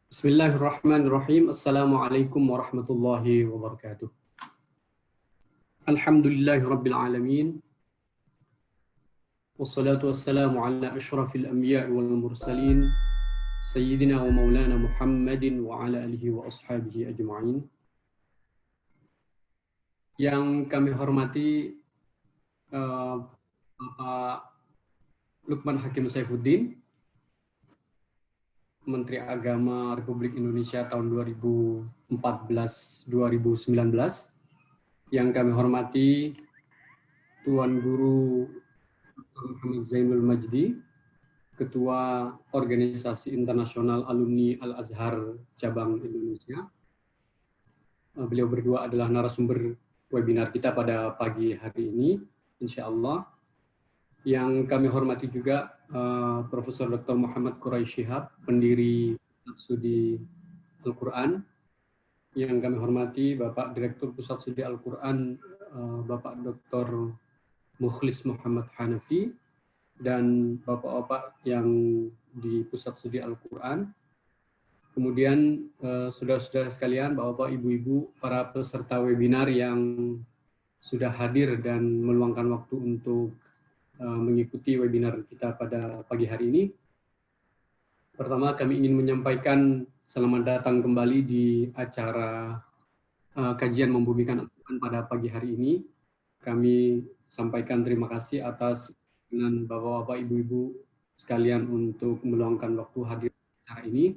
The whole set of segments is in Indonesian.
Bismillahirrahmanirrahim. Assalamualaikum warahmatullahi wabarakatuh. Alhamdulillahi rabbil alamin. Wassalatu wassalamu ala ashrafil anbiya'i wal mursalin. Sayyidina wa maulana Muhammadin wa ala alihi wa ashabihi ajma'in. Yang kami hormati Bapak Lukman Hakim Saifuddin, Menteri Agama Republik Indonesia tahun 2014-2019, yang kami hormati Tuan Guru Dr. Muhammad Zainul Majdi, Ketua Organisasi Internasional Alumni Al-Azhar Cabang Indonesia. Beliau berdua adalah narasumber webinar kita pada pagi hari ini, insya Allah. Yang kami hormati juga Profesor Dr. Muhammad Quraish Shihab, pendiri Studi Al-Quran. Yang kami hormati Bapak Direktur Pusat Studi Al-Quran, Bapak Dr. Mukhlis Muhammad Hanafi, dan Bapak-Bapak yang di Pusat Studi Al-Quran. Kemudian saudara-saudara sekalian, Bapak-Bapak, Ibu-Ibu, para peserta webinar yang sudah hadir dan meluangkan waktu untuk mengikuti webinar kita pada pagi hari ini. Pertama, kami ingin menyampaikan selamat datang kembali di acara kajian membumikan Al-Quran pada pagi hari ini. Kami sampaikan terima kasih atas dengan Bapak-Bapak, Ibu-Ibu sekalian untuk meluangkan waktu hadir di acara ini.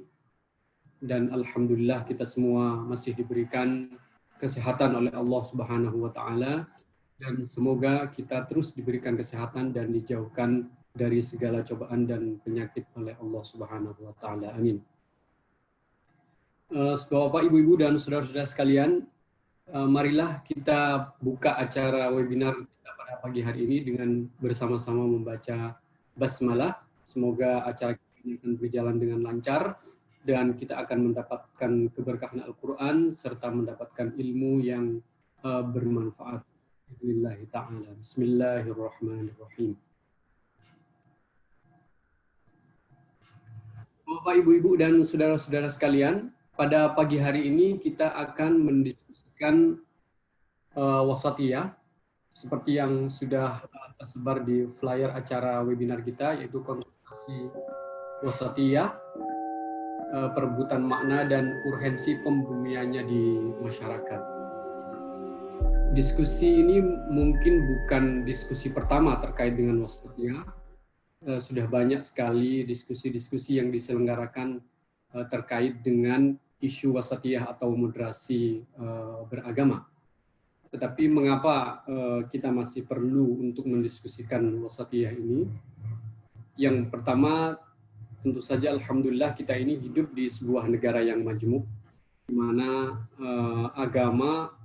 Dan alhamdulillah kita semua masih diberikan kesehatan oleh Allah Subhanahu wa taala. Dan semoga kita terus diberikan kesehatan dan dijauhkan dari segala cobaan dan penyakit oleh Allah Subhanahu wa taala. Amin. Bapak, Ibu-ibu dan saudara-saudara sekalian, marilah kita buka acara webinar kita pada pagi hari ini dengan bersama-sama membaca basmalah. Semoga acara ini akan berjalan dengan lancar dan kita akan mendapatkan keberkahan Al-Quran serta mendapatkan ilmu yang bermanfaat. Bismillahirrahmanirrahim. Bapak, Ibu-ibu dan saudara-saudara sekalian, pada pagi hari ini kita akan mendiskusikan wasatiyah seperti yang sudah tersebar di flyer acara webinar kita, yaitu kontestasi wasatiyah, perebutan makna dan urgensi pembumiannya di masyarakat. Diskusi ini mungkin bukan diskusi pertama terkait dengan wasatiyah. Sudah banyak sekali diskusi-diskusi yang diselenggarakan terkait dengan isu wasatiyah atau moderasi beragama. Tetapi mengapa kita masih perlu untuk mendiskusikan wasatiyah ini? Yang pertama, tentu saja alhamdulillah kita ini hidup di sebuah negara yang majmuk, di mana agama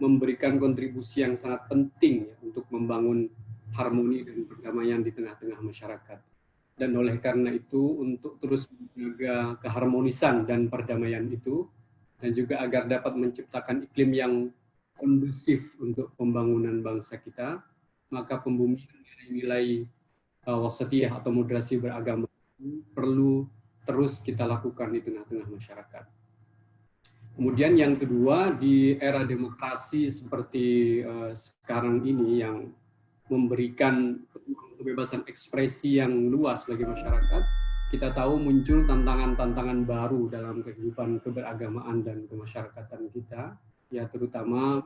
memberikan kontribusi yang sangat penting ya, untuk membangun harmoni dan perdamaian di tengah-tengah masyarakat. Dan oleh karena itu, untuk terus menjaga keharmonisan dan perdamaian itu, dan juga agar dapat menciptakan iklim yang kondusif untuk pembangunan bangsa kita, maka pembumian nilai wasatiyah atau moderasi beragama perlu terus kita lakukan di tengah-tengah masyarakat. Kemudian yang kedua, di era demokrasi seperti sekarang ini yang memberikan kebebasan ekspresi yang luas bagi masyarakat, kita tahu muncul tantangan-tantangan baru dalam kehidupan keberagamaan dan kemasyarakatan kita, ya terutama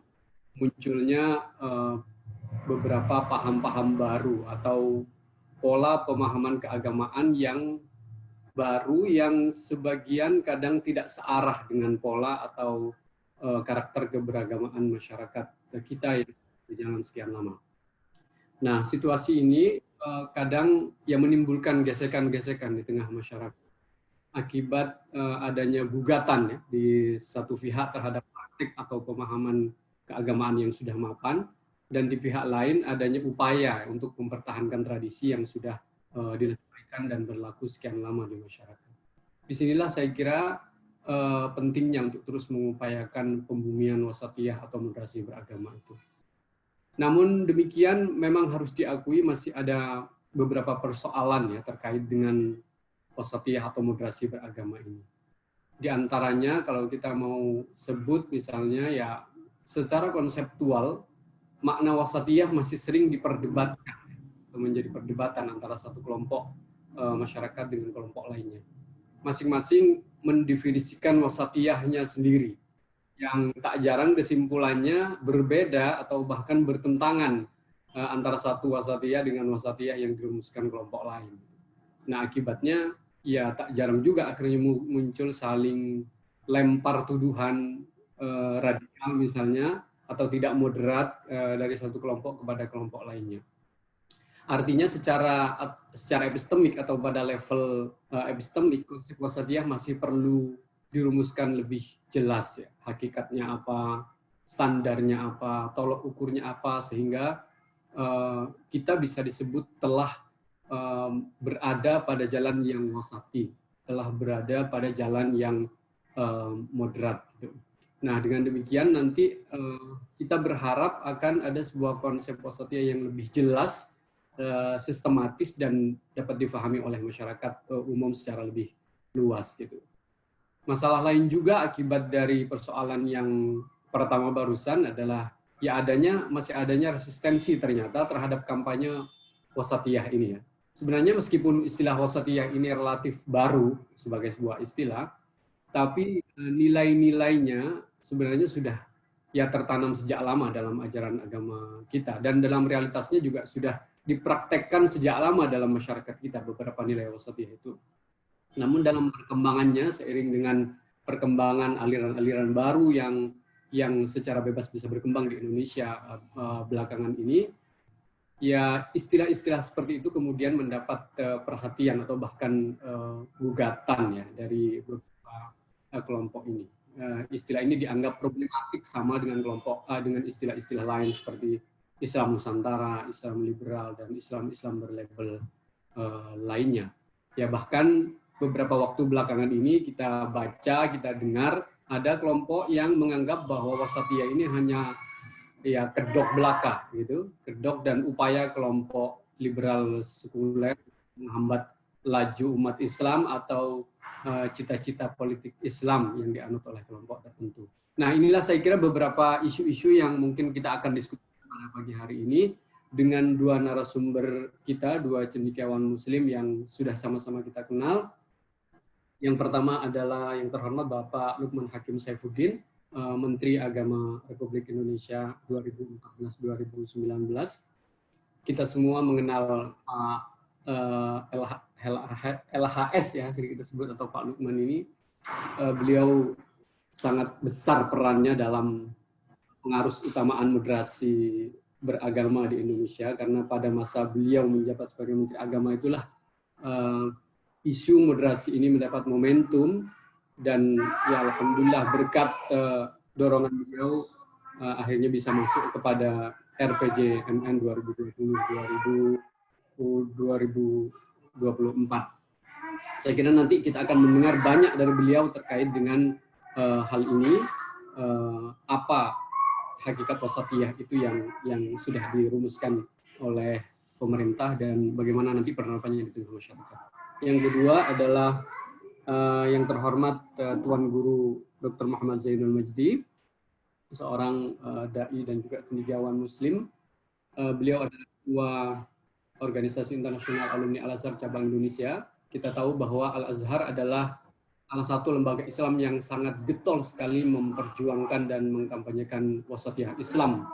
munculnya beberapa paham-paham baru atau pola pemahaman keagamaan yang baru yang sebagian kadang tidak searah dengan pola atau karakter keberagamaan masyarakat kita yang berjalan sekian lama. Nah, situasi ini kadang yang menimbulkan gesekan-gesekan di tengah masyarakat akibat adanya gugatan ya, di satu pihak terhadap praktik atau pemahaman keagamaan yang sudah mapan, dan di pihak lain adanya upaya untuk mempertahankan tradisi yang sudah dilestarikan dan berlaku sekian lama di masyarakat. Disinilah saya kira pentingnya untuk terus mengupayakan pembumian wasatiyah atau moderasi beragama itu. Namun demikian memang harus diakui masih ada beberapa persoalan ya terkait dengan wasatiyah atau moderasi beragama ini. Di antaranya kalau kita mau sebut misalnya ya secara konseptual makna wasatiyah masih sering diperdebatkan atau menjadi perdebatan antara satu kelompok masyarakat dengan kelompok lainnya. Masing-masing mendefinisikan wasatiyahnya sendiri yang tak jarang kesimpulannya berbeda atau bahkan bertentangan antara satu wasatiyah dengan wasatiyah yang dirumuskan kelompok lain. Nah, akibatnya ya tak jarang juga akhirnya muncul saling lempar tuduhan radikal misalnya atau tidak moderat dari satu kelompok kepada kelompok lainnya. Artinya secara epistemik atau pada level epistemik konsep wasatiyah masih perlu dirumuskan lebih jelas ya, hakikatnya apa, standarnya apa, tolok ukurnya apa, sehingga kita bisa disebut telah berada pada jalan yang wasati, telah berada pada jalan yang moderat. Gitu. Nah, dengan demikian nanti kita berharap akan ada sebuah konsep wasatiyah yang lebih jelas, sistematis, dan dapat difahami oleh masyarakat umum secara lebih luas. Gitu. Masalah lain juga akibat dari persoalan yang pertama barusan adalah ya masih adanya resistensi ternyata terhadap kampanye wasatiyah ini ya. Sebenarnya meskipun istilah wasatiyah ini relatif baru sebagai sebuah istilah, tapi nilai-nilainya sebenarnya sudah ya tertanam sejak lama dalam ajaran agama kita, dan dalam realitasnya juga sudah dipraktekkan sejak lama dalam masyarakat kita beberapa nilai wasatiyah itu. Namun dalam perkembangannya seiring dengan perkembangan aliran-aliran baru yang secara bebas bisa berkembang di Indonesia belakangan ini, ya istilah-istilah seperti itu kemudian mendapat perhatian atau bahkan gugatan ya dari beberapa kelompok ini. Istilah ini dianggap problematik sama dengan dengan istilah-istilah lain seperti Islam Nusantara, Islam liberal, dan Islam berlabel lainnya. Ya bahkan beberapa waktu belakangan ini kita baca, kita dengar ada kelompok yang menganggap bahwa wasatiyah ini hanya ya kedok belaka gitu, kedok dan upaya kelompok liberal sekuler menghambat laju umat Islam atau cita-cita politik Islam yang dianut oleh kelompok tertentu. Nah, inilah saya kira beberapa isu-isu yang mungkin kita akan diskusikan pada pagi hari ini dengan dua narasumber kita, dua cendekiawan Muslim yang sudah sama-sama kita kenal. Yang pertama adalah yang terhormat Bapak Lukman Hakim Saifuddin, Menteri Agama Republik Indonesia 2014-2019. Kita semua mengenal Pak LHS ya, sering kita sebut, atau Pak Lukman ini. Beliau sangat besar perannya dalam pengarus utamaan moderasi beragama di Indonesia, karena pada masa beliau menjabat sebagai Menteri Agama itulah isu moderasi ini mendapat momentum. Dan ya alhamdulillah berkat dorongan beliau akhirnya bisa masuk kepada RPJMN 2020-2024. Saya kira nanti kita akan mendengar banyak dari beliau terkait dengan hal ini, apa hakikat wasatiyah itu yang sudah dirumuskan oleh pemerintah dan bagaimana nanti penerapannya di tengah masyarakat. Yang kedua adalah yang terhormat Tuan Guru Dr. Muhammad Zainul Majdi, seorang dai dan juga cendekiawan Muslim. Beliau adalah ketua Organisasi Internasional Alumni Al-Azhar Cabang Indonesia. Kita tahu bahwa Al-Azhar adalah salah satu lembaga Islam yang sangat getol sekali memperjuangkan dan mengkampanyekan wasatiyah Islam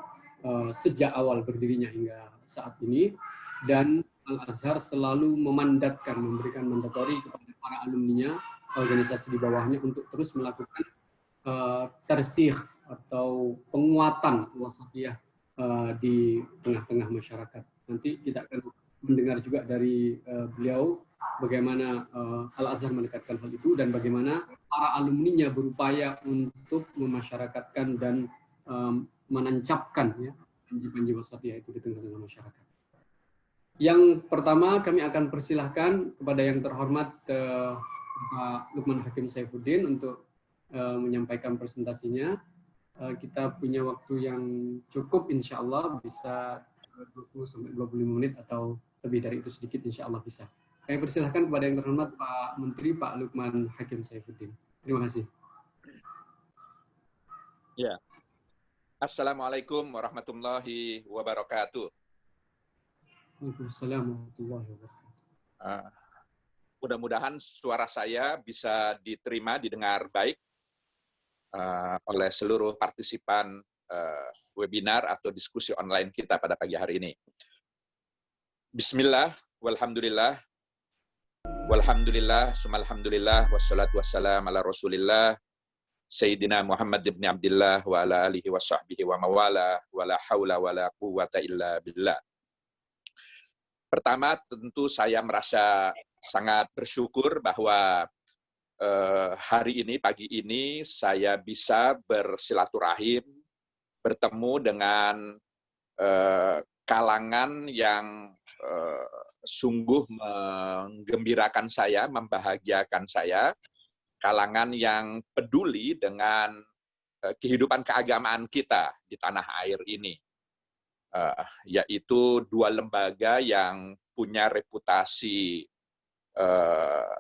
sejak awal berdirinya hingga saat ini. Dan Al-Azhar selalu memandatkan, memberikan mandatori kepada para alumninya, organisasi di bawahnya, untuk terus melakukan tersikh atau penguatan wasatiyah di tengah-tengah masyarakat. Nanti kita akan mendengar juga dari beliau bagaimana Al-Azhar mendekatkan hal itu dan bagaimana para alumninya berupaya untuk memasyarakatkan dan menancapkan ya janji-janji wasatiyah itu di tengah-tengah masyarakat. Yang pertama kami akan persilahkan kepada yang terhormat Pak Lukman Hakim Saifuddin untuk menyampaikan presentasinya. Kita punya waktu yang cukup, insya Allah bisa 20-25 menit atau lebih dari itu sedikit, insya Allah bisa. Saya persilahkan kepada yang terhormat Pak Menteri, Pak Lukman Hakim Saifuddin. Terima kasih. Ya. Assalamualaikum warahmatullahi wabarakatuh. Waalaikumsalam warahmatullahi wabarakatuh. Mudah-mudahan suara saya bisa diterima, didengar baik oleh seluruh partisipan webinar atau diskusi online kita pada pagi hari ini. Bismillah, walhamdulillah, sumalhamdulillah, wassalatu wassalam ala rasulillah, Sayyidina Muhammad ibn Abdillah wa ala alihi wa sahbihi wa mawala wa la hawla wa la quwwata illa billah. Pertama, tentu saya merasa sangat bersyukur bahwa hari ini, pagi ini, saya bisa bersilaturahim, bertemu dengan kalangan yang sungguh menggembirakan saya, membahagiakan saya, kalangan yang peduli dengan kehidupan keagamaan kita di tanah air ini, yaitu dua lembaga yang punya reputasi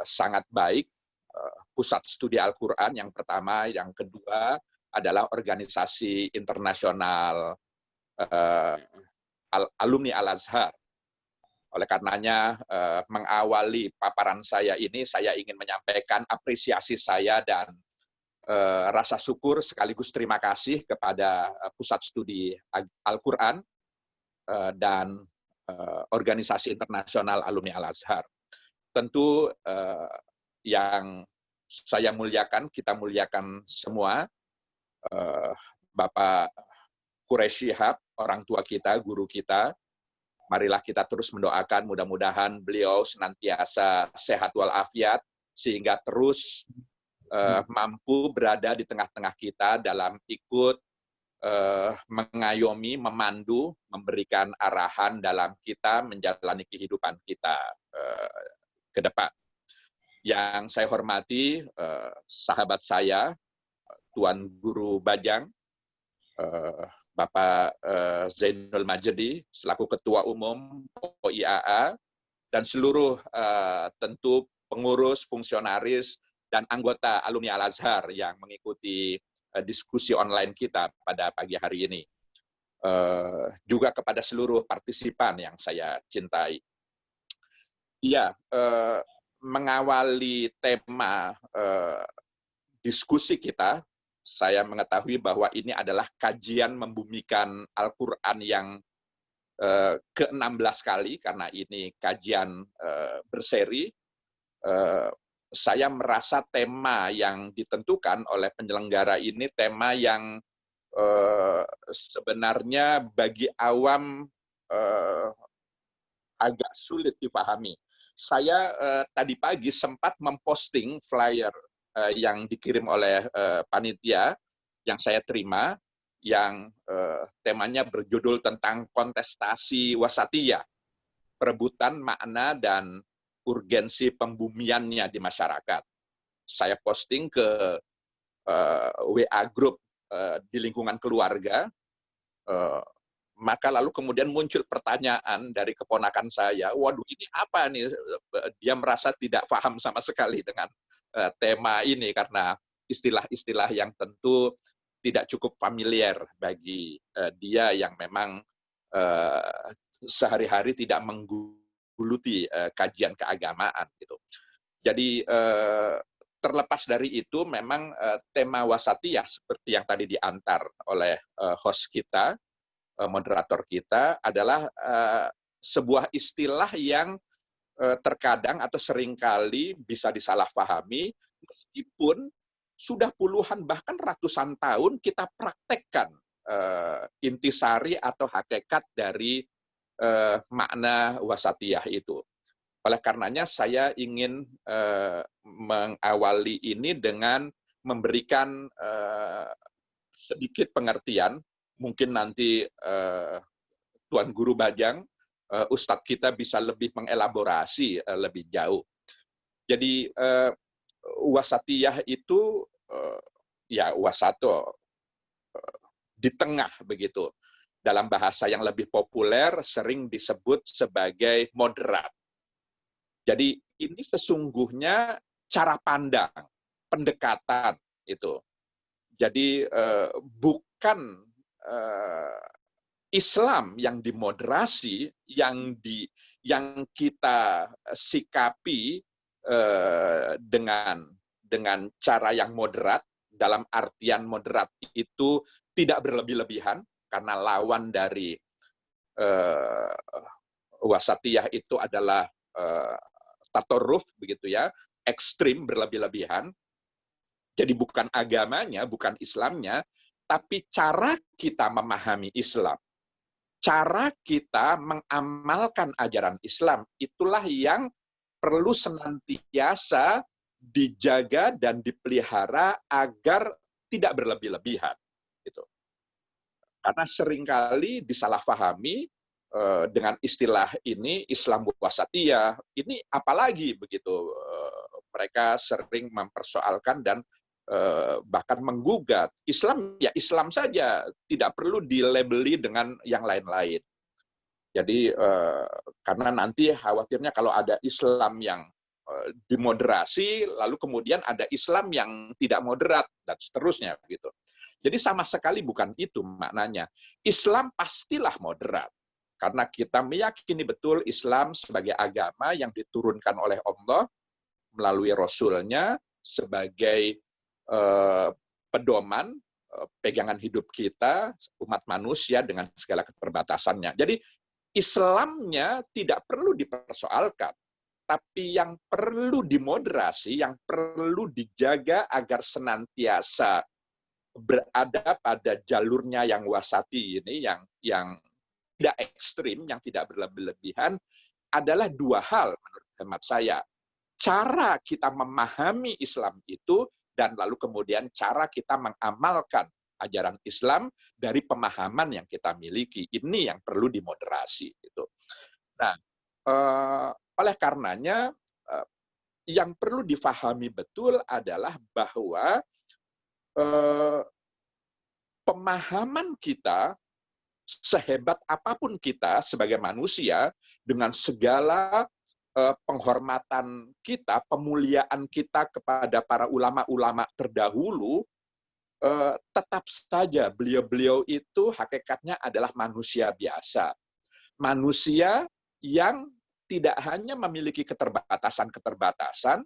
sangat baik, Pusat Studi Al-Quran yang pertama, yang kedua adalah organisasi internasional alumni Al-Azhar. Oleh karenanya, mengawali paparan saya ini, saya ingin menyampaikan apresiasi saya dan rasa syukur sekaligus terima kasih kepada Pusat Studi Al-Quran dan organisasi internasional alumni Al-Azhar. Tentu yang saya muliakan, kita muliakan semua, Bapak Quraisy Shihab, orang tua kita, guru kita. Marilah kita terus mendoakan mudah-mudahan beliau senantiasa sehat walafiat sehingga terus mampu berada di tengah-tengah kita dalam ikut mengayomi, memandu, memberikan arahan dalam kita menjalani kehidupan kita ke depan. Yang saya hormati sahabat saya, Tuan Guru Bajang, Bapak Zainul Majdi, selaku Ketua Umum OIAA, dan seluruh tentu pengurus, fungsionaris, dan anggota alumni Al-Azhar yang mengikuti diskusi online kita pada pagi hari ini. Juga kepada seluruh partisipan yang saya cintai. Ya, mengawali tema diskusi kita, saya mengetahui bahwa ini adalah kajian membumikan Al-Quran yang ke-16 kali, karena ini kajian berseri. Saya merasa tema yang ditentukan oleh penyelenggara ini tema yang sebenarnya bagi awam agak sulit dipahami. Saya tadi pagi sempat memposting flyer yang dikirim oleh panitia yang saya terima, yang temanya berjudul tentang kontestasi wasatiyah, perebutan makna dan urgensi pembumiannya di masyarakat. Saya posting ke WA group di lingkungan keluarga, maka lalu kemudian muncul pertanyaan dari keponakan saya, waduh ini apa nih? Dia merasa tidak paham sama sekali dengan tema ini karena istilah-istilah yang tentu tidak cukup familiar bagi dia yang memang sehari-hari tidak menggeluti kajian keagamaan gitu. Jadi terlepas dari itu memang tema wasatiyah seperti yang tadi diantar oleh host kita, moderator kita, adalah sebuah istilah yang terkadang atau seringkali bisa disalahpahami, meskipun sudah puluhan bahkan ratusan tahun kita praktekkan intisari atau hakikat dari makna wasatiyah itu. Oleh karenanya saya ingin mengawali ini dengan memberikan sedikit pengertian. Mungkin nanti Tuan Guru Bajang, Ustadz kita bisa lebih mengelaborasi lebih jauh. Jadi wasatiyah itu ya wasato, di tengah begitu. Dalam bahasa yang lebih populer sering disebut sebagai moderat. Jadi ini sesungguhnya cara pandang, pendekatan itu. Jadi bukan Islam yang dimoderasi, yang kita sikapi dengan cara yang moderat. Dalam artian moderat itu tidak berlebih-lebihan, karena lawan dari wasatiyah itu adalah tatoruf, begitu ya, ekstrim, berlebih-lebihan. Jadi bukan agamanya, bukan Islamnya, tapi cara kita memahami Islam, cara kita mengamalkan ajaran Islam, itulah yang perlu senantiasa dijaga dan dipelihara agar tidak berlebih-lebihan. Gitu. Karena seringkali disalahpahami dengan istilah ini, Islam wasatiyah, ini apalagi begitu. Mereka sering mempersoalkan dan bahkan menggugat. Islam ya Islam saja, tidak perlu dilabeli dengan yang lain-lain. Jadi karena nanti khawatirnya kalau ada Islam yang dimoderasi, lalu kemudian ada Islam yang tidak moderat, dan seterusnya gitu. Jadi sama sekali bukan itu maknanya. Islam pastilah moderat. Karena kita meyakini betul Islam sebagai agama yang diturunkan oleh Allah melalui Rasul-Nya sebagai pedoman, pegangan hidup kita, umat manusia dengan segala keterbatasannya. Jadi Islamnya tidak perlu dipersoalkan, tapi yang perlu dimoderasi, yang perlu dijaga agar senantiasa berada pada jalurnya yang wasati ini, yang tidak ekstrim, yang tidak berlebih-lebihan, adalah dua hal menurut hemat saya. Cara kita memahami Islam itu, dan lalu kemudian cara kita mengamalkan ajaran Islam dari pemahaman yang kita miliki. Ini yang perlu dimoderasi. Gitu. Nah, oleh karenanya, yang perlu difahami betul adalah bahwa pemahaman kita, sehebat apapun kita sebagai manusia, dengan segala penghormatan kita, pemuliaan kita kepada para ulama-ulama terdahulu, tetap saja beliau-beliau itu hakikatnya adalah manusia biasa. Manusia yang tidak hanya memiliki keterbatasan-keterbatasan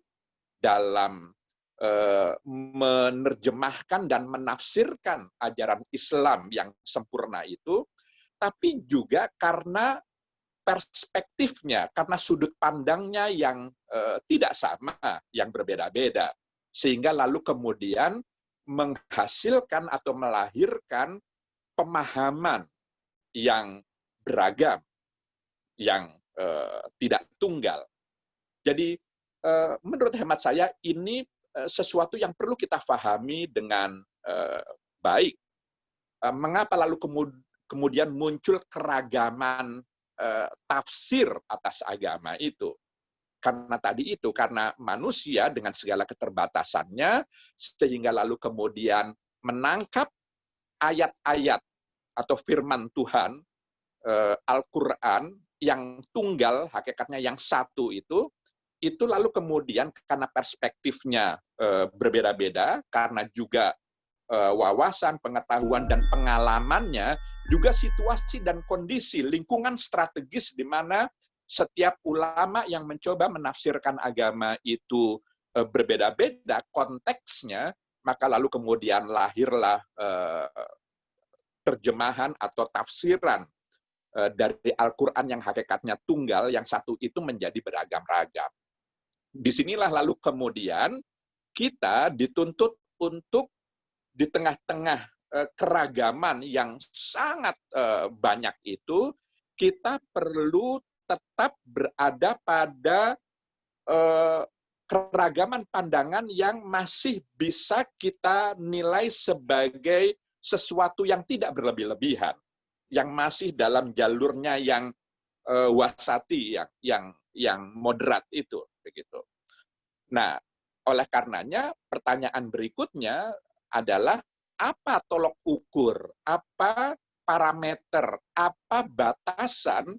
dalam menerjemahkan dan menafsirkan ajaran Islam yang sempurna itu, tapi juga karena perspektifnya, karena sudut pandangnya yang tidak sama, yang berbeda-beda. Sehingga lalu kemudian menghasilkan atau melahirkan pemahaman yang beragam, yang tidak tunggal. Jadi menurut hemat saya ini sesuatu yang perlu kita pahami dengan baik. Mengapa lalu kemudian muncul keragaman tafsir atas agama itu? Karena tadi itu, karena manusia dengan segala keterbatasannya, sehingga lalu kemudian menangkap ayat-ayat atau firman Tuhan, Al-Quran, yang tunggal, hakikatnya yang satu itu lalu kemudian karena perspektifnya berbeda-beda, karena juga wawasan, pengetahuan, dan pengalamannya, juga situasi dan kondisi, lingkungan strategis di mana setiap ulama yang mencoba menafsirkan agama itu berbeda-beda konteksnya, maka lalu kemudian lahirlah terjemahan atau tafsiran dari Al-Quran yang hakikatnya tunggal, yang satu itu menjadi beragam-ragam. Disinilah lalu kemudian kita dituntut untuk di tengah-tengah keragaman yang sangat banyak itu, kita perlu tetap berada pada keragaman pandangan yang masih bisa kita nilai sebagai sesuatu yang tidak berlebih-lebihan, yang masih dalam jalurnya yang wasati, yang moderat itu, begitu. Nah, oleh karenanya pertanyaan berikutnya adalah apa tolok ukur, apa parameter, apa batasan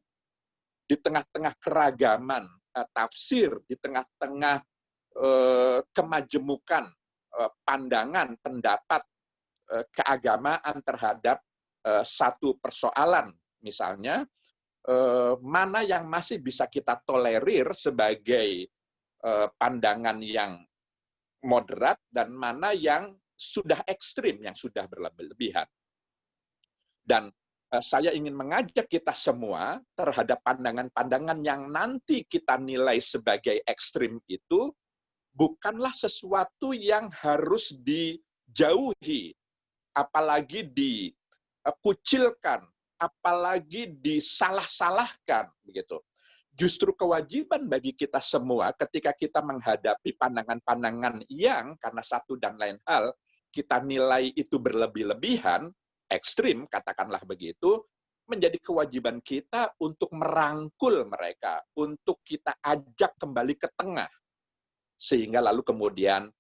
di tengah-tengah keragaman tafsir, di tengah-tengah kemajemukan pandangan, pendapat, keagamaan terhadap satu persoalan, misalnya mana yang masih bisa kita tolerir sebagai pandangan yang moderat dan mana yang sudah ekstrim, yang sudah berlebihan. Dan saya ingin mengajak kita semua terhadap pandangan-pandangan yang nanti kita nilai sebagai ekstrim itu bukanlah sesuatu yang harus dijauhi, apalagi dikucilkan, apalagi disalah-salahkan, begitu. Justru kewajiban bagi kita semua ketika kita menghadapi pandangan-pandangan yang karena satu dan lain hal kita nilai itu berlebih-lebihan, ekstrim, katakanlah begitu, menjadi kewajiban kita untuk merangkul mereka, untuk kita ajak kembali ke tengah, sehingga lalu kemudian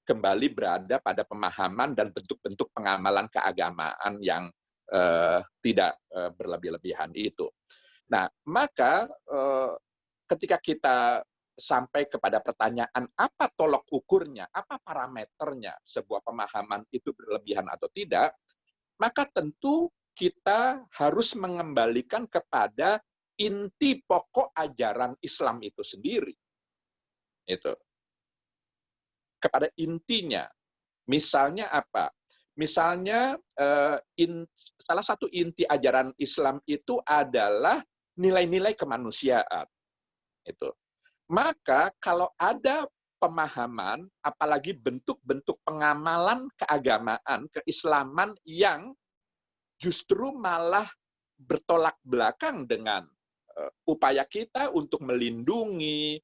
kembali berada pada pemahaman dan bentuk-bentuk pengamalan keagamaan yang tidak berlebih-lebihan itu. Nah, maka ketika kita sampai kepada pertanyaan apa tolok ukurnya, apa parameternya sebuah pemahaman itu berlebihan atau tidak, maka tentu kita harus mengembalikan kepada inti pokok ajaran Islam itu sendiri. Itu. Kepada intinya. Misalnya apa? Misalnya salah satu inti ajaran Islam itu adalah nilai-nilai kemanusiaan. Itu. Maka kalau ada pemahaman, apalagi bentuk-bentuk pengamalan keagamaan, keislaman yang justru malah bertolak belakang dengan upaya kita untuk melindungi,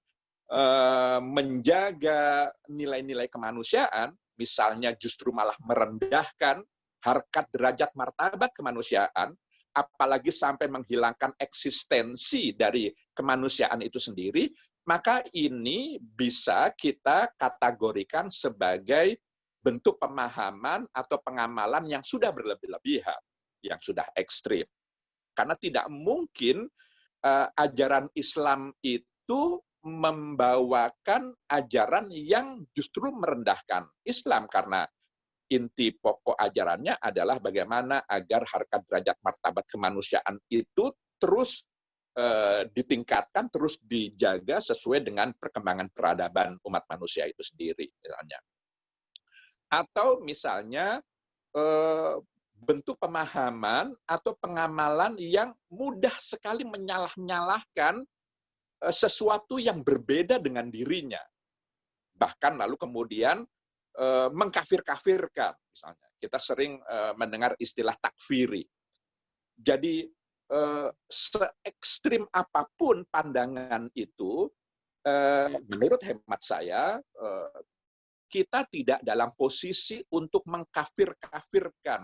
menjaga nilai-nilai kemanusiaan, misalnya justru malah merendahkan harkat derajat martabat kemanusiaan, apalagi sampai menghilangkan eksistensi dari kemanusiaan itu sendiri, maka ini bisa kita kategorikan sebagai bentuk pemahaman atau pengamalan yang sudah berlebih-lebihan, yang sudah ekstrim. Karena tidak mungkin ajaran Islam itu membawakan ajaran yang justru merendahkan Islam, karena inti pokok ajarannya adalah bagaimana agar harkat derajat martabat kemanusiaan itu terus ditingkatkan, terus dijaga sesuai dengan perkembangan peradaban umat manusia itu sendiri, misalnya. Atau misalnya bentuk pemahaman atau pengamalan yang mudah sekali menyalah-nyalahkan sesuatu yang berbeda dengan dirinya. Bahkan lalu kemudian mengkafir-kafirkan, misalnya. Kita sering mendengar istilah takfiri. Jadi se-ekstrim apapun pandangan itu, menurut hemat saya, kita tidak dalam posisi untuk mengkafir-kafirkan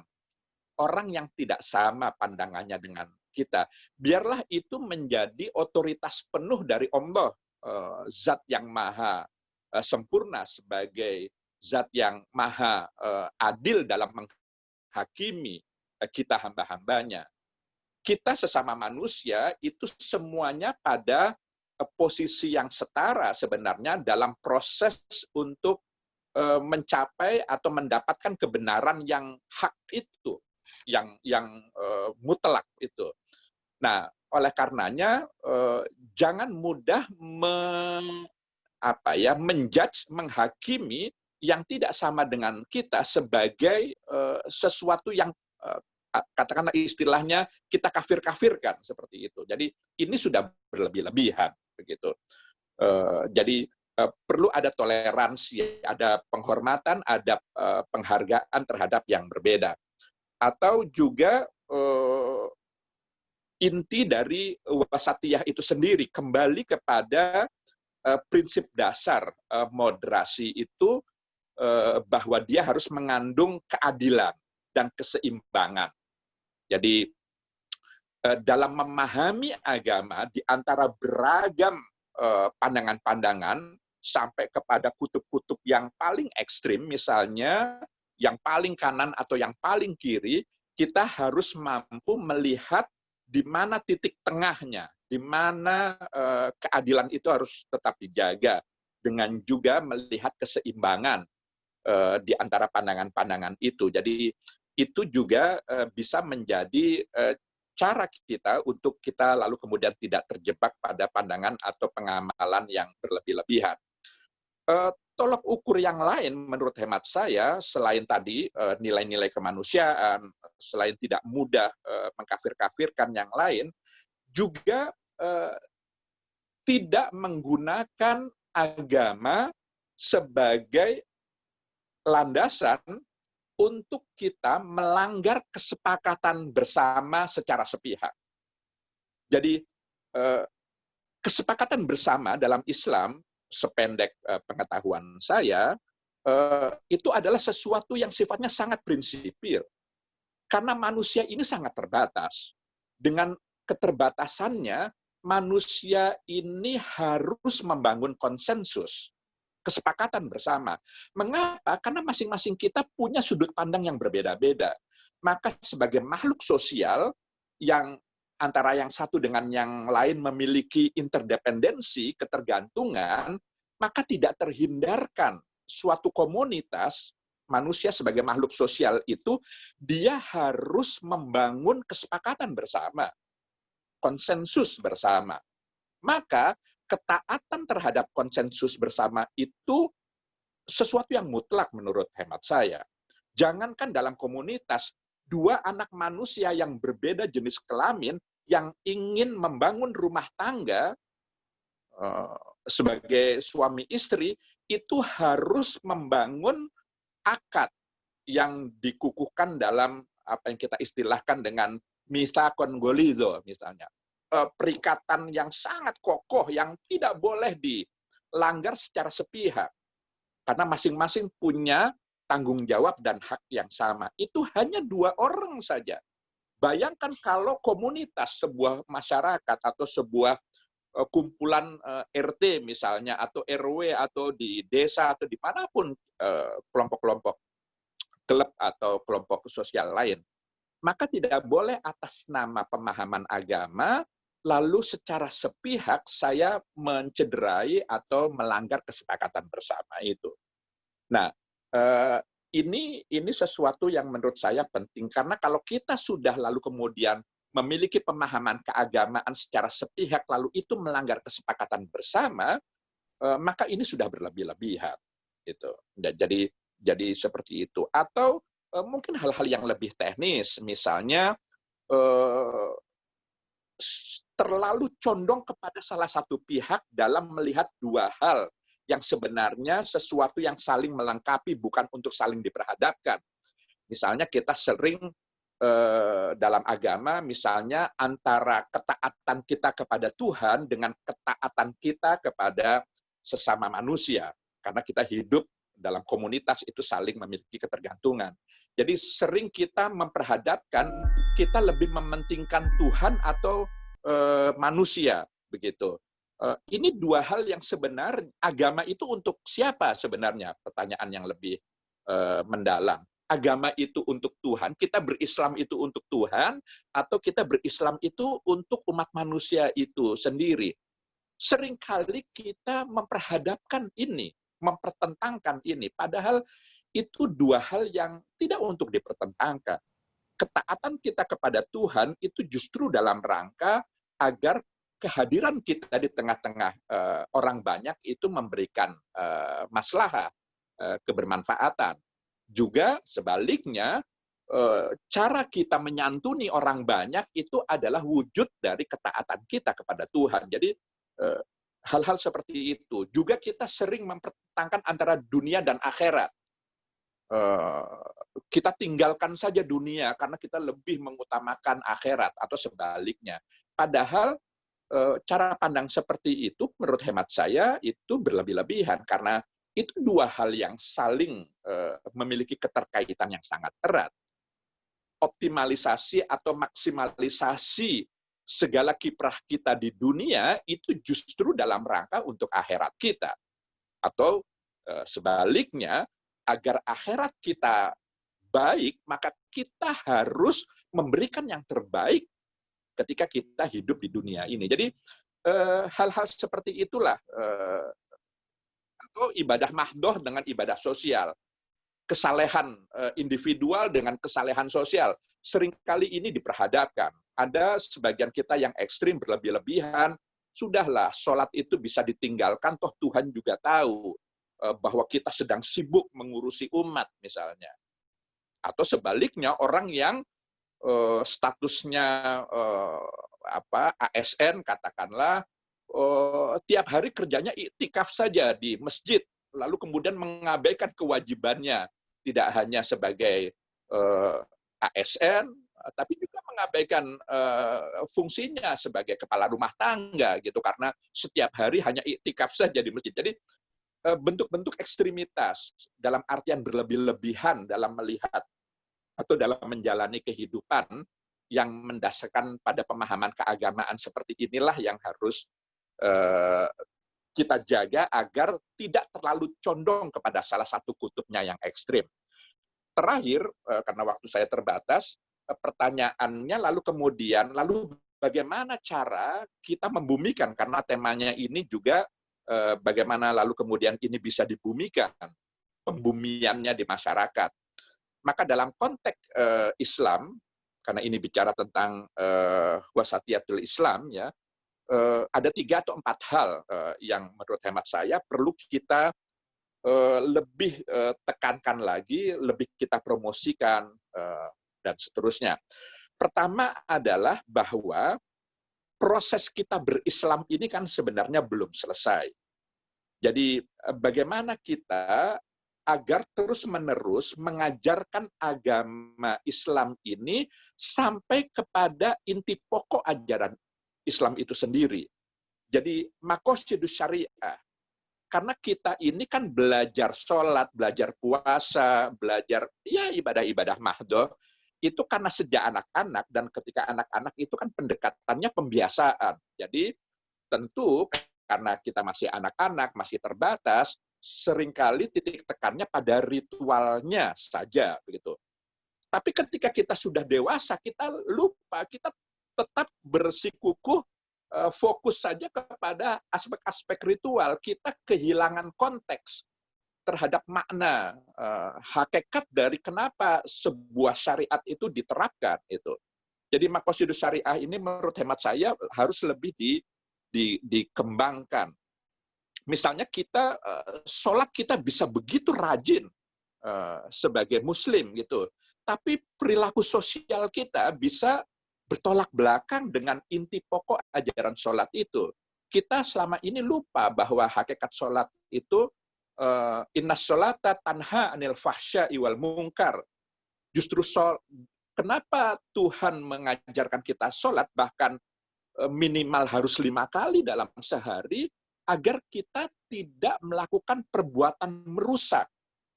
orang yang tidak sama pandangannya dengan kita. Biarlah itu menjadi otoritas penuh dari Allah, zat yang maha sempurna, sebagai zat yang maha adil dalam menghakimi kita hamba-hambanya. Kita sesama manusia itu semuanya pada posisi yang setara sebenarnya dalam proses untuk mencapai atau mendapatkan kebenaran yang hak itu, yang mutlak itu. Nah, oleh karenanya jangan mudah menjudge, menghakimi yang tidak sama dengan kita sebagai sesuatu yang katakanlah istilahnya kita kafir-kafirkan seperti itu. Jadi ini sudah berlebih-lebihan begitu. Jadi perlu ada toleransi, ada penghormatan, ada penghargaan terhadap yang berbeda. Atau juga inti dari wasatiyah itu sendiri kembali kepada prinsip dasar moderasi itu, bahwa dia harus mengandung keadilan dan keseimbangan. Jadi dalam memahami agama di antara beragam pandangan-pandangan sampai kepada kutub-kutub yang paling ekstrim, misalnya yang paling kanan atau yang paling kiri, kita harus mampu melihat di mana titik tengahnya, di mana keadilan itu harus tetap dijaga, dengan juga melihat keseimbangan di antara pandangan-pandangan itu. Jadi itu juga bisa menjadi cara kita untuk kita lalu kemudian tidak terjebak pada pandangan atau pengamalan yang berlebih-lebihan. Tolok ukur yang lain menurut hemat saya, selain tadi nilai-nilai kemanusiaan, selain tidak mudah mengkafir-kafirkan yang lain, juga tidak menggunakan agama sebagai landasan untuk kita melanggar kesepakatan bersama secara sepihak. Jadi kesepakatan bersama dalam Islam, sependek pengetahuan saya, itu adalah sesuatu yang sifatnya sangat prinsipil. Karena manusia ini sangat terbatas. Dengan keterbatasannya, manusia ini harus membangun konsensus, kesepakatan bersama. Mengapa? Karena masing-masing kita punya sudut pandang yang berbeda-beda. Maka sebagai makhluk sosial yang antara yang satu dengan yang lain memiliki interdependensi, ketergantungan, maka tidak terhindarkan suatu komunitas, manusia sebagai makhluk sosial itu, dia harus membangun kesepakatan bersama, konsensus bersama. Maka ketaatan terhadap konsensus bersama itu sesuatu yang mutlak menurut hemat saya. Jangankan dalam komunitas, dua anak manusia yang berbeda jenis kelamin yang ingin membangun rumah tangga sebagai suami istri, itu harus membangun akad yang dikukuhkan dalam apa yang kita istilahkan dengan mitsaqon ghalidho misalnya. Perikatan yang sangat kokoh yang tidak boleh dilanggar secara sepihak. Karena masing-masing punya tanggung jawab dan hak yang sama. Itu hanya dua orang saja. Bayangkan kalau komunitas, sebuah masyarakat atau sebuah kumpulan RT misalnya, atau RW, atau di desa, atau dimanapun kelompok-kelompok klub atau kelompok sosial lain. Maka tidak boleh atas nama pemahaman agama, lalu secara sepihak saya mencederai atau melanggar kesepakatan bersama itu. Nah, ini sesuatu yang menurut saya penting, karena kalau kita sudah lalu kemudian memiliki pemahaman keagamaan secara sepihak, lalu itu melanggar kesepakatan bersama, maka ini sudah berlebih-lebihan. Gitu. Jadi seperti itu. Atau mungkin hal-hal yang lebih teknis, misalnya terlalu condong kepada salah satu pihak dalam melihat dua hal yang sebenarnya sesuatu yang saling melengkapi, bukan untuk saling diperhadapkan. Misalnya kita sering dalam agama, misalnya antara ketaatan kita kepada Tuhan dengan ketaatan kita kepada sesama manusia. Karena kita hidup dalam komunitas itu saling memiliki ketergantungan. Jadi sering kita memperhadapkan, kita lebih mementingkan Tuhan atau manusia, begitu. Ini dua hal yang sebenarnya agama itu untuk siapa sebenarnya? Pertanyaan yang lebih mendalam. Agama itu untuk Tuhan, kita berislam itu untuk Tuhan, atau kita berislam itu untuk umat manusia itu sendiri. Seringkali kita memperhadapkan ini, mempertentangkan ini, padahal itu dua hal yang tidak untuk dipertentangkan. Ketaatan kita kepada Tuhan itu justru dalam rangka agar kehadiran kita di tengah-tengah orang banyak itu memberikan maslahah, kebermanfaatan. Juga sebaliknya, cara kita menyantuni orang banyak itu adalah wujud dari ketaatan kita kepada Tuhan. Jadi hal-hal seperti itu. Juga kita sering mempertentangkan antara dunia dan akhirat. Kita tinggalkan saja dunia karena kita lebih mengutamakan akhirat, atau sebaliknya. Padahal cara pandang seperti itu menurut hemat saya itu berlebih-lebihan, karena itu dua hal yang saling memiliki keterkaitan yang sangat erat. Optimalisasi atau maksimalisasi segala kiprah kita di dunia itu justru dalam rangka untuk akhirat kita. Atau sebaliknya, agar akhirat kita baik, maka kita harus memberikan yang terbaik ketika kita hidup di dunia ini. Jadi hal-hal seperti itulah, atau ibadah mahdoh dengan ibadah sosial, kesalehan individual dengan kesalehan sosial. Seringkali ini diperhadapkan. Ada sebagian kita yang ekstrim berlebih-lebihan, sudahlah sholat itu bisa ditinggalkan, toh Tuhan juga tahu bahwa kita sedang sibuk mengurusi umat misalnya. Atau sebaliknya orang yang statusnya ASN katakanlah, tiap hari kerjanya iktikaf saja di masjid, lalu kemudian mengabaikan kewajibannya, tidak hanya sebagai ASN, tapi juga mengabaikan fungsinya sebagai kepala rumah tangga gitu, karena setiap hari hanya iktikaf saja di masjid. Jadi bentuk-bentuk ekstremitas dalam artian berlebih-lebihan dalam melihat atau dalam menjalani kehidupan yang mendasarkan pada pemahaman keagamaan seperti inilah yang harus kita jaga agar tidak terlalu condong kepada salah satu kutubnya yang ekstrim. Terakhir, karena waktu saya terbatas, pertanyaannya lalu kemudian, lalu bagaimana cara kita membumikan, karena temanya ini juga bagaimana lalu kemudian ini bisa dibumikan, pembumiannya di masyarakat. Maka dalam konteks Islam, karena ini bicara tentang wasatiyatul Islam, ya, ada 3 atau 4 hal yang menurut hemat saya perlu kita lebih tekankan lagi, lebih kita promosikan, dan seterusnya. Pertama adalah bahwa proses kita berislam ini kan sebenarnya belum selesai. Jadi bagaimana kita agar terus-menerus mengajarkan agama Islam ini sampai kepada inti pokok ajaran Islam itu sendiri. Jadi maqasidus syariah. Karena kita ini kan belajar sholat, belajar puasa, belajar ya ibadah-ibadah mahdoh, itu karena sejak anak-anak, dan ketika anak-anak itu kan pendekatannya pembiasaan. Jadi tentu karena kita masih anak-anak, masih terbatas, seringkali titik tekannya pada ritualnya saja begitu. Tapi ketika kita sudah dewasa, kita lupa, kita tetap bersikukuh fokus saja kepada aspek-aspek ritual. Kita kehilangan konteks terhadap makna hakikat dari kenapa sebuah syariat itu diterapkan itu. Jadi maqasidus syariah ini menurut hemat saya harus lebih dikembangkan. Misalnya kita sholat kita bisa begitu rajin sebagai muslim gitu, tapi perilaku sosial kita bisa bertolak belakang dengan inti pokok ajaran sholat itu. Kita selama ini lupa bahwa hakikat sholat itu innas sholata tanha anil fahsya'i wal munkar. Justru kenapa Tuhan mengajarkan kita sholat bahkan minimal harus 5 kali dalam sehari, agar kita tidak melakukan perbuatan merusak,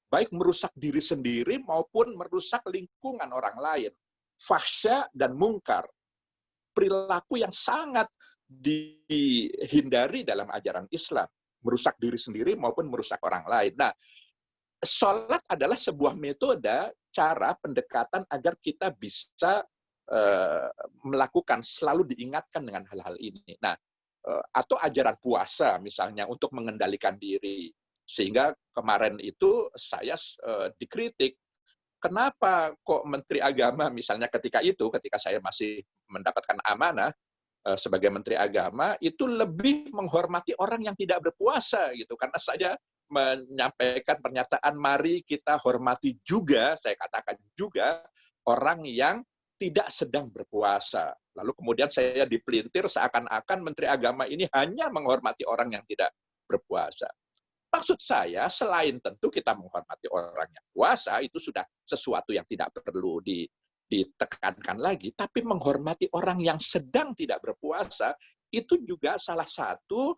baik merusak diri sendiri maupun merusak lingkungan orang lain. Fahsya dan mungkar, perilaku yang sangat dihindari dalam ajaran Islam, merusak diri sendiri maupun merusak orang lain. Nah, sholat adalah sebuah metode, cara pendekatan agar kita bisa melakukan, selalu diingatkan dengan hal-hal ini. Nah, atau ajaran puasa misalnya untuk mengendalikan diri. Sehingga kemarin itu saya dikritik, kenapa kok Menteri Agama misalnya ketika saya masih mendapatkan amanah sebagai Menteri Agama, itu lebih menghormati orang yang tidak berpuasa gitu. Karena saya menyampaikan pernyataan, mari kita hormati juga, saya katakan juga, orang yang tidak sedang berpuasa. Lalu kemudian saya dipelintir seakan-akan Menteri Agama ini hanya menghormati orang yang tidak berpuasa. Maksud saya, selain tentu kita menghormati orang yang puasa, itu sudah sesuatu yang tidak perlu ditekankan lagi, tapi menghormati orang yang sedang tidak berpuasa, itu juga salah satu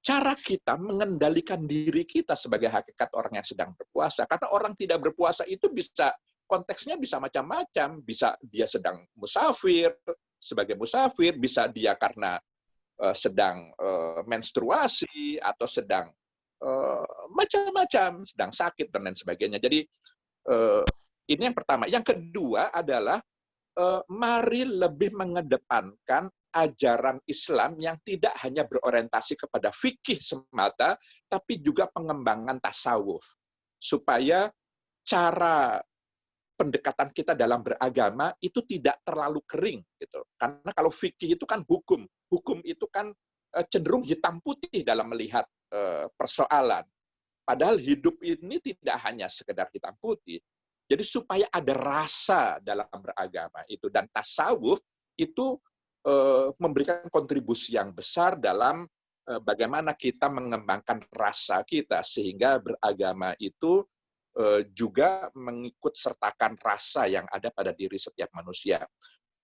cara kita mengendalikan diri kita sebagai hakikat orang yang sedang berpuasa. Karena orang tidak berpuasa itu bisa, konteksnya bisa macam-macam, bisa dia sedang musafir, sebagai musafir, bisa dia karena sedang menstruasi, atau sedang macam-macam, sedang sakit, dan lain sebagainya. Jadi ini yang pertama. Yang kedua adalah mari lebih mengedepankan ajaran Islam yang tidak hanya berorientasi kepada fikih semata, tapi juga pengembangan tasawuf. Supaya cara pendekatan kita dalam beragama itu tidak terlalu kering gitu. Karena kalau fikih itu kan hukum. Hukum itu kan cenderung hitam putih dalam melihat persoalan. Padahal hidup ini tidak hanya sekedar hitam putih. Jadi supaya ada rasa dalam beragama itu, dan tasawuf itu memberikan kontribusi yang besar dalam bagaimana kita mengembangkan rasa kita sehingga beragama itu juga mengikut sertakan rasa yang ada pada diri setiap manusia.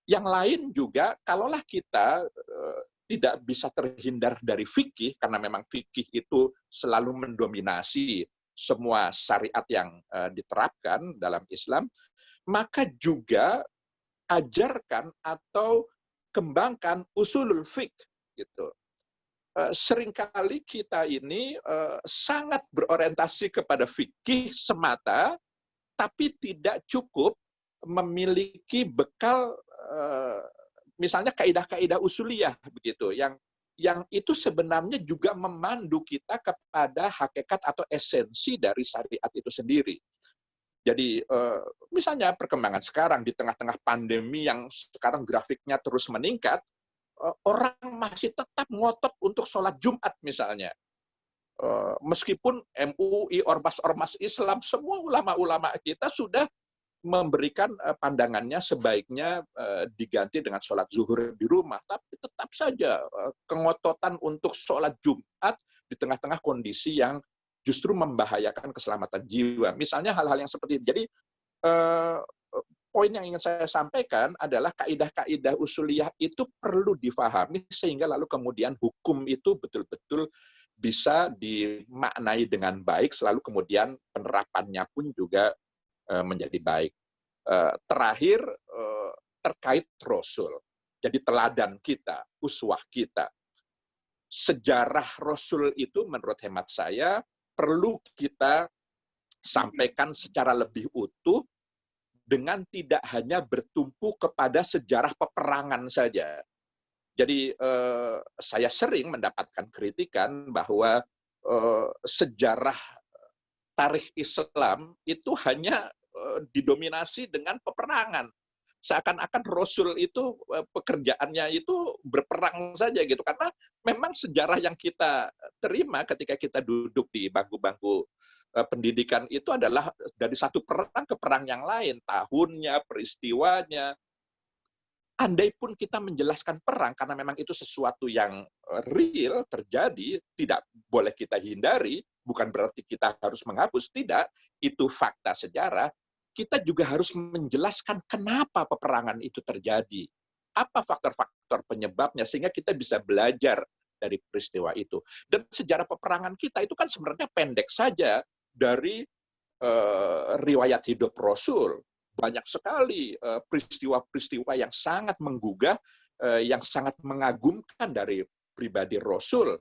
Yang lain juga, kalaulah kita tidak bisa terhindar dari fikih, karena memang fikih itu selalu mendominasi semua syariat yang diterapkan dalam Islam, maka juga ajarkan atau kembangkan usulul fiqh gitu. Seringkali kita ini sangat berorientasi kepada fikih semata, tapi tidak cukup memiliki bekal misalnya kaidah-kaidah usuliyah begitu, yang itu sebenarnya juga memandu kita kepada hakikat atau esensi dari syariat itu sendiri. Jadi misalnya perkembangan sekarang di tengah-tengah pandemi yang sekarang grafiknya terus meningkat, orang masih tetap ngotot untuk sholat Jumat misalnya. Meskipun MUI, ormas-ormas Islam, semua ulama-ulama kita sudah memberikan pandangannya sebaiknya diganti dengan sholat zuhur di rumah. Tapi tetap saja kengototan untuk sholat Jumat di tengah-tengah kondisi yang justru membahayakan keselamatan jiwa. Misalnya hal-hal yang seperti itu. Jadi poin yang ingin saya sampaikan adalah kaidah-kaidah usuliyah itu perlu difahami sehingga lalu kemudian hukum itu betul-betul bisa dimaknai dengan baik, selalu kemudian penerapannya pun juga menjadi baik. Terakhir, terkait Rasul. Jadi teladan kita, uswah kita. Sejarah Rasul itu menurut hemat saya perlu kita sampaikan secara lebih utuh, dengan tidak hanya bertumpu kepada sejarah peperangan saja. Jadi saya sering mendapatkan kritikan bahwa sejarah tarikh Islam itu hanya didominasi dengan peperangan. Seakan-akan Rasul itu pekerjaannya itu berperang saja gitu. Karena memang sejarah yang kita terima ketika kita duduk di bangku-bangku pendidikan itu adalah dari satu perang ke perang yang lain, tahunnya, peristiwanya. Andai pun kita menjelaskan perang, karena memang itu sesuatu yang real, terjadi, tidak boleh kita hindari, bukan berarti kita harus menghapus, tidak, itu fakta sejarah, kita juga harus menjelaskan kenapa peperangan itu terjadi. Apa faktor-faktor penyebabnya, sehingga kita bisa belajar dari peristiwa itu. Dan sejarah peperangan kita itu kan sebenarnya pendek saja dari riwayat hidup Rasul. Banyak sekali peristiwa-peristiwa yang sangat menggugah, yang sangat mengagumkan dari pribadi Rasul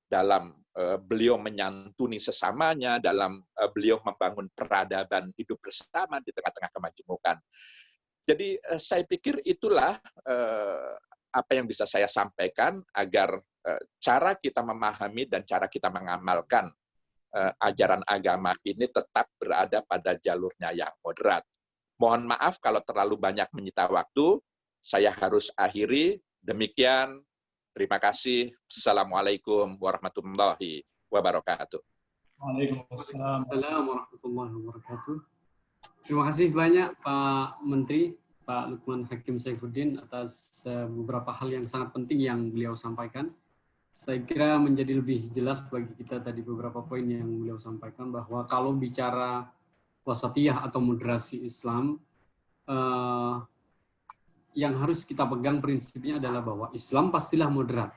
dalam beliau menyantuni sesamanya, dalam beliau membangun peradaban hidup bersama di tengah-tengah kemajemukan. Jadi saya pikir itulah apa yang bisa saya sampaikan agar cara kita memahami dan cara kita mengamalkan ajaran agama ini tetap berada pada jalurnya yang moderat. Mohon maaf kalau terlalu banyak menyita waktu, saya harus akhiri. Demikian, terima kasih. Assalamualaikum warahmatullahi wabarakatuh. Waalaikumsalam warahmatullahi wabarakatuh. Terima kasih banyak Pak Menteri, Pak Lukman Hakim Saifuddin atas beberapa hal yang sangat penting yang beliau sampaikan. Saya kira menjadi lebih jelas bagi kita tadi beberapa poin yang beliau sampaikan, bahwa kalau bicara wasatiyah atau moderasi Islam, yang harus kita pegang prinsipnya adalah bahwa Islam pastilah moderat.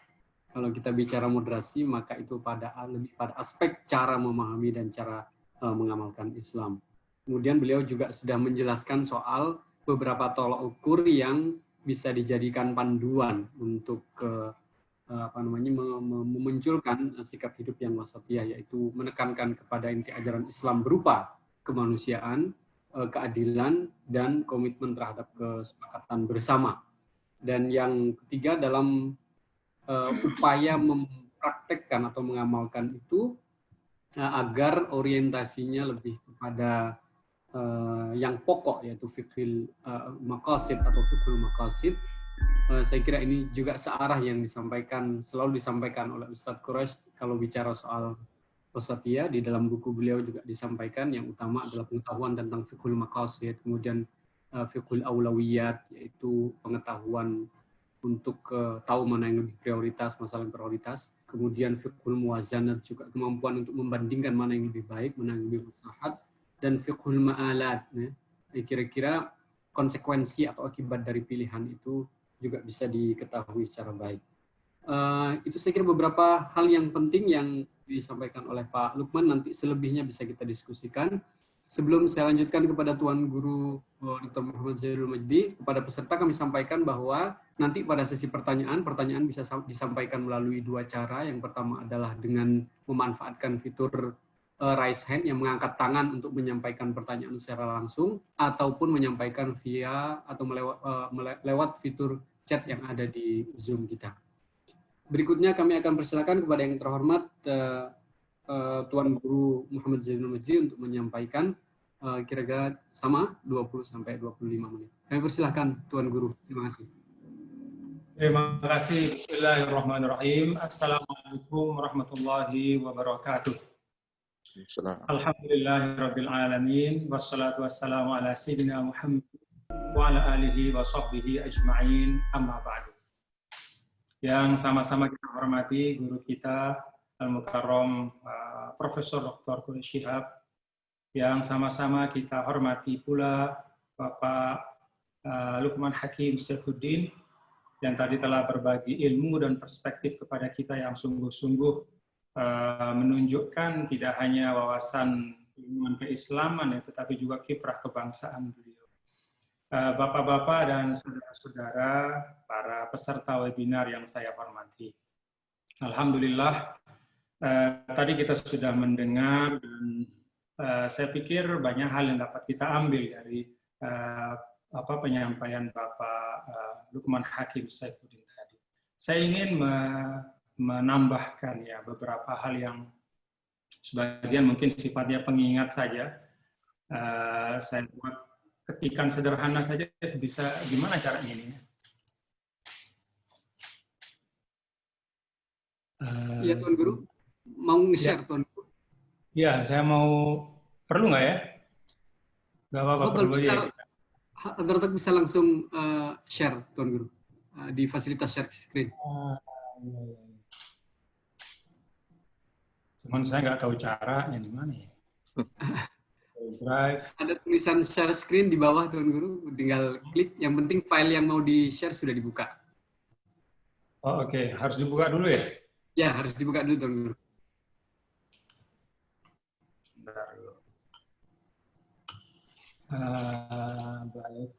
Kalau kita bicara moderasi, maka itu lebih pada aspek cara memahami dan cara mengamalkan Islam. Kemudian beliau juga sudah menjelaskan soal beberapa tolak ukur yang bisa dijadikan panduan untuk memunculkan sikap hidup yang wasatiyah, yaitu menekankan kepada inti ajaran Islam berupa kemanusiaan, keadilan, dan komitmen terhadap kesepakatan bersama. Dan yang ketiga, dalam upaya mempraktekkan atau mengamalkan itu agar orientasinya lebih kepada yang pokok, yaitu fiqhul maqasid atau fiqhul maqasid. Saya kira ini juga searah yang selalu disampaikan oleh Ustadz Quraisy kalau bicara soal wasatiyah. Di dalam buku beliau juga disampaikan yang utama adalah pengetahuan tentang fiqhul maqasid, kemudian fiqhul aulawiyat, yaitu pengetahuan untuk tahu mana yang lebih prioritas, masalah yang prioritas. Kemudian fiqhul muwazanat, juga kemampuan untuk membandingkan mana yang lebih baik, mana yang lebih maslahat. Dan fiqhul ma'alat, kira-kira konsekuensi atau akibat dari pilihan itu juga bisa diketahui secara baik. Itu saya kira beberapa hal yang penting yang disampaikan oleh Pak Lukman. Nanti selebihnya bisa kita diskusikan. Sebelum saya lanjutkan kepada Tuan Guru Dr. Muhammad Zainul Majdi, kepada peserta kami sampaikan bahwa nanti pada sesi pertanyaan bisa disampaikan melalui dua cara. Yang pertama adalah dengan memanfaatkan fitur raise hand yang mengangkat tangan untuk menyampaikan pertanyaan secara langsung, ataupun menyampaikan via atau lewat fitur chat yang ada di Zoom kita. Berikutnya kami akan persilakan kepada yang terhormat Tuan Guru Muhammad Zainul Majdi untuk menyampaikan kira-kira sama 20-25 menit. Kami persilakan Tuan Guru. Terima kasih. Terima kasih. Bismillahirrahmanirrahim. Assalamualaikum warahmatullahi wabarakatuh. Alhamdulillahirabbil alamin, wassalatu wassalamu ala sayyidina Muhammad wa ala alihi wa sahbihi ajma'in, amma ba'du. Yang sama-sama kita hormati guru kita Al-Mukarram Profesor Dr. Quraisy Shihab, yang sama-sama kita hormati pula Bapak Luqman Hakim Saifuddin, yang tadi telah berbagi ilmu dan perspektif kepada kita yang sungguh-sungguh menunjukkan tidak hanya wawasan ilmuwan keislaman, tetapi juga kiprah kebangsaan beliau. Bapak-bapak dan saudara-saudara, para peserta webinar yang saya hormati. Alhamdulillah, tadi kita sudah mendengar dan saya pikir banyak hal yang dapat kita ambil dari penyampaian Bapak Luqman Hakim Saifuddin tadi. Saya ingin menambahkan ya beberapa hal yang sebagian mungkin sifatnya pengingat saja. Saya buat ketikan sederhana saja, bisa gimana caranya ini? Ya Tuan Guru, mau nge-share Tuan Guru? Ya, saya mau, perlu nggak ya? Nggak apa-apa, perlu ya. Agar bisa langsung share Tuan Guru di fasilitas share screen. Cuman saya nggak tahu caranya di mana ya. Drive. Ada tulisan share screen di bawah Tuan Guru, tinggal klik. Yang penting file yang mau di-share sudah dibuka. Oh, oke. Harus dibuka dulu ya? Ya, harus dibuka dulu Tuan Guru. Bentar dulu. Baik.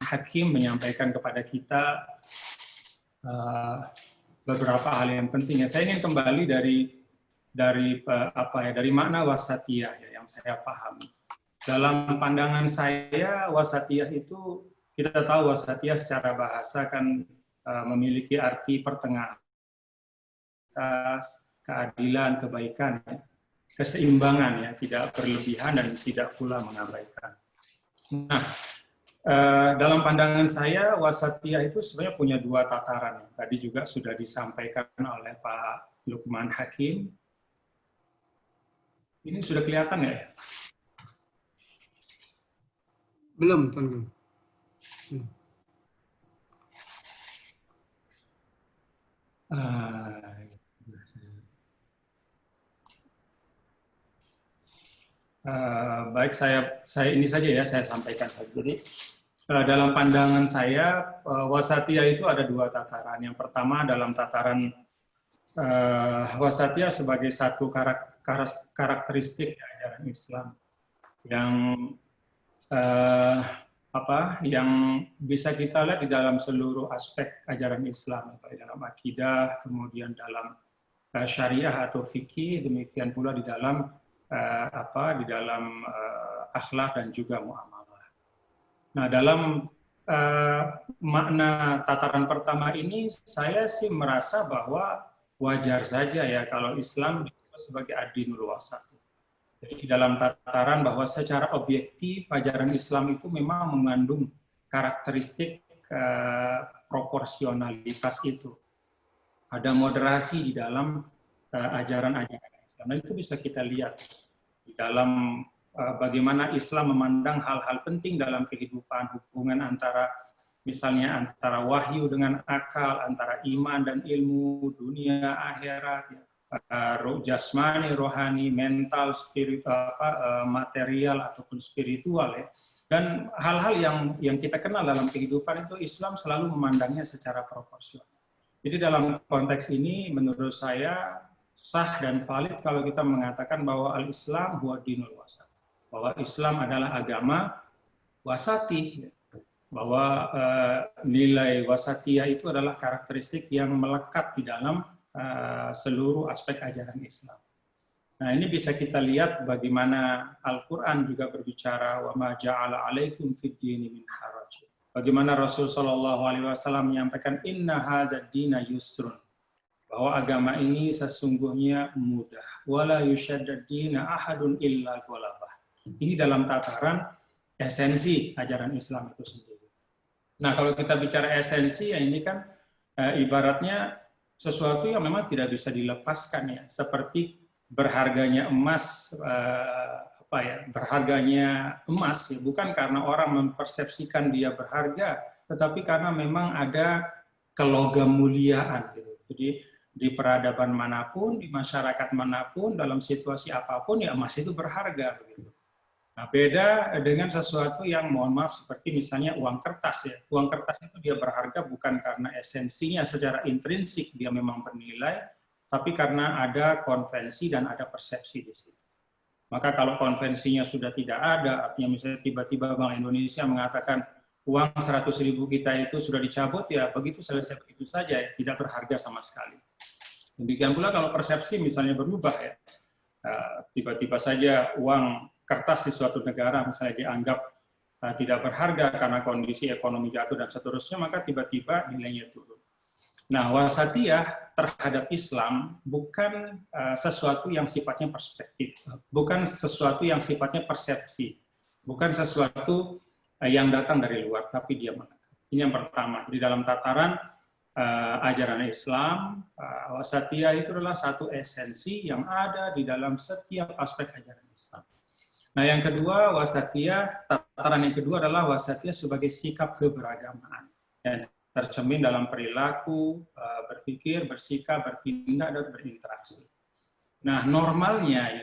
Hakim menyampaikan kepada kita beberapa hal yang penting. Saya ingin kembali dari makna wasatiyah ya, yang saya pahami. Dalam pandangan saya, wasatiyah itu, kita tahu wasatiyah secara bahasa kan memiliki arti pertengahan, keadilan, kebaikan, ya, keseimbangan, ya, tidak berlebihan dan tidak pula mengabaikan. Nah, dalam pandangan saya, wasatiyah itu sebenarnya punya dua tataran. Tadi juga sudah disampaikan oleh Pak Luqman Hakim. Ini sudah kelihatan ya? Belum, Tuan Guru. Baik, saya ini saja ya, saya sampaikan. Jadi, dalam pandangan saya, wasatiyah itu ada dua tataran. Yang pertama dalam tataran wasatiyah sebagai satu karakteristik ajaran Islam yang bisa kita lihat di dalam seluruh aspek ajaran Islam, baik dalam akidah, kemudian dalam syariah atau fikih, demikian pula di dalam akhlak dan juga muamalah. Nah, dalam makna tataran pertama ini, saya sih merasa bahwa wajar saja ya kalau Islam disebut sebagai ad-dinul wasat. Jadi dalam tataran bahwa secara objektif ajaran Islam itu memang mengandung karakteristik proporsionalitas itu. Ada moderasi di dalam ajaran-ajaran Islam. Nah, itu bisa kita lihat di dalam bagaimana Islam memandang hal-hal penting dalam kehidupan, hubungan antara misalnya antara wahyu dengan akal, antara iman dan ilmu, dunia, akhirat, jasmani, rohani, mental, material ataupun spiritual ya. Dan hal-hal yang kita kenal dalam kehidupan itu Islam selalu memandangnya secara proporsional. Jadi dalam konteks ini menurut saya sah dan valid kalau kita mengatakan bahwa al-Islam huwa dinul wasat. Bahwa Islam adalah agama wasati. Bahwa nilai wasatiyah itu adalah karakteristik yang melekat di dalam seluruh aspek ajaran Islam. Nah, ini bisa kita lihat bagaimana Al-Quran juga berbicara wa ma ja'ala 'alaikum fid dini min haraj. Bagaimana Rasul Shallallahu Alaihi Wasallam menyampaikan inna hadzal dina yusrun, bahwa agama ini sesungguhnya mudah. Wala yushaddad dina ahadun illa ghalabah. Ini dalam tataran esensi ajaran Islam itu sendiri. Nah, kalau kita bicara esensi, ya ini kan ibaratnya sesuatu yang memang tidak bisa dilepaskan ya, seperti berharganya emas, berharganya emas ya, bukan karena orang mempersepsikan dia berharga, tetapi karena memang ada kelogam muliaan gitu. Jadi di peradaban manapun, di masyarakat manapun, dalam situasi apapun ya emas itu berharga begitu. Nah, beda dengan sesuatu yang mohon maaf seperti misalnya uang kertas ya. Uang kertas itu dia berharga bukan karena esensinya secara intrinsik dia memang bernilai, tapi karena ada konvensi dan ada persepsi di situ. Maka kalau konvensinya sudah tidak ada, artinya misalnya tiba-tiba Bank Indonesia mengatakan uang 100.000 kita itu sudah dicabut, ya begitu selesai begitu saja, ya, tidak berharga sama sekali. Demikian pula kalau persepsi misalnya berubah ya, tiba-tiba saja uang kertas di suatu negara misalnya dianggap tidak berharga karena kondisi ekonomi jatuh dan seterusnya, maka tiba-tiba nilainya turun. Nah, wasatiyah terhadap Islam bukan sesuatu yang sifatnya perspektif, bukan sesuatu yang sifatnya persepsi, bukan sesuatu yang datang dari luar, tapi dia melekat. Ini yang pertama. Di dalam tataran ajaran Islam, wasatiyah itu adalah satu esensi yang ada di dalam setiap aspek ajaran Islam. Nah, yang kedua, wasatiyah, tataran yang kedua adalah wasatiyah sebagai sikap keberagamaan yang tercermin dalam perilaku, berpikir, bersikap, bertindak, dan berinteraksi. Nah, normalnya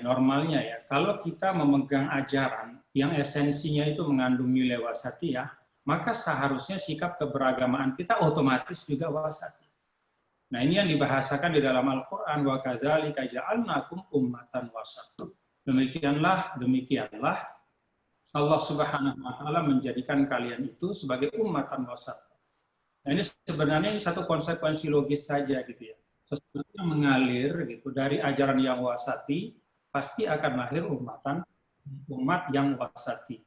ya, kalau kita memegang ajaran yang esensinya itu mengandung nilai wasatiyah, maka seharusnya sikap keberagamaan kita otomatis juga wasatiyah. Nah, ini yang dibahasakan di dalam Al-Quran, wa kadzalika ja'alnakum ummatan wasatan. Demikianlah Allah Subhanahu wa taala menjadikan kalian itu sebagai ummatan wasat. Nah, ini sebenarnya satu konsekuensi logis saja gitu ya. Sesuatu yang mengalir gitu dari ajaran yang wasati pasti akan lahir umat yang wasati.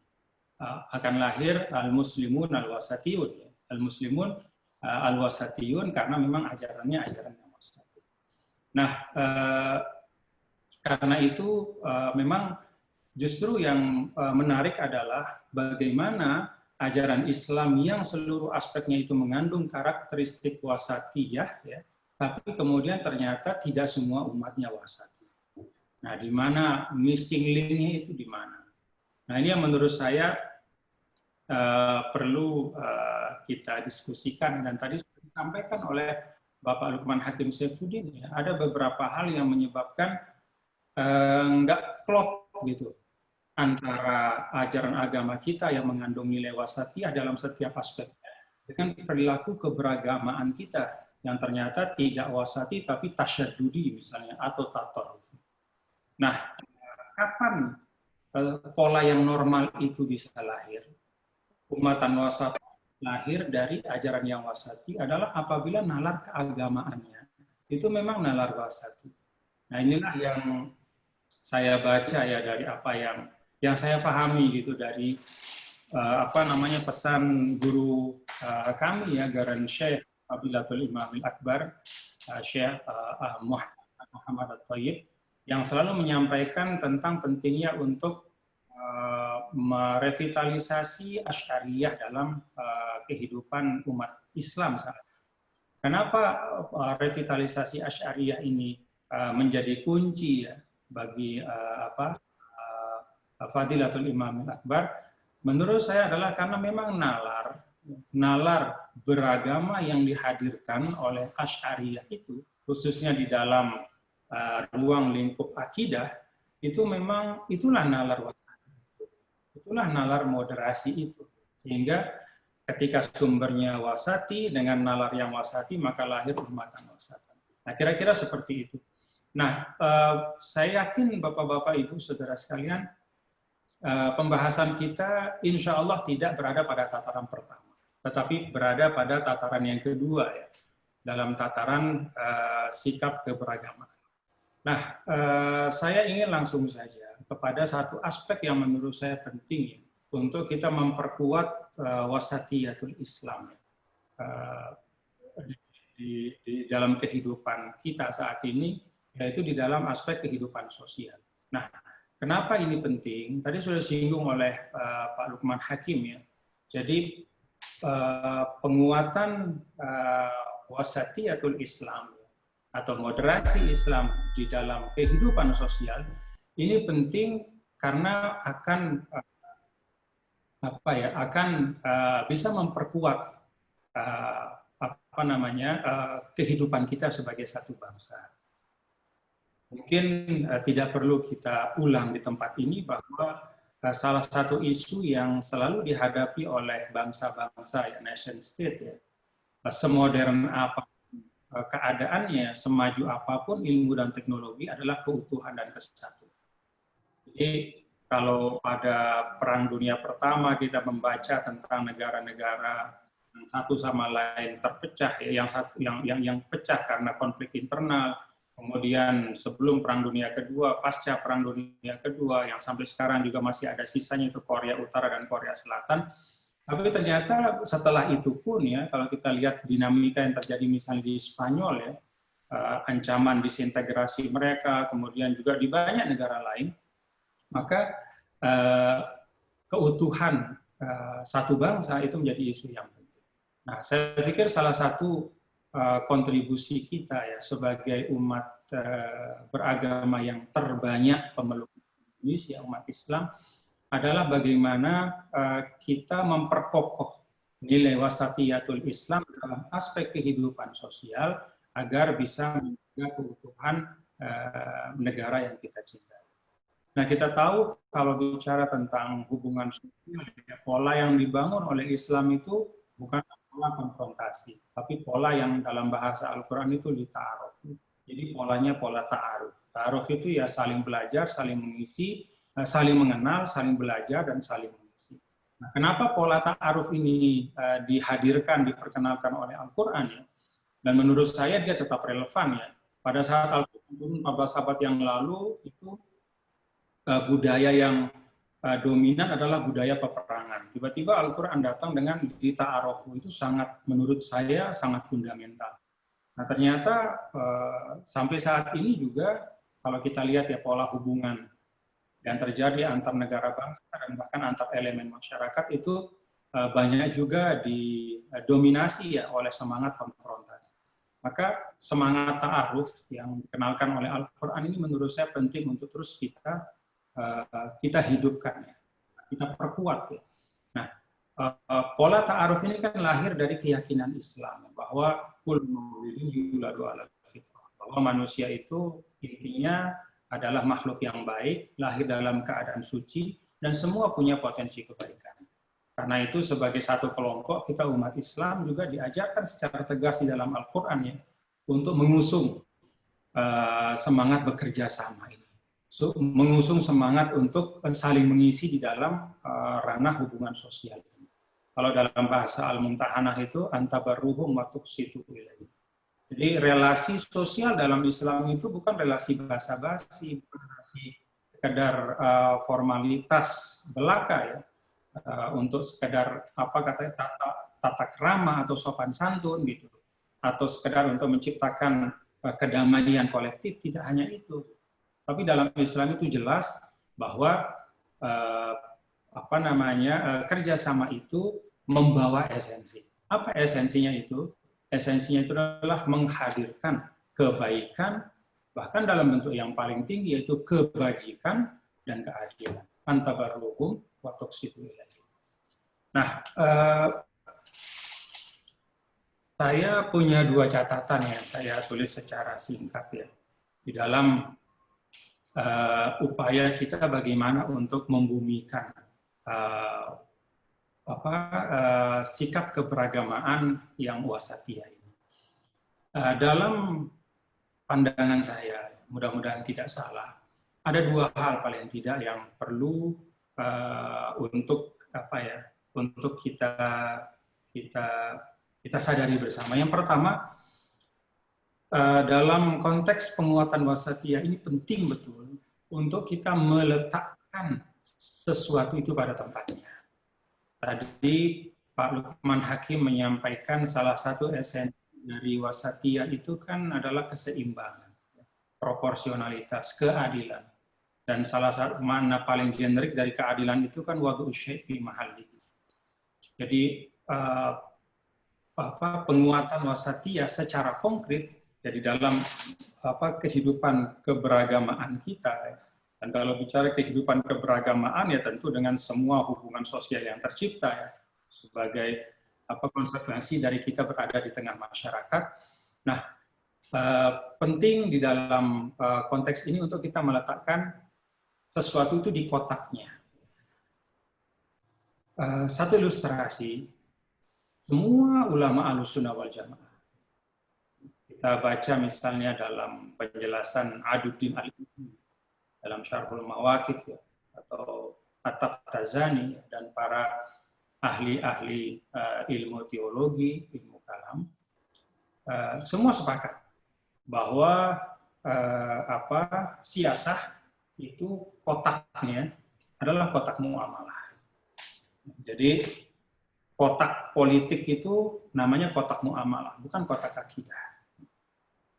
Akan lahir al-muslimun al-wasatiyun ya. Al-muslimun al-wasatiyun karena memang ajarannya ajaran yang wasati. Nah, karena itu memang justru yang menarik adalah bagaimana ajaran Islam yang seluruh aspeknya itu mengandung karakteristik wasatiyah, ya, tapi kemudian ternyata tidak semua umatnya wasati. Nah, di mana missing link-nya itu di mana? Nah, ini yang menurut saya perlu kita diskusikan, dan tadi sudah disampaikan oleh Bapak Lukman Hakim Saifuddin, ya, ada beberapa hal yang menyebabkan nggak klop gitu antara ajaran agama kita yang mengandung nilai wasatiyah dalam setiap aspeknya dengan perilaku keberagamaan kita yang ternyata tidak wasati tapi tasyaddudi misalnya atau tator. Nah, kapan pola yang normal itu bisa lahir. Umatan wasat lahir dari ajaran yang wasati adalah apabila nalar keagamaannya itu memang nalar wasati. Nah, inilah yang saya baca ya dari apa yang saya pahami gitu dari pesan guru kami ya, Garan Syekh Fadilatul Imam Akbar Syekh Muhammad At-Thayyib, yang selalu menyampaikan tentang pentingnya untuk merevitalisasi Asy'ariyah dalam kehidupan umat Islam saat ini. Kenapa revitalisasi Asy'ariyah ini menjadi kunci ya bagi Fadilatul Imam Akbar? Menurut saya adalah karena memang nalar beragama yang dihadirkan oleh Asy'ariyah itu, khususnya di dalam ruang lingkup akidah, itu memang itulah nalar wasati, itulah nalar moderasi itu. Sehingga ketika sumbernya wasati dengan nalar yang wasati, maka lahir umatan wasatan. Nah, kira-kira seperti itu. Nah, saya yakin Bapak-Bapak, Ibu, Saudara sekalian, pembahasan kita insya Allah tidak berada pada tataran pertama, tetapi berada pada tataran yang kedua ya, dalam tataran sikap keberagamaan. Nah, saya ingin langsung saja kepada satu aspek yang menurut saya penting ya, untuk kita memperkuat wasatiyatul Islam di dalam kehidupan kita saat ini, yaitu di dalam aspek kehidupan sosial. Nah, kenapa ini penting? Tadi sudah disinggung oleh Pak Lukman Hakim ya. Jadi penguatan wasatiyatul Islam atau moderasi Islam di dalam kehidupan sosial ini penting karena akan bisa memperkuat kehidupan kita sebagai satu bangsa. Mungkin tidak perlu kita ulang di tempat ini bahwa salah satu isu yang selalu dihadapi oleh bangsa-bangsa ya, nation state ya, semodern apa keadaannya, semaju apapun ilmu dan teknologi adalah keutuhan dan kesatuan. Jadi kalau pada Perang Dunia Pertama kita membaca tentang negara-negara yang satu sama lain terpecah, ya, yang pecah karena konflik internal, kemudian sebelum Perang Dunia Kedua, pasca Perang Dunia Kedua, yang sampai sekarang juga masih ada sisanya itu Korea Utara dan Korea Selatan. Tapi ternyata setelah itu pun ya, kalau kita lihat dinamika yang terjadi misalnya di Spanyol ya, ancaman disintegrasi mereka, kemudian juga di banyak negara lain, maka keutuhan satu bangsa itu menjadi isu yang penting. Nah, saya pikir salah satu kontribusi kita ya sebagai umat beragama yang terbanyak pemeluk Indonesia, umat Islam, adalah bagaimana kita memperkokoh nilai wasatiyatul Islam dalam aspek kehidupan sosial agar bisa menjaga keutuhan negara yang kita cintai. Nah, kita tahu kalau bicara tentang hubungan sosial, pola yang dibangun oleh Islam itu bukan pola konfrontasi, tapi pola yang dalam bahasa Al-Quran itu ta'aruf. Jadi polanya pola ta'aruf. Ta'aruf itu ya saling belajar, saling mengisi, saling mengenal, saling belajar, dan saling mengisi. Nah, kenapa pola ta'aruf ini dihadirkan, diperkenalkan oleh Al-Quran ya? Dan menurut saya dia tetap relevan ya. Pada saat Al-Quran turun 14 abad yang lalu, itu budaya yang dominan adalah budaya peperangan. Tiba-tiba Al-Quran datang dengan dita'arufu, itu sangat, menurut saya, sangat fundamental. Nah, ternyata sampai saat ini juga, kalau kita lihat ya pola hubungan yang terjadi antar negara bangsa dan bahkan antar elemen masyarakat itu banyak juga didominasi ya oleh semangat konfrontasi. Maka semangat ta'aruf yang dikenalkan oleh Al-Quran ini menurut saya penting untuk terus kita hidupkan ya, kita perkuat ya. Nah, pola ta'aruf ini kan lahir dari keyakinan Islam bahwa bahwa manusia itu intinya adalah makhluk yang baik, lahir dalam keadaan suci, dan semua punya potensi kebaikan. Karena itu sebagai satu kelompok, kita umat Islam juga diajarkan secara tegas di dalam Al-Quran ya, untuk mengusung semangat bekerja sama ini. mengusung semangat untuk saling mengisi di dalam ranah hubungan sosial. Kalau dalam bahasa Al-Mumtahanah itu antabarruhum wa tuqsitu ilaihim. Jadi relasi sosial dalam Islam itu bukan relasi basa-basi, bukan relasi sekedar formalitas belaka ya, untuk sekedar apa katanya tata krama atau sopan santun gitu, atau sekedar untuk menciptakan kedamaian kolektif. Tidak hanya itu, tapi dalam Islam itu jelas bahwa kerjasama itu membawa esensi. Apa esensinya itu? Esensinya itu adalah menghadirkan kebaikan, bahkan dalam bentuk yang paling tinggi, yaitu kebajikan dan keadilan. Antabarruhum wa tuqsitu ilaihim. Nah, saya punya 2 catatan yang saya tulis secara singkat ya, di dalam upaya kita bagaimana untuk membumikan sikap keberagamaan yang wasatiyah ini. Dalam pandangan saya, mudah-mudahan tidak salah, ada 2 hal paling tidak yang perlu untuk kita sadari bersama. Yang pertama, dalam konteks penguatan wasatiyah ini penting betul untuk kita meletakkan sesuatu itu pada tempatnya. Tadi Pak Lukman Hakim menyampaikan salah satu esensi dari wasatiyah itu kan adalah keseimbangan, proporsionalitas, keadilan. Dan salah satu makna paling generik dari keadilan itu kan wad'u syai' fi mahallihi. Jadi penguatan wasatiyah secara konkret jadi dalam kehidupan keberagamaan kita. Dan kalau bicara kehidupan keberagamaan ya tentu dengan semua hubungan sosial yang tercipta ya, sebagai konsekuensi dari kita berada di tengah masyarakat. Nah, penting di dalam konteks ini untuk kita meletakkan sesuatu itu di kotaknya. Satu ilustrasi, semua ulama Ahlussunnah wal Jamaah. Kita baca misalnya dalam penjelasan Aduddin Al-Ibni dalam Syarhul Mawaqif ya, atau At-Taftazani dan para ahli-ahli ilmu teologi, ilmu kalam, semua sepakat bahwa siasah itu kotaknya adalah kotak muamalah. Jadi kotak politik itu namanya kotak muamalah, bukan kotak akidah.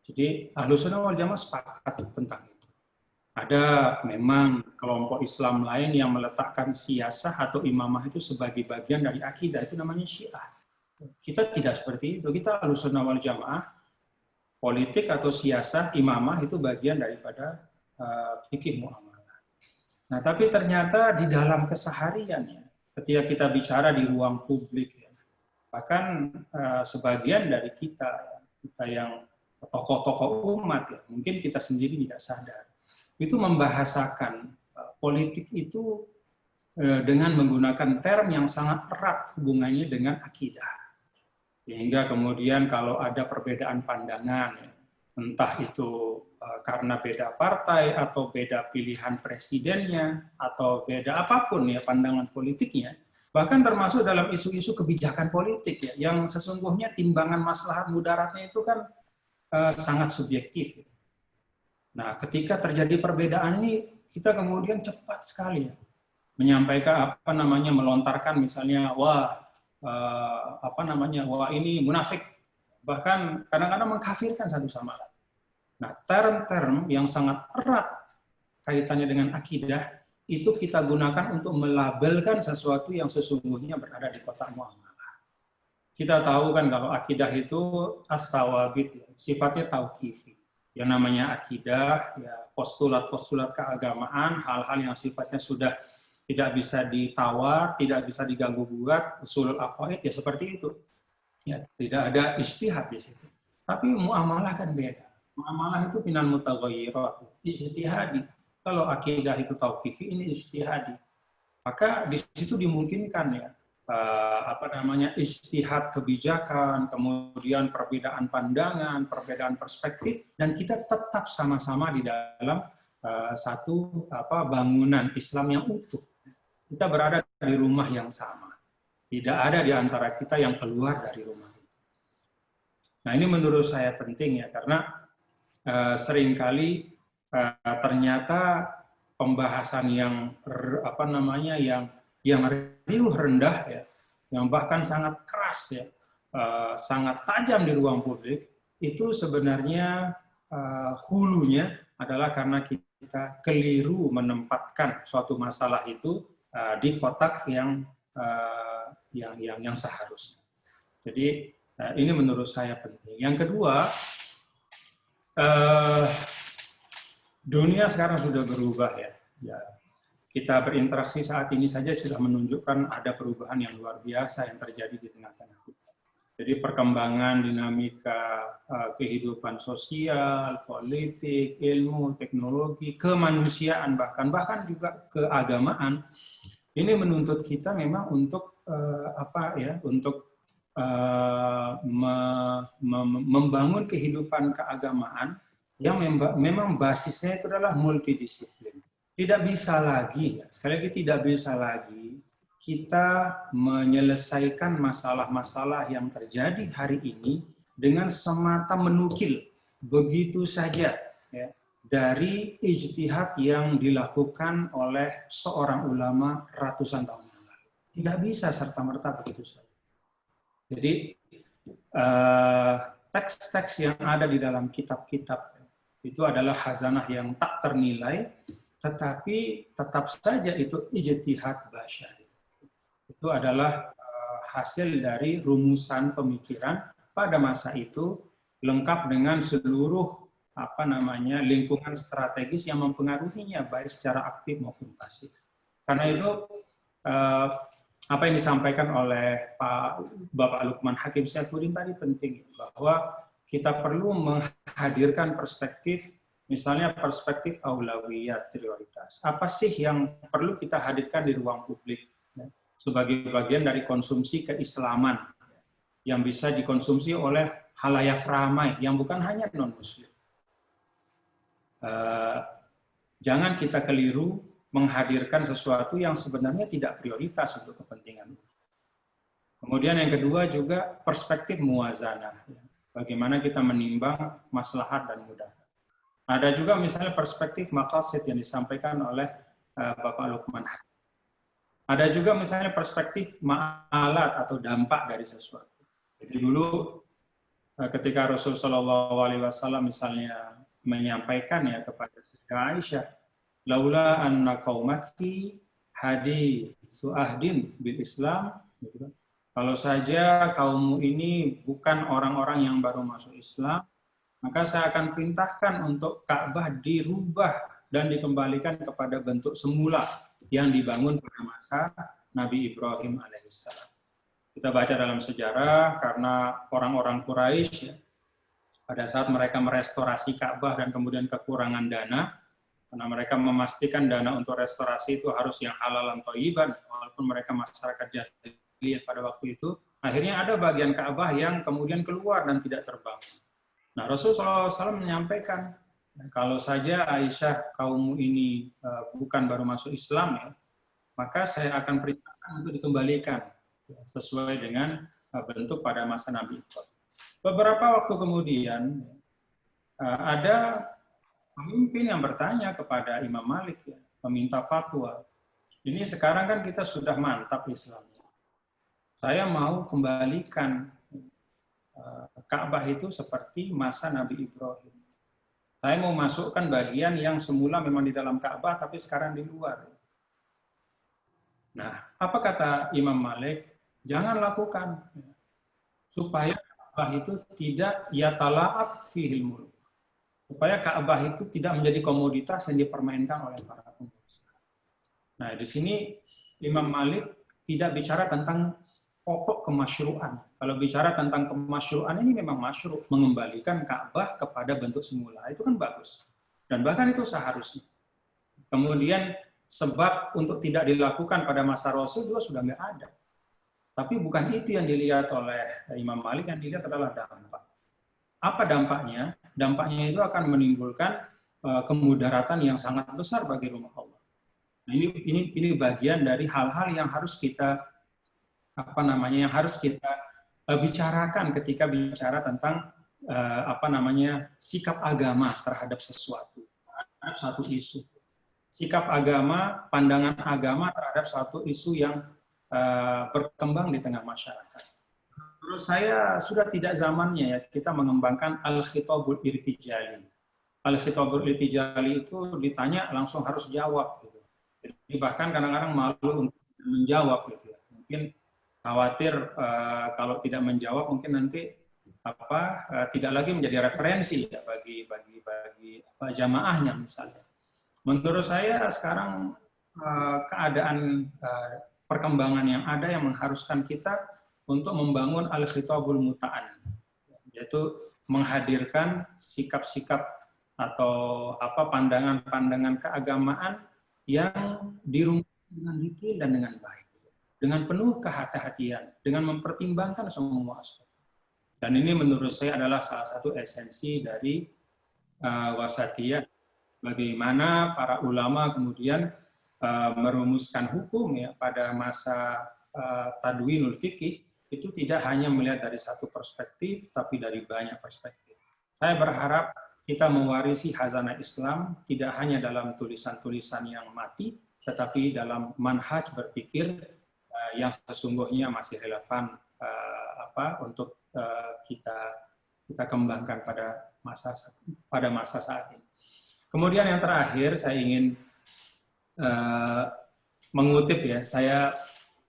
Jadi Ahlussunnah wal Jamaah sepakat tentang itu. Ada memang kelompok Islam lain yang meletakkan siasah atau imamah itu sebagai bagian dari akidah, itu namanya Syiah. Kita tidak seperti itu. Kita Ahlussunnah wal Jamaah, politik atau siasah, imamah itu bagian daripada fikih muamalah. Nah, tapi ternyata di dalam kesehariannya, ketika kita bicara di ruang publik, ya, bahkan sebagian dari kita yang tokoh-tokoh umat, ya, mungkin kita sendiri tidak sadar, itu membahasakan politik itu dengan menggunakan term yang sangat erat hubungannya dengan akidah. Sehingga kemudian kalau ada perbedaan pandangan, entah itu karena beda partai atau beda pilihan presidennya atau beda apapun ya pandangan politiknya, bahkan termasuk dalam isu-isu kebijakan politik ya, yang sesungguhnya timbangan maslahat mudaratnya itu kan sangat subjektif. Nah, ketika terjadi perbedaan ini, kita kemudian cepat sekali menyampaikan melontarkan misalnya wah ini munafik, bahkan kadang-kadang mengkafirkan satu sama lain. Nah, term-term yang sangat erat kaitannya dengan akidah itu kita gunakan untuk melabelkan sesuatu yang sesungguhnya berada di kotak muamalah. Kita tahu kan kalau akidah itu as-sawabit, sifatnya tauqifi. Yang namanya akidah, ya postulat-postulat keagamaan, hal-hal yang sifatnya sudah tidak bisa ditawar, tidak bisa diganggu-gugat, usulul aqaid ya seperti itu. Ya, tidak ada ijtihad di situ. Tapi muamalah kan beda. Muamalah itu minal mutaghayyirat, ijtihadi. Kalau akidah itu tauqifi, ini ijtihadi. Maka di situ dimungkinkan ya ijtihad kebijakan, kemudian perbedaan pandangan, perbedaan perspektif, dan kita tetap sama-sama di dalam satu bangunan Islam yang utuh. Kita berada di rumah yang sama. Tidak ada di antara kita yang keluar dari rumah itu. Nah, ini menurut saya penting ya, karena seringkali ternyata pembahasan yang yang riuh rendah ya, yang bahkan sangat keras ya, sangat tajam di ruang publik, itu sebenarnya hulunya adalah karena kita keliru menempatkan suatu masalah itu di kotak yang seharusnya. Jadi ini menurut saya penting. Yang kedua, dunia sekarang sudah berubah ya. Kita berinteraksi saat ini saja sudah menunjukkan ada perubahan yang luar biasa yang terjadi di tengah-tengah kita. Jadi perkembangan dinamika kehidupan sosial, politik, ilmu, teknologi, kemanusiaan, bahkan juga keagamaan, ini menuntut kita memang untuk membangun kehidupan keagamaan yang memang basisnya itu adalah multidisiplin. Tidak bisa lagi, sekali lagi tidak bisa lagi kita menyelesaikan masalah-masalah yang terjadi hari ini dengan semata menukil begitu saja ya, dari ijtihad yang dilakukan oleh seorang ulama ratusan tahun yang lalu. Tidak bisa serta-merta begitu saja. Jadi teks-teks yang ada di dalam kitab-kitab itu adalah khazanah yang tak ternilai, tetapi tetap saja itu ijtihad basyari. Itu adalah hasil dari rumusan pemikiran pada masa itu, lengkap dengan seluruh lingkungan strategis yang mempengaruhinya baik secara aktif maupun pasif. Karena itu apa yang disampaikan oleh Bapak Lukman Hakim Saifuddin tadi penting, bahwa kita perlu menghadirkan perspektif, misalnya perspektif aulawiyat, prioritas. Apa sih yang perlu kita hadirkan di ruang publik sebagai bagian dari konsumsi keislaman yang bisa dikonsumsi oleh halayak ramai yang bukan hanya non-muslim. Jangan kita keliru menghadirkan sesuatu yang sebenarnya tidak prioritas untuk kepentingan. Kemudian yang kedua juga perspektif muwazanah. Bagaimana kita menimbang maslahat dan mudarat. Ada juga misalnya perspektif maqasid yang disampaikan oleh Bapak Lukman Hakim. Ada juga misalnya perspektif ma'alat atau dampak dari sesuatu. Jadi dulu ketika Rasulullah SAW misalnya menyampaikan ya kepada Sayyidah Aisyah, laula anna qaumaki haditsu ahdin bil Islam, gitu. Kalau saja kaummu ini bukan orang-orang yang baru masuk Islam, maka saya akan perintahkan untuk Ka'bah dirubah dan dikembalikan kepada bentuk semula yang dibangun pada masa Nabi Ibrahim alaihissalam. Kita baca dalam sejarah, karena orang-orang Quraisy pada saat mereka merestorasi Ka'bah dan kemudian kekurangan dana, karena mereka memastikan dana untuk restorasi itu harus yang halalan thayyiban, walaupun mereka masyarakat jahiliyah pada waktu itu, akhirnya ada bagian Ka'bah yang kemudian keluar dan tidak terbangun. Nah, Rasulullah SAW menyampaikan, kalau saja Aisyah kaummu ini bukan baru masuk Islam ya, maka saya akan perintahkan untuk dikembalikan sesuai dengan bentuk pada masa Nabi. Beberapa waktu kemudian ada pemimpin yang bertanya kepada Imam Malik ya, meminta fatwa. Ini sekarang kan kita sudah mantap Islamnya. Saya mau kembalikan Ka'bah itu seperti masa Nabi Ibrahim. Saya mau masukkan bagian yang semula memang di dalam Ka'bah, tapi sekarang di luar. Nah, apa kata Imam Malik? Jangan lakukan. Supaya Ka'bah itu tidak yatala'ab fihil mulk. Supaya Ka'bah itu tidak menjadi komoditas yang dipermainkan oleh para penguasa. Nah, di sini Imam Malik tidak bicara tentang pokok kemasyru'an. Kalau bicara tentang kemasyru'an ini memang masyru', mengembalikan Ka'bah kepada bentuk semula. Itu kan bagus. Dan bahkan itu seharusnya. Kemudian sebab untuk tidak dilakukan pada masa Rasul juga sudah nggak ada. Tapi bukan itu yang dilihat oleh Imam Malik, yang dilihat adalah dampak. Apa dampaknya? Dampaknya itu akan menimbulkan kemudaratan yang sangat besar bagi rumah Allah. Nah, ini bagian dari hal-hal yang harus kita yang harus kita bicarakan ketika bicara tentang sikap agama terhadap sesuatu, terhadap satu isu. Sikap agama, pandangan agama terhadap suatu isu yang berkembang di tengah masyarakat. Menurut saya sudah tidak zamannya ya kita mengembangkan al-khitabul irtijali. Al-khitabul irtijali itu ditanya langsung harus jawab. Gitu. Jadi bahkan kadang-kadang malu untuk menjawab. Gitu ya. Mungkin khawatir kalau tidak menjawab mungkin nanti tidak lagi menjadi referensi ya, bagi jamaahnya misalnya. Menurut saya sekarang keadaan perkembangan yang ada yang mengharuskan kita untuk membangun al-khitabul muta'an, yaitu menghadirkan sikap-sikap atau pandangan-pandangan keagamaan yang dirungkai dengan detail dan dengan baik, dengan penuh kehati-hatian, dengan mempertimbangkan semua aspek. Dan ini menurut saya adalah salah satu esensi dari wasatiyah, bagaimana para ulama kemudian merumuskan hukum ya pada masa tadwinul fikih itu tidak hanya melihat dari satu perspektif, tapi dari banyak perspektif. Saya berharap kita mewarisi khazanah Islam tidak hanya dalam tulisan-tulisan yang mati, tetapi dalam manhaj berpikir yang sesungguhnya masih relevan untuk kita kembangkan pada masa saat ini. Kemudian yang terakhir saya ingin mengutip ya, saya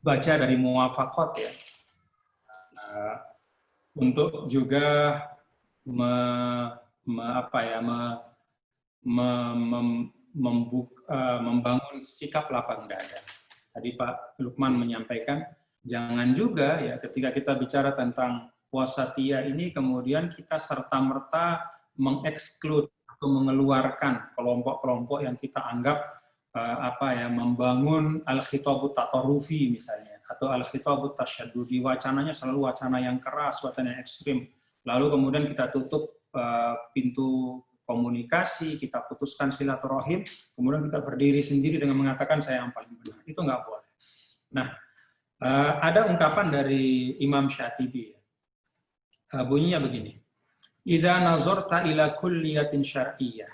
baca dari Muwafaqat ya, untuk juga membangun sikap lapang dada. Tadi Pak Lukman menyampaikan, jangan juga ya ketika kita bicara tentang wasatiyah ini kemudian kita serta-merta mengeksklud atau mengeluarkan kelompok-kelompok yang kita anggap membangun al-khitabut tatarufi misalnya, atau al-khitabut tasyaddudi, wacananya selalu wacana yang keras, wacana yang ekstrim. Lalu kemudian kita tutup pintu komunikasi, kita putuskan silaturahim, kemudian kita berdiri sendiri dengan mengatakan saya yang paling benar. Itu nggak boleh. Nah, ada ungkapan dari Imam Syatibi. Bunyinya begini. Idza nazarta ila kulliyatin syar'iyyah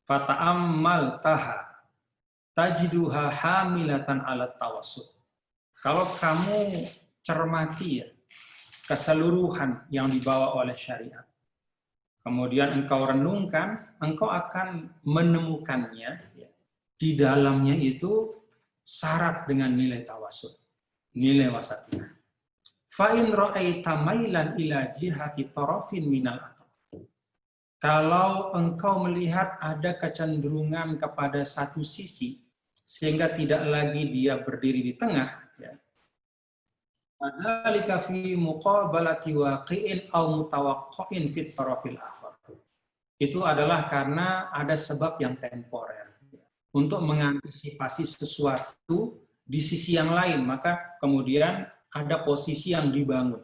fata'ammal taha tajiduha hamilatan ala tawassut. Kalau kamu cermati ya keseluruhan yang dibawa oleh syariat, kemudian engkau renungkan, engkau akan menemukannya ya, di dalamnya itu syarat dengan nilai tawassut, nilai wasatiyah. Fa in ra'aita mailan ila jihati tarafin minal atraf. Kalau engkau melihat ada kecenderungan kepada satu sisi, sehingga tidak lagi dia berdiri di tengah, ya. Fadzalika fi muqabalati waqi'in aw mutawaqqa'in fit tarafil akhar. Itu adalah karena ada sebab yang temporer. Untuk mengantisipasi sesuatu di sisi yang lain, maka kemudian ada posisi yang dibangun.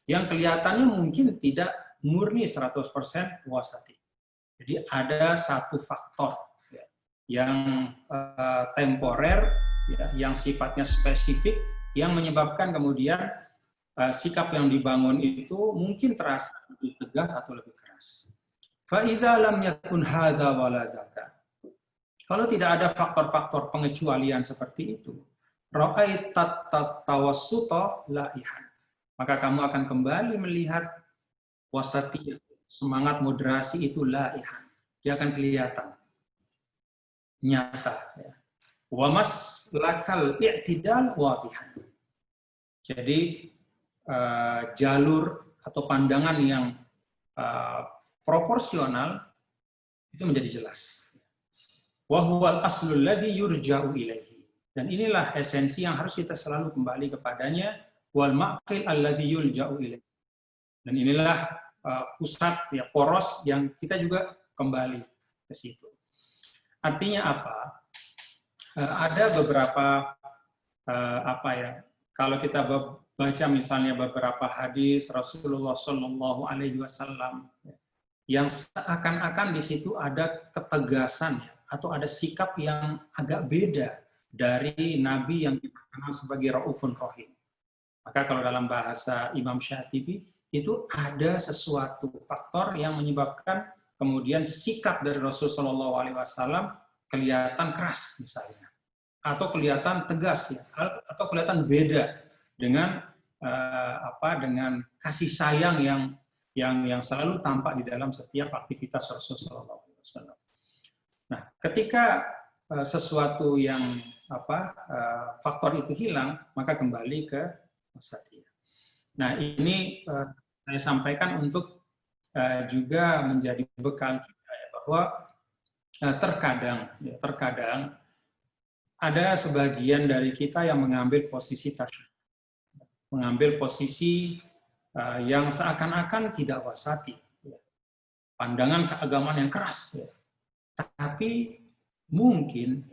Yang kelihatannya mungkin tidak murni 100% wasati. Jadi ada satu faktor ya, yang temporer, ya, yang sifatnya spesifik, yang menyebabkan kemudian sikap yang dibangun itu mungkin terasa lebih tegas atau lebih keras. Fa idza lam yakun hadza wala dzaka. Kalau tidak ada faktor-faktor pengecualian seperti itu, ra'aitat tawassuta laihan. Maka kamu akan kembali melihat wasatiyah, semangat moderasi itu laihan. Dia akan kelihatan nyata ya. Wa maslakal i'tidal wadihan. Jadi jalur atau pandangan yang proporsional itu menjadi jelas. Wa huwal aslul ladzi yurja'u ilaihi. Dan inilah esensi yang harus kita selalu kembali kepadanya, wal maqil alladzi yulja'u ilaihi. Dan inilah pusat ya, poros yang kita juga kembali ke situ. Artinya apa? Ada beberapa kalau kita baca misalnya beberapa hadis Rasulullah Shallallahu Alaihi Wasallam yang seakan-akan di situ ada ketegasan atau ada sikap yang agak beda dari Nabi yang dikenal sebagai Raufun Rahim. Maka kalau dalam bahasa Imam Syatibi, itu ada sesuatu faktor yang menyebabkan kemudian sikap dari Rasulullah SAW kelihatan keras misalnya, atau kelihatan tegas ya, atau kelihatan beda dengan dengan kasih sayang yang selalu tampak di dalam setiap aktivitas Rasulullah SAW. Nah, ketika sesuatu yang faktor itu hilang, maka kembali ke wasatiyah. Nah, ini saya sampaikan untuk juga menjadi bekal kita ya, bahwa terkadang ada sebagian dari kita yang mengambil posisi tasyahud, mengambil posisi yang seakan-akan tidak wasati, pandangan keagamaan yang keras, tapi mungkin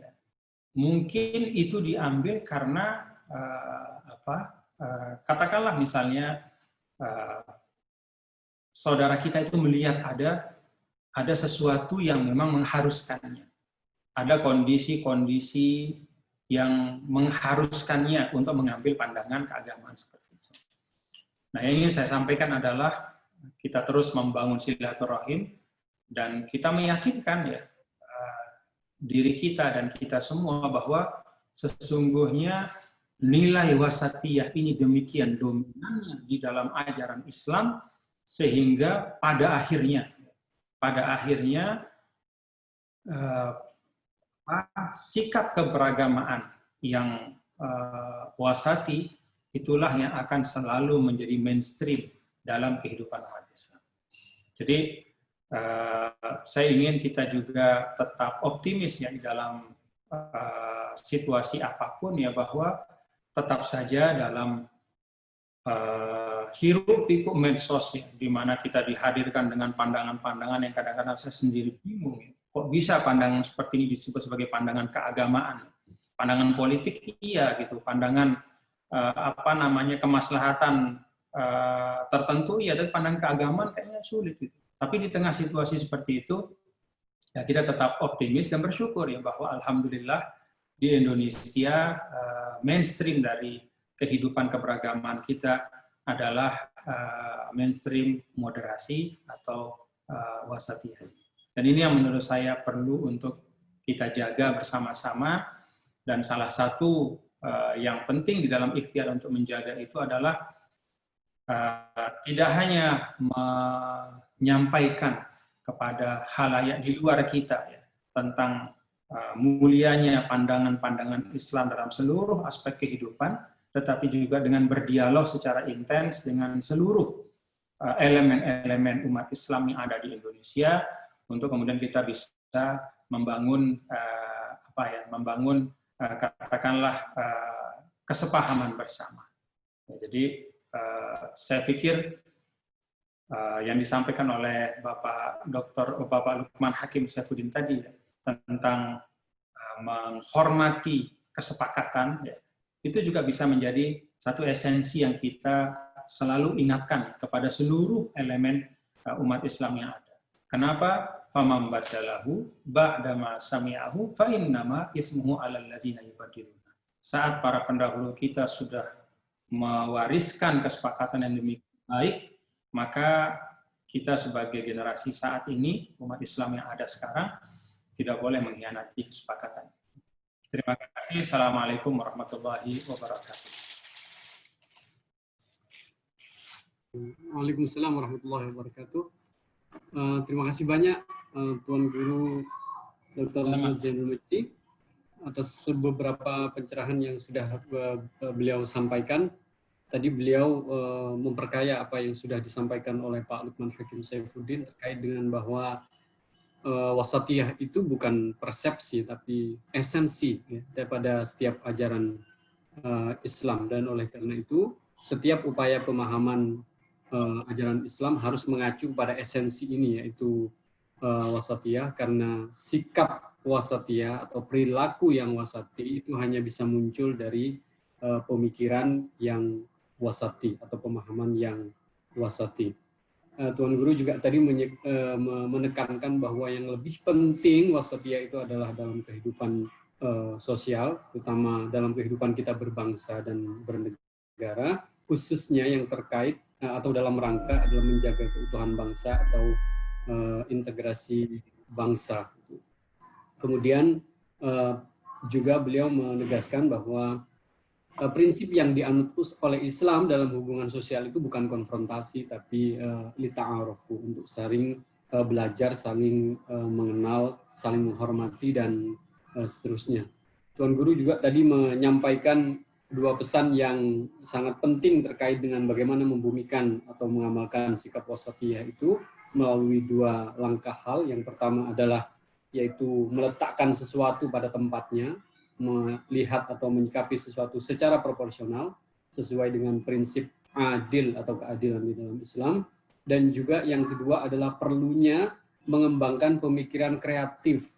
itu diambil karena katakanlah misalnya saudara kita itu melihat ada sesuatu yang memang mengharuskannya, ada kondisi-kondisi yang mengharuskannya untuk mengambil pandangan keagamaan seperti itu. Nah, yang ingin saya sampaikan adalah kita terus membangun silaturahim dan kita meyakinkan ya diri kita dan kita semua bahwa sesungguhnya nilai wasatiyah ini demikian dominannya di dalam ajaran Islam sehingga pada akhirnya sikap keberagamaan yang wasati itulah yang akan selalu menjadi mainstream dalam kehidupan umat Islam. Jadi saya ingin kita juga tetap optimis ya di dalam situasi apapun ya, bahwa tetap saja dalam hiruk pikuk medsos ya, di mana kita dihadirkan dengan pandangan-pandangan yang kadang-kadang saya sendiri bingung ya. Kok bisa pandangan seperti ini disebut sebagai pandangan keagamaan? Pandangan politik iya gitu, pandangan kemaslahatan tertentu ya, tapi pandangan keagamaan kayaknya sulit gitu. Tapi di tengah situasi seperti itu ya kita tetap optimis dan bersyukur ya bahwa alhamdulillah di Indonesia mainstream dari kehidupan keberagaman kita adalah mainstream moderasi atau wasatiyah. Dan ini yang menurut saya perlu untuk kita jaga bersama-sama, dan salah satu yang penting di dalam ikhtiar untuk menjaga itu adalah tidak hanya menyampaikan kepada khalayak di luar kita ya, tentang mulianya pandangan-pandangan Islam dalam seluruh aspek kehidupan, tetapi juga dengan berdialog secara intens dengan seluruh elemen-elemen umat Islam yang ada di Indonesia, untuk kemudian kita bisa membangun katakanlah kesepahaman bersama. Ya, jadi saya pikir yang disampaikan oleh Bapak Lukman Hakim Saifuddin tadi ya, tentang menghormati kesepakatan ya, itu juga bisa menjadi satu esensi yang kita selalu ingatkan kepada seluruh elemen umat Islam yang ada. Kenapa? Faman badalahu ba'dama sami'ahu fa innama itsmuhu 'alal ladzina yubadiluna. Saat para pendahulu kita sudah mewariskan kesepakatan yang demikian baik, maka kita sebagai generasi saat ini, umat Islam yang ada sekarang, tidak boleh mengkhianati kesepakatan. Terima kasih. Assalamualaikum warahmatullahi wabarakatuh. Waalaikumsalam warahmatullahi wabarakatuh. Terima kasih banyak Tuan Guru Dr. Muhammad Zainul Majdi atas beberapa pencerahan yang sudah beliau sampaikan. Tadi beliau memperkaya apa yang sudah disampaikan oleh Pak Lukman Hakim Saifuddin terkait dengan bahwa wasatiyah itu bukan persepsi tapi esensi ya, daripada setiap ajaran Islam, dan oleh karena itu setiap upaya pemahaman ajaran Islam harus mengacu pada esensi ini, yaitu wasatiyah, karena sikap wasatiyah atau perilaku yang wasati itu hanya bisa muncul dari pemikiran yang wasati atau pemahaman yang wasati. Tuan Guru juga tadi menekankan bahwa yang lebih penting wasatiyah itu adalah dalam kehidupan sosial, terutama dalam kehidupan kita berbangsa dan bernegara, khususnya yang terkait atau dalam rangka adalah menjaga keutuhan bangsa atau integrasi bangsa. Kemudian juga beliau menegaskan bahwa prinsip yang dianut oleh Islam dalam hubungan sosial itu bukan konfrontasi, tapi lita'arufu, untuk saling belajar, saling mengenal, saling menghormati, dan seterusnya. Tuan Guru juga tadi menyampaikan dua pesan yang sangat penting terkait dengan bagaimana membumikan atau mengamalkan sikap wasatiyah itu melalui dua langkah hal. Yang pertama adalah yaitu meletakkan sesuatu pada tempatnya, melihat atau menyikapi sesuatu secara proporsional sesuai dengan prinsip adil atau keadilan di dalam Islam. Dan juga yang kedua adalah perlunya mengembangkan pemikiran kreatif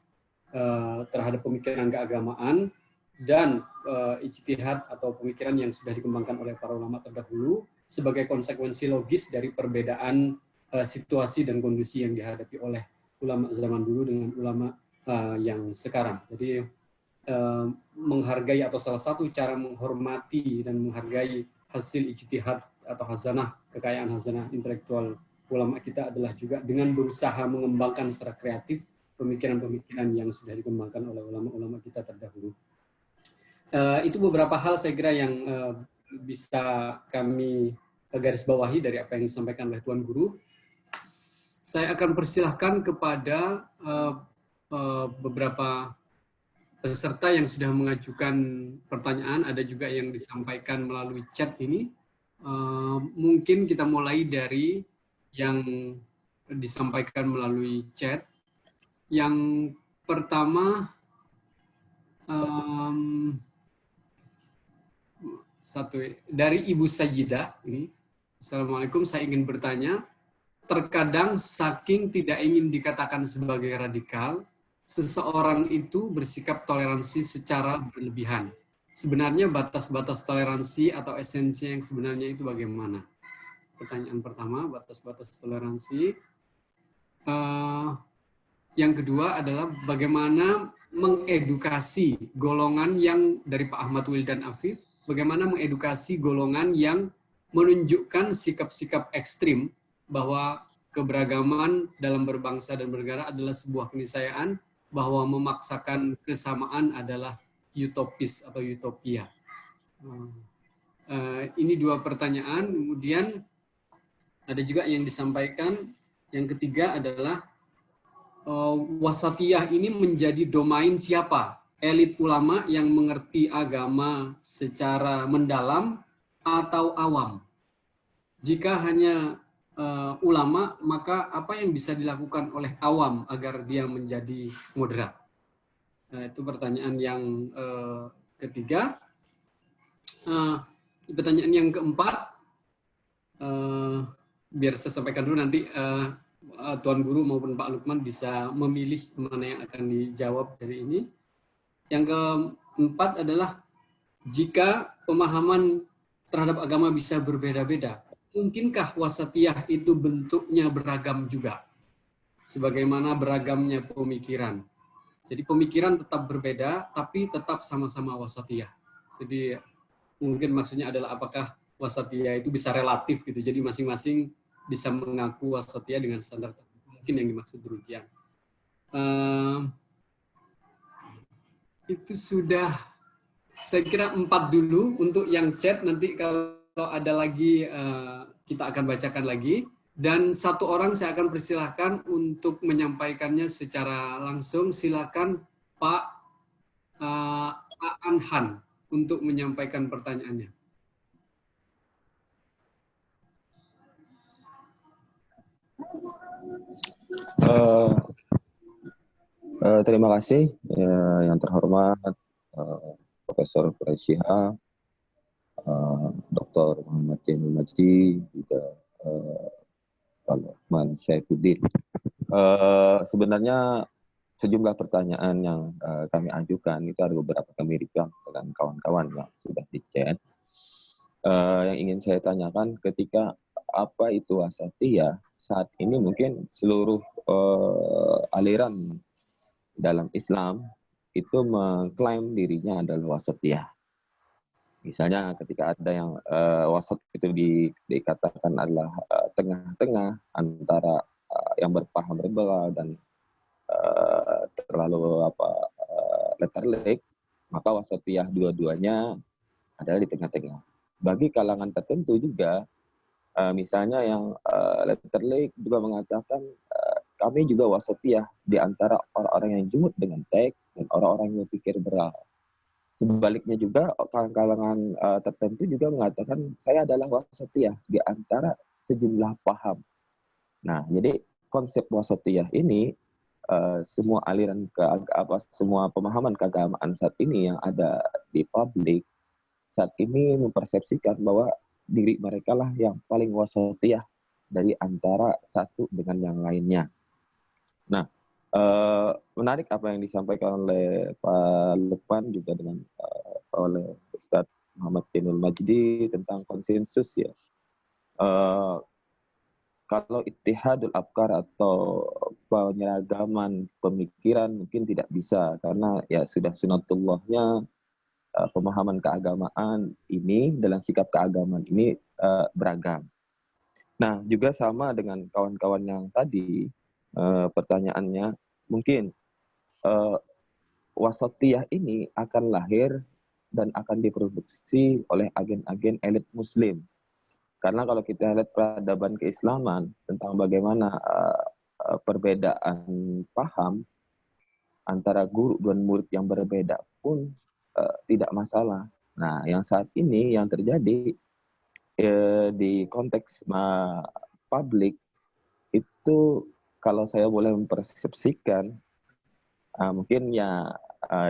terhadap pemikiran keagamaan dan ijtihad atau pemikiran yang sudah dikembangkan oleh para ulama terdahulu sebagai konsekuensi logis dari perbedaan situasi dan kondisi yang dihadapi oleh ulama zaman dulu dengan ulama yang sekarang. Jadi menghargai atau salah satu cara menghormati dan menghargai hasil ijtihad atau hazanah, kekayaan hazanah intelektual ulama kita adalah juga dengan berusaha mengembangkan secara kreatif pemikiran-pemikiran yang sudah dikembangkan oleh ulama-ulama kita terdahulu. Itu beberapa hal saya kira yang bisa kami garis bawahi dari apa yang disampaikan oleh Tuan Guru. Saya akan persilahkan kepada beberapa peserta yang sudah mengajukan pertanyaan, ada juga yang disampaikan melalui chat ini. Mungkin kita mulai dari yang disampaikan melalui chat. Yang pertama, dari Ibu Sayyidah ini. Assalamualaikum, saya ingin bertanya, terkadang saking tidak ingin dikatakan sebagai radikal, seseorang itu bersikap toleransi secara berlebihan. Sebenarnya batas-batas toleransi atau esensi yang sebenarnya itu bagaimana? Pertanyaan pertama, batas-batas toleransi. Yang kedua adalah bagaimana mengedukasi golongan yang dari Pak Ahmad Wildan Afif, bagaimana mengedukasi golongan yang menunjukkan sikap-sikap ekstrim bahwa keberagaman dalam berbangsa dan bernegara adalah sebuah keniscayaan, bahwa memaksakan kesamaan adalah utopis atau utopia. Ini dua pertanyaan. Kemudian ada juga yang disampaikan, yang ketiga adalah wasatiyah ini menjadi domain siapa? Elit ulama yang mengerti agama secara mendalam atau awam? Jika hanya ulama, maka apa yang bisa dilakukan oleh awam agar dia menjadi moderat? Itu pertanyaan yang ketiga. Pertanyaan yang keempat, biar saya sampaikan dulu, nanti Tuan Guru maupun Pak Lukman bisa memilih mana yang akan dijawab dari ini. Yang keempat adalah, jika pemahaman terhadap agama bisa berbeda-beda, mungkinkah wasatiyah itu bentuknya beragam juga? Sebagaimana beragamnya pemikiran. Jadi pemikiran tetap berbeda, tapi tetap sama-sama wasatiyah. Jadi mungkin maksudnya adalah apakah wasatiyah itu bisa relatif gitu. Jadi masing-masing bisa mengaku wasatiyah dengan standar tertentu. Mungkin yang dimaksud demikian. Itu sudah, saya kira 4 dulu. Untuk yang chat nanti kalau ada lagi kita akan bacakan lagi. Dan satu orang saya akan persilahkan untuk menyampaikannya secara langsung. Silakan Pak Anhan untuk menyampaikan pertanyaannya. Terima kasih yang terhormat Profesor Quraisyiha, Dr. Muhammad Jainul Majdi, juga Pak Lukman Syaifuddin. Sebenarnya sejumlah pertanyaan yang kami ajukan itu ada beberapa kemiripan dengan kawan-kawan yang sudah di chat. Yang ingin saya tanyakan, ketika apa itu wasatiyah, saat ini mungkin seluruh aliran dalam Islam itu mengklaim dirinya adalah wasatiyah. Misalnya ketika ada yang wasat itu dikatakan adalah tengah-tengah antara yang berpaham berbeda dan terlalu letterlek, maka wasatiyah dua-duanya adalah di tengah-tengah. Bagi kalangan tertentu juga, misalnya yang letterlek juga mengatakan kami juga wasatiyah di antara orang-orang yang jumud dengan teks dan orang-orang yang berpikir beral. Sebaliknya juga kalangan tertentu juga mengatakan saya adalah wasatiyah di antara sejumlah paham. Nah, jadi konsep wasatiyah ini semua aliran semua pemahaman keagamaan saat ini yang ada di publik saat ini mempersepsikan bahwa diri mereka lah yang paling wasatiyah dari antara satu dengan yang lainnya. Nah, menarik apa yang disampaikan oleh Pak Lukman juga dengan oleh Ustadz Muhammad Zainul Majdi tentang konsensus ya. Kalau ittihadul afkar atau penyeragaman pemikiran mungkin tidak bisa karena ya sudah sunatullahnya pemahaman keagamaan ini dalam sikap keagamaan ini beragam. Nah, juga sama dengan kawan-kawan yang tadi pertanyaannya mungkin wasatiyah ini akan lahir dan akan diproduksi oleh agen-agen elit muslim. Karena kalau kita lihat peradaban keislaman tentang bagaimana perbedaan paham antara guru dan murid yang berbeda pun tidak masalah. Nah, yang saat ini yang terjadi di konteks publik itu kalau saya boleh mempersepsikan mungkin ya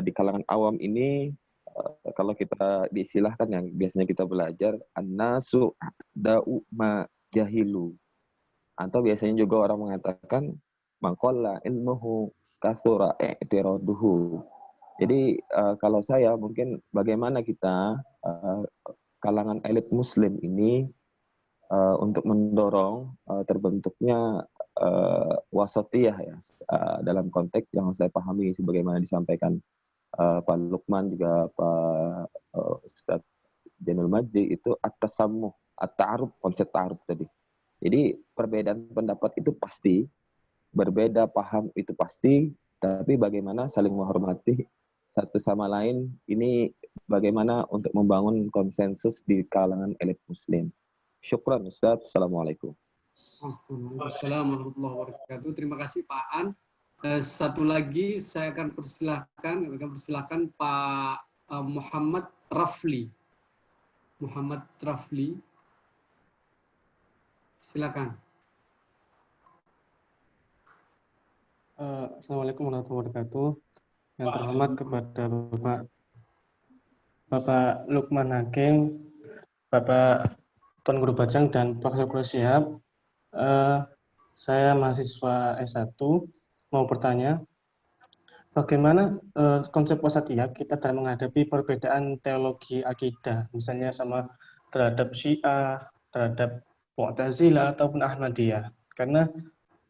di kalangan awam ini kalau kita diistilahkan yang biasanya kita belajar annasu da'u ma jahilu atau biasanya juga orang mengatakan maqalla ilmuhu kasura i'tiraduhu. Jadi kalau saya mungkin bagaimana kita kalangan elit muslim ini untuk mendorong terbentuknya wasatiyah ya dalam konteks yang saya pahami sebagaimana disampaikan Pak Lukman juga Pak Ustadz Zainul Majdi itu at-tasammuh, at-ta'aruf, konsep ta'aruf tadi. Jadi perbedaan pendapat itu pasti, berbeda paham itu pasti, tapi bagaimana saling menghormati satu sama lain ini bagaimana untuk membangun konsensus di kalangan elit muslim. Syukran Ustadz. Assalamualaikum. Waalaikumsalam warahmatullahi wabarakatuh. Terima kasih Pak An. Satu lagi saya akan persilahkan Pak Muhammad Rafli. Muhammad Rafli, silakan. Assalamualaikum warahmatullahi wabarakatuh. Yang terhormat kepada Bapak Lukman Hakim, Bapak Tuan Guru Bajang dan Profesor Quraish Shihab. Saya mahasiswa S1 mau bertanya, bagaimana konsep wasatiyah kita dalam menghadapi perbedaan teologi akidah, misalnya sama terhadap Syiah, terhadap Mu'tazilah ataupun Ahmadiyah. Karena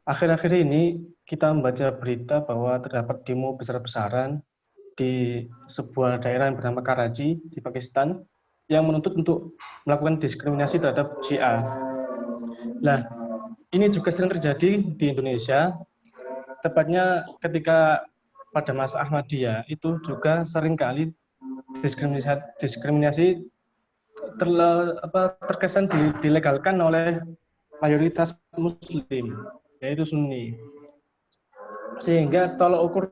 akhir-akhir ini kita membaca berita bahwa terdapat demo besar-besaran di sebuah daerah yang bernama Karachi di Pakistan yang menuntut untuk melakukan diskriminasi terhadap Syiah. Nah, ini juga sering terjadi di Indonesia, tepatnya ketika pada masa Ahmadiyah itu juga seringkali diskriminasi terkesan dilegalkan oleh mayoritas Muslim, yaitu Sunni. Sehingga tolak ukur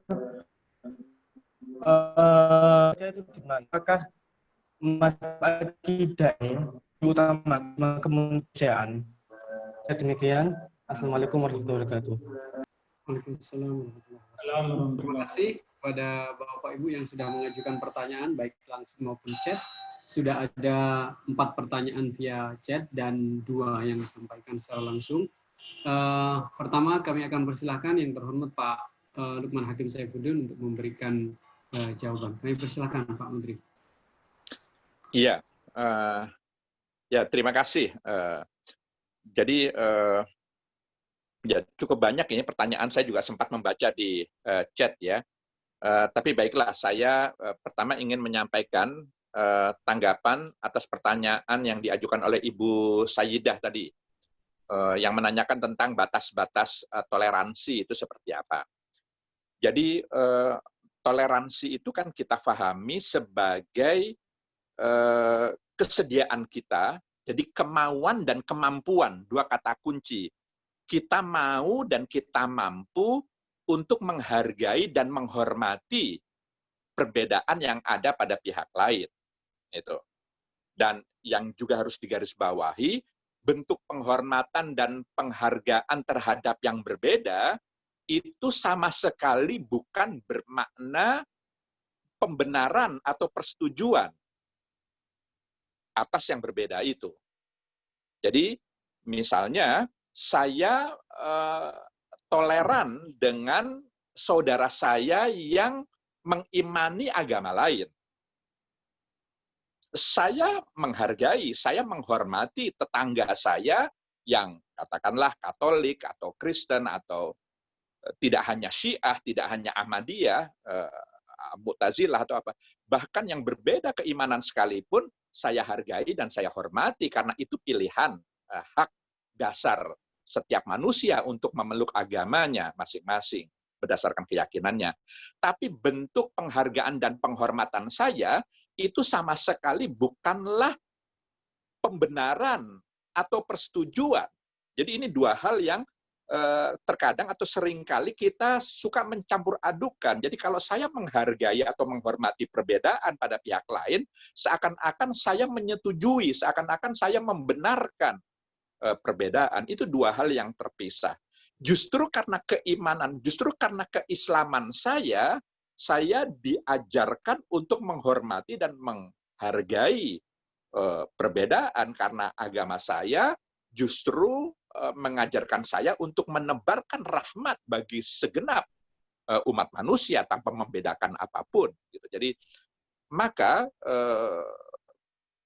itu gimana? Apakah akidah utama kemanusiaan? Saya demikian. Assalamualaikum warahmatullahi wabarakatuh. Waalaikumsalam warahmatullahi wabarakatuh. Terima kasih kepada Bapak Ibu yang sudah mengajukan pertanyaan baik langsung maupun chat. Sudah ada 4 pertanyaan via chat dan 2 yang disampaikan secara langsung. Pertama kami akan persilahkan yang terhormat Pak Lukman Hakim Saifuddin untuk memberikan jawaban. Kami persilahkan Pak Menteri. Iya, ya terima kasih. Jadi Ya, cukup banyak ini pertanyaan, saya juga sempat membaca di chat ya. Tapi baiklah, saya pertama ingin menyampaikan tanggapan atas pertanyaan yang diajukan oleh Ibu Sayyidah tadi, yang menanyakan tentang batas-batas toleransi itu seperti apa. Jadi toleransi itu kan kita pahami sebagai kesediaan kita, jadi kemauan dan kemampuan, dua kata kunci. Kita mau dan kita mampu untuk menghargai dan menghormati perbedaan yang ada pada pihak lain. Itu. Dan yang juga harus digarisbawahi, bentuk penghormatan dan penghargaan terhadap yang berbeda itu sama sekali bukan bermakna pembenaran atau persetujuan atas yang berbeda itu. Jadi misalnya saya toleran dengan saudara saya yang mengimani agama lain. Saya menghargai, saya menghormati tetangga saya yang katakanlah Katolik atau Kristen atau tidak hanya Syiah, tidak hanya Ahmadiyah, Mu'tazilah atau apa. Bahkan yang berbeda keimanan sekalipun saya hargai dan saya hormati karena itu pilihan hak dasar setiap manusia untuk memeluk agamanya masing-masing berdasarkan keyakinannya. Tapi bentuk penghargaan dan penghormatan saya itu sama sekali bukanlah pembenaran atau persetujuan. Jadi ini dua hal yang terkadang atau seringkali kita suka mencampur adukan. Jadi kalau saya menghargai atau menghormati perbedaan pada pihak lain, seakan-akan saya menyetujui, seakan-akan saya membenarkan perbedaan. Itu dua hal yang terpisah. Justru karena keimanan, justru karena keislaman saya diajarkan untuk menghormati dan menghargai perbedaan karena agama saya justru mengajarkan saya untuk menebarkan rahmat bagi segenap umat manusia tanpa membedakan apapun. Gitu. Jadi maka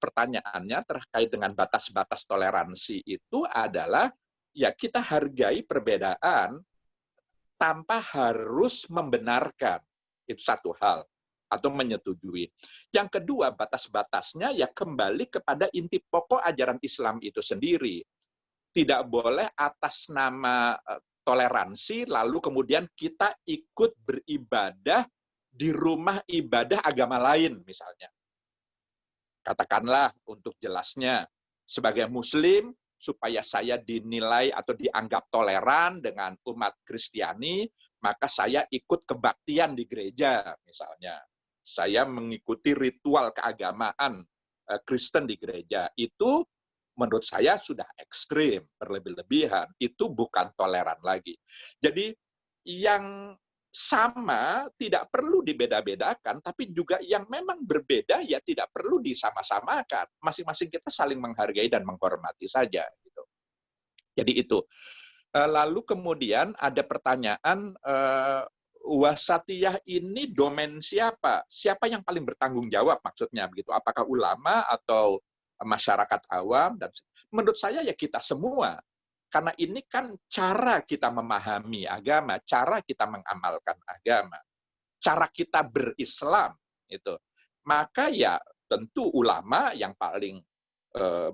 pertanyaannya terkait dengan batas-batas toleransi itu adalah ya kita hargai perbedaan tanpa harus membenarkan. Itu satu hal atau menyetujui. Yang kedua, batas-batasnya ya kembali kepada inti pokok ajaran Islam itu sendiri. Tidak boleh atas nama toleransi lalu kemudian kita ikut beribadah di rumah ibadah agama lain misalnya. Katakanlah untuk jelasnya, sebagai Muslim, supaya saya dinilai atau dianggap toleran dengan umat Kristiani, maka saya ikut kebaktian di gereja, misalnya. Saya mengikuti ritual keagamaan Kristen di gereja. Itu menurut saya sudah ekstrim, berlebih-lebihan. Itu bukan toleran lagi. Jadi yang sama tidak perlu dibeda-bedakan, tapi juga yang memang berbeda ya tidak perlu disama-samakan. Masing-masing kita saling menghargai dan menghormati saja. Gitu. Jadi itu. Lalu kemudian ada pertanyaan, wasatiyah ini domain siapa? Siapa yang paling bertanggung jawab maksudnya begitu? Apakah ulama atau masyarakat awam? Dan menurut saya ya kita semua. Karena ini kan cara kita memahami agama, cara kita mengamalkan agama, cara kita berislam itu. Maka ya tentu ulama yang paling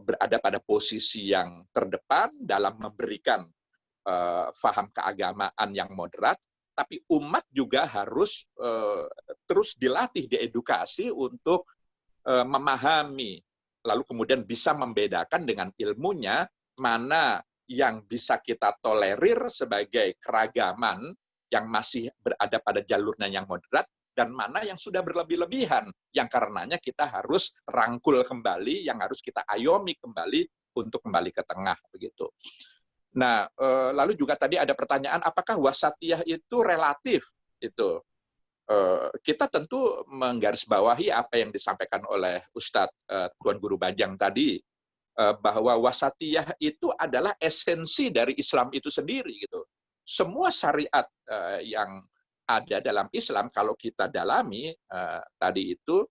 berada pada posisi yang terdepan dalam memberikan faham keagamaan yang moderat, tapi umat juga harus terus dilatih, diedukasi untuk memahami, lalu kemudian bisa membedakan dengan ilmunya mana yang bisa kita tolerir sebagai keragaman yang masih berada pada jalurnya yang moderat, dan mana yang sudah berlebih-lebihan, yang karenanya kita harus rangkul kembali, yang harus kita ayomi kembali untuk kembali ke tengah. Begitu. Nah, lalu juga tadi ada pertanyaan, apakah wasatiyah itu relatif? Itu kita tentu menggarisbawahi apa yang disampaikan oleh Ustadz Tuan Guru Bajang tadi, bahwa wasatiyah itu adalah esensi dari Islam itu sendiri gitu. Semua syariat yang ada dalam Islam kalau kita dalami tadi itu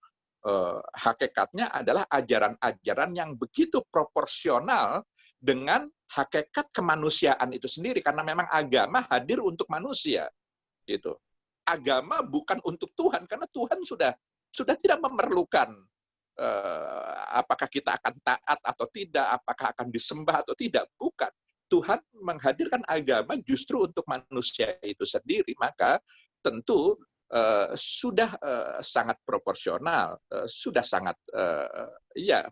hakikatnya adalah ajaran-ajaran yang begitu proporsional dengan hakikat kemanusiaan itu sendiri, karena memang agama hadir untuk manusia, gitu. Agama bukan untuk Tuhan, karena Tuhan sudah tidak memerlukan apakah kita akan taat atau tidak, apakah akan disembah atau tidak, bukan. Tuhan menghadirkan agama justru untuk manusia itu sendiri, maka tentu sudah sangat proporsional, sudah sangat ya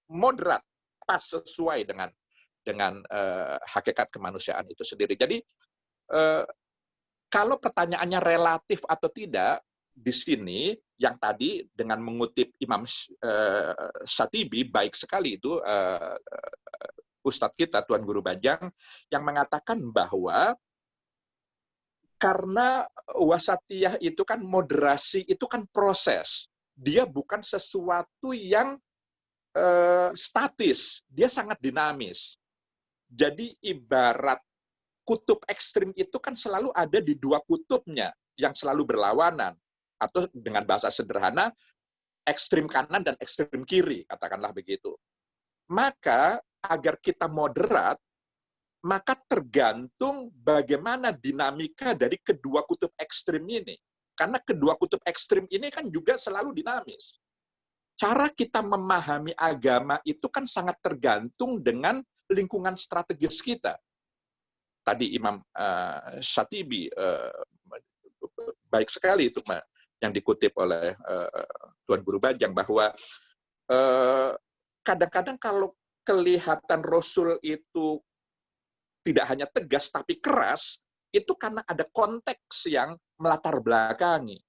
moderat, pas sesuai dengan hakikat kemanusiaan itu sendiri. Jadi kalau pertanyaannya relatif atau tidak, di sini yang tadi dengan mengutip Imam Syatibi, baik sekali itu Ustadz kita, Tuan Guru Bajang, yang mengatakan bahwa karena wasatiyah itu kan moderasi, itu kan proses. Dia bukan sesuatu yang statis, dia sangat dinamis. Jadi ibarat kutub ekstrim itu kan selalu ada di dua kutubnya yang selalu berlawanan. Atau dengan bahasa sederhana, ekstrim kanan dan ekstrim kiri, katakanlah begitu. Maka agar kita moderat, maka tergantung bagaimana dinamika dari kedua kutub ekstrim ini. Karena kedua kutub ekstrim ini kan juga selalu dinamis. Cara kita memahami agama itu kan sangat tergantung dengan lingkungan strategis kita. Tadi Imam Syatibi baik sekali itu yang dikutip oleh Tuan Guru Bajang, bahwa kadang-kadang kalau kelihatan Rasul itu tidak hanya tegas tapi keras, itu karena ada konteks yang melatar belakangi.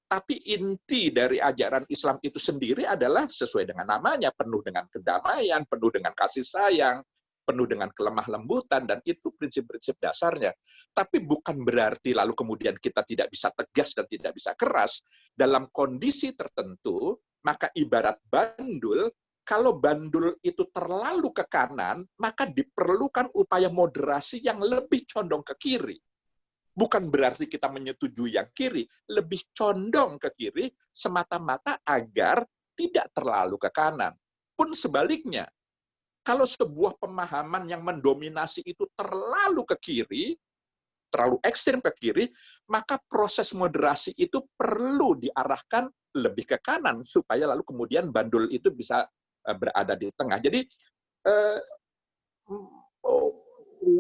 Tapi inti dari ajaran Islam itu sendiri adalah sesuai dengan namanya, penuh dengan kedamaian, penuh dengan kasih sayang, penuh dengan kelemah lembutan, dan itu prinsip-prinsip dasarnya. Tapi bukan berarti lalu kemudian kita tidak bisa tegas dan tidak bisa keras. Dalam kondisi tertentu, maka ibarat bandul, kalau bandul itu terlalu ke kanan, maka diperlukan upaya moderasi yang lebih condong ke kiri. Bukan berarti kita menyetujui yang kiri, lebih condong ke kiri semata-mata agar tidak terlalu ke kanan. Pun sebaliknya, kalau sebuah pemahaman yang mendominasi itu terlalu ke kiri, terlalu ekstrem ke kiri, maka proses moderasi itu perlu diarahkan lebih ke kanan, supaya lalu kemudian bandul itu bisa berada di tengah. Jadi,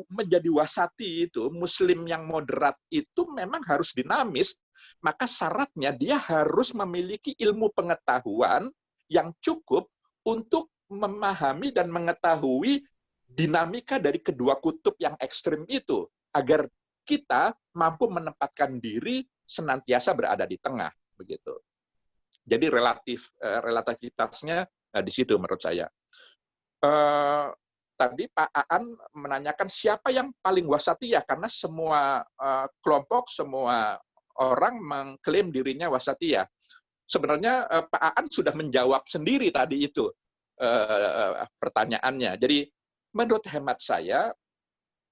menjadi wasati itu, muslim yang moderat itu memang harus dinamis, maka syaratnya dia harus memiliki ilmu pengetahuan yang cukup untuk memahami dan mengetahui dinamika dari kedua kutub yang ekstrim itu, agar kita mampu menempatkan diri senantiasa berada di tengah, begitu. Jadi relativitasnya di situ menurut saya. Tadi Pak Aan menanyakan siapa yang paling wasatiyah, karena semua kelompok, semua orang mengklaim dirinya wasatiyah. Sebenarnya Pak Aan sudah menjawab sendiri tadi itu pertanyaannya. Jadi menurut hemat saya,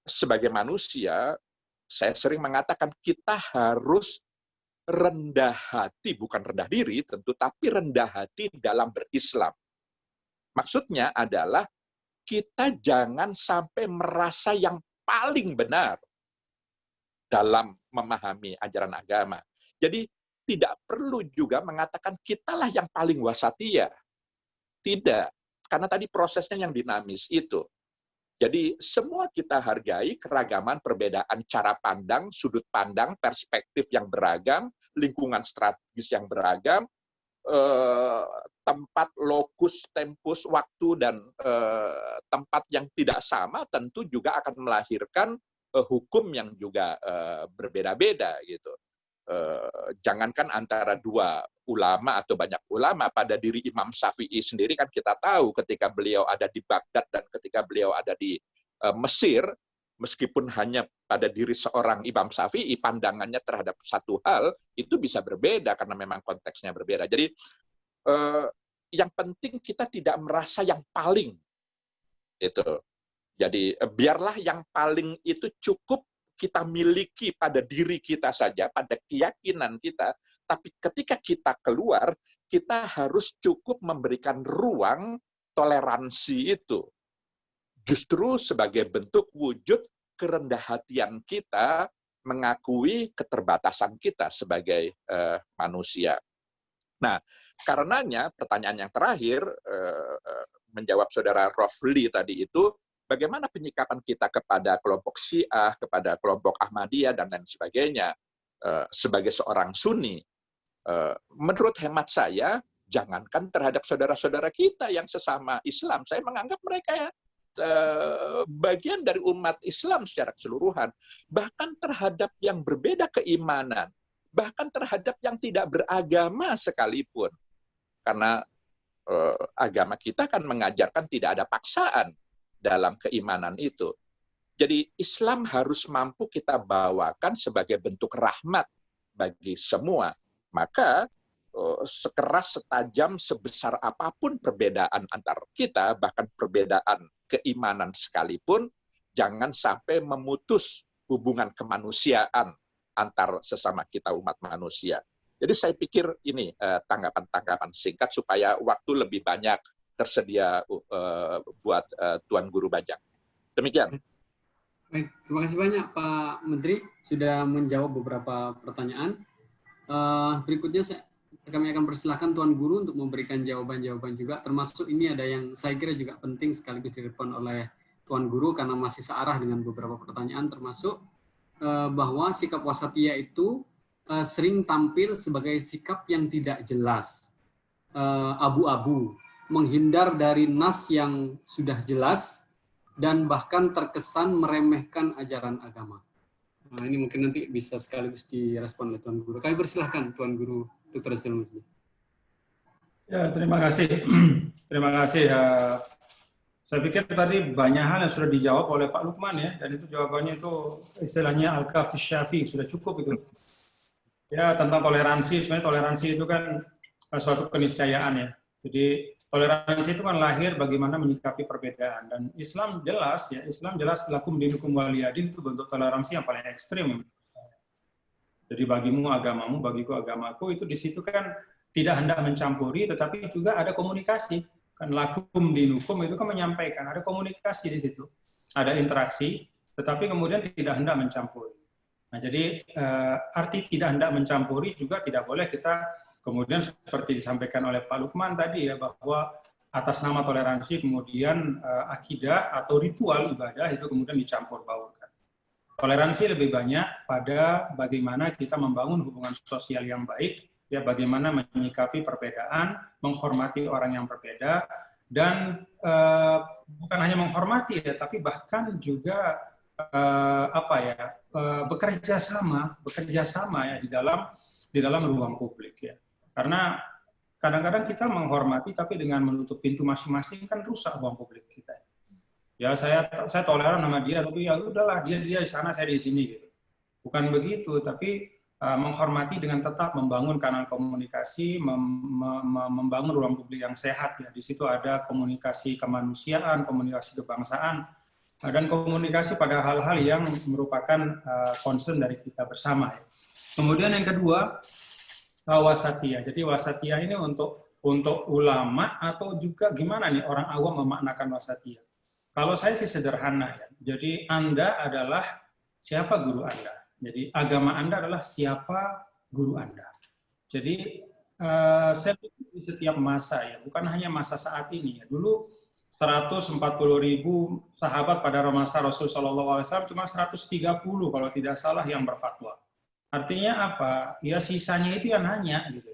sebagai manusia, saya sering mengatakan kita harus rendah hati, bukan rendah diri tentu, tapi rendah hati dalam berislam. Maksudnya adalah kita jangan sampai merasa yang paling benar dalam memahami ajaran agama. Jadi tidak perlu juga mengatakan kitalah yang paling wasatiyah. Tidak, karena tadi prosesnya yang dinamis itu. Jadi semua kita hargai keragaman, perbedaan cara pandang, sudut pandang, perspektif yang beragam, lingkungan strategis yang beragam, tempat, lokus, tempus, waktu, dan tempat yang tidak sama tentu juga akan melahirkan hukum yang juga berbeda-beda gitu. Jangankan antara dua ulama atau banyak ulama, pada diri Imam Syafi'i sendiri kan kita tahu ketika beliau ada di Baghdad dan ketika beliau ada di Mesir, meskipun hanya pada diri seorang Imam Syafi'i, pandangannya terhadap satu hal itu bisa berbeda karena memang konteksnya berbeda. Jadi yang penting kita tidak merasa yang paling itu. Jadi biarlah yang paling itu cukup kita miliki pada diri kita saja, pada keyakinan kita, tapi ketika kita keluar, kita harus cukup memberikan ruang toleransi itu. justru sebagai bentuk wujud kerendahan kita mengakui keterbatasan kita sebagai manusia. Nah, karenanya pertanyaan yang terakhir menjawab saudara Rofli tadi itu, bagaimana penyikapan kita kepada kelompok Syiah, kepada kelompok Ahmadiyah dan lain sebagainya sebagai seorang Sunni? Menurut hemat saya, jangankan terhadap saudara-saudara kita yang sesama Islam, saya menganggap mereka bagian dari umat Islam secara keseluruhan, bahkan terhadap yang berbeda keimanan, bahkan terhadap yang tidak beragama sekalipun, karena agama kita kan mengajarkan tidak ada paksaan dalam keimanan itu. Jadi Islam harus mampu kita bawakan sebagai bentuk rahmat bagi semua. Maka sekeras, setajam, sebesar apapun perbedaan antar kita, bahkan perbedaan keimanan sekalipun, jangan sampai memutus hubungan kemanusiaan antar sesama kita umat manusia. Jadi saya pikir ini tanggapan-tanggapan singkat supaya waktu lebih banyak tersedia buat Tuan Guru Bajang. Demikian. Baik, terima kasih banyak Pak Menteri sudah menjawab beberapa pertanyaan. Berikutnya kami akan persilahkan Tuan Guru untuk memberikan jawaban-jawaban juga, termasuk ini ada yang saya kira juga penting sekaligus direspon oleh Tuan Guru karena masih searah dengan beberapa pertanyaan, termasuk bahwa sikap wasatiyah itu sering tampil sebagai sikap yang tidak jelas, abu-abu, menghindar dari nas yang sudah jelas, dan bahkan terkesan meremehkan ajaran agama. Nah, ini mungkin nanti bisa sekaligus direspon oleh Tuan Guru. Kami persilahkan Tuan Guru Dr. Rasul Musli. Ya, terima kasih. Terima kasih. Saya pikir tadi banyak hal yang sudah dijawab oleh Pak Lukman ya, dan itu jawabannya itu istilahnya al-kafi syafi, sudah cukup itu. Ya, tentang toleransi, sebenarnya toleransi itu kan suatu keniscayaan ya. Jadi toleransi itu kan lahir bagaimana menyikapi perbedaan, dan Islam jelas ya, Islam jelas lakum dinukum waliyadin itu bentuk toleransi yang paling ekstrim. Jadi bagimu agamamu, bagiku agamaku, itu di situ kan tidak hendak mencampuri, tetapi juga ada komunikasi. Kan lakum dinukum itu kan menyampaikan, ada komunikasi di situ, ada interaksi, tetapi kemudian tidak hendak mencampuri. Nah, jadi arti tidak hendak mencampuri juga tidak boleh kita kemudian seperti disampaikan oleh Pak Lukman tadi ya, bahwa atas nama toleransi kemudian akidah atau ritual ibadah itu kemudian dicampur baurkan. Toleransi lebih banyak pada bagaimana kita membangun hubungan sosial yang baik, ya, bagaimana menyikapi perbedaan, menghormati orang yang berbeda, dan bukan hanya menghormati ya, tapi bahkan juga bekerja sama ya di dalam ruang publik ya. Karena kadang-kadang kita menghormati tapi dengan menutup pintu masing-masing kan rusak ruang publik kita. Ya saya toleran sama dia, tapi ya udahlah dia di sana, saya di sini gitu. Bukan begitu, tapi menghormati dengan tetap membangun kanal komunikasi, membangun ruang publik yang sehat ya. Di situ ada komunikasi kemanusiaan, komunikasi kebangsaan, dan komunikasi pada hal-hal yang merupakan concern dari kita bersama. Ya. Kemudian yang kedua, wasatiyah. Jadi wasatiyah ini untuk ulama atau juga gimana nih orang awam memaknakan wasatiyah. Kalau saya sih sederhana ya. Jadi Anda adalah siapa guru Anda. Jadi agama Anda adalah siapa guru Anda. Jadi saya pikir di setiap masa ya, bukan hanya masa saat ini ya. Dulu 140.000 sahabat pada masa Rasulullah SAW, cuma 130 kalau tidak salah yang berfatwa. Artinya apa? Ya sisanya itu yang nanya gitu.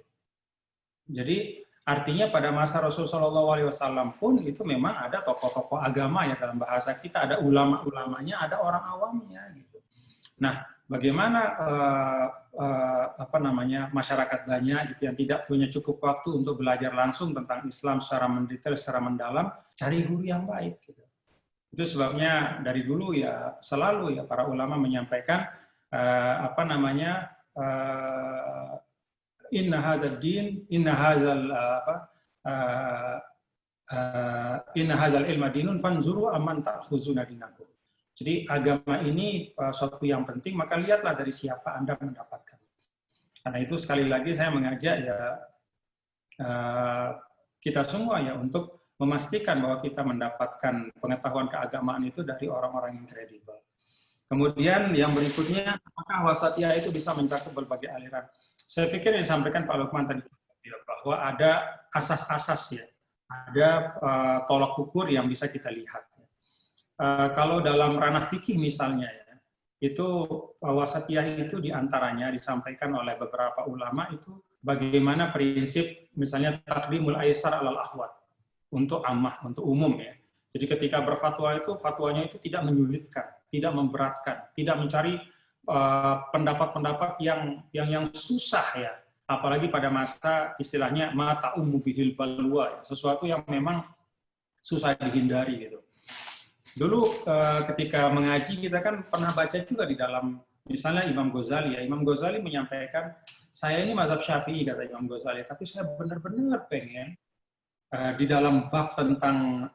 Jadi artinya pada masa Rasulullah SAW pun itu memang ada tokoh-tokoh agama ya, dalam bahasa kita ada ulama-ulamanya, ada orang awamnya gitu. Nah, bagaimana masyarakat banyak gitu yang tidak punya cukup waktu untuk belajar langsung tentang Islam secara mendetail, secara mendalam, cari guru yang baik gitu. Itu sebabnya dari dulu ya selalu ya para ulama menyampaikan inna hadzal din, inna hadzal ilma dinun fanzuru amman ta'khuzuna dinakum. Jadi agama ini suatu yang penting, maka lihatlah dari siapa Anda mendapatkan. Karena itu sekali lagi saya mengajak ya kita semua ya untuk memastikan bahwa kita mendapatkan pengetahuan keagamaan itu dari orang-orang yang kredibel. Kemudian yang berikutnya, apakah wasatiyah itu bisa mencakup berbagai aliran? Saya pikir yang disampaikan Pak Lukman tadi bahwa ada asas-asas ya, ada tolak ukur yang bisa kita lihat. Kalau dalam ranah fikih misalnya ya, itu wasatiyah itu diantaranya disampaikan oleh beberapa ulama itu bagaimana prinsip misalnya takdimul aisar alal ahwat untuk ammah, untuk umum ya. Jadi ketika berfatwa itu, fatwanya itu tidak menyulitkan, tidak memberatkan, tidak mencari pendapat-pendapat yang susah ya. Apalagi pada masa istilahnya mata ummu bihil balwa, ya. Sesuatu yang memang susah dihindari gitu. Dulu ketika mengaji kita kan pernah baca juga di dalam misalnya Imam Ghazali ya. Imam Ghazali menyampaikan, saya ini mazhab Syafi'i kata Imam Ghazali, tapi saya benar-benar pengen di dalam bab tentang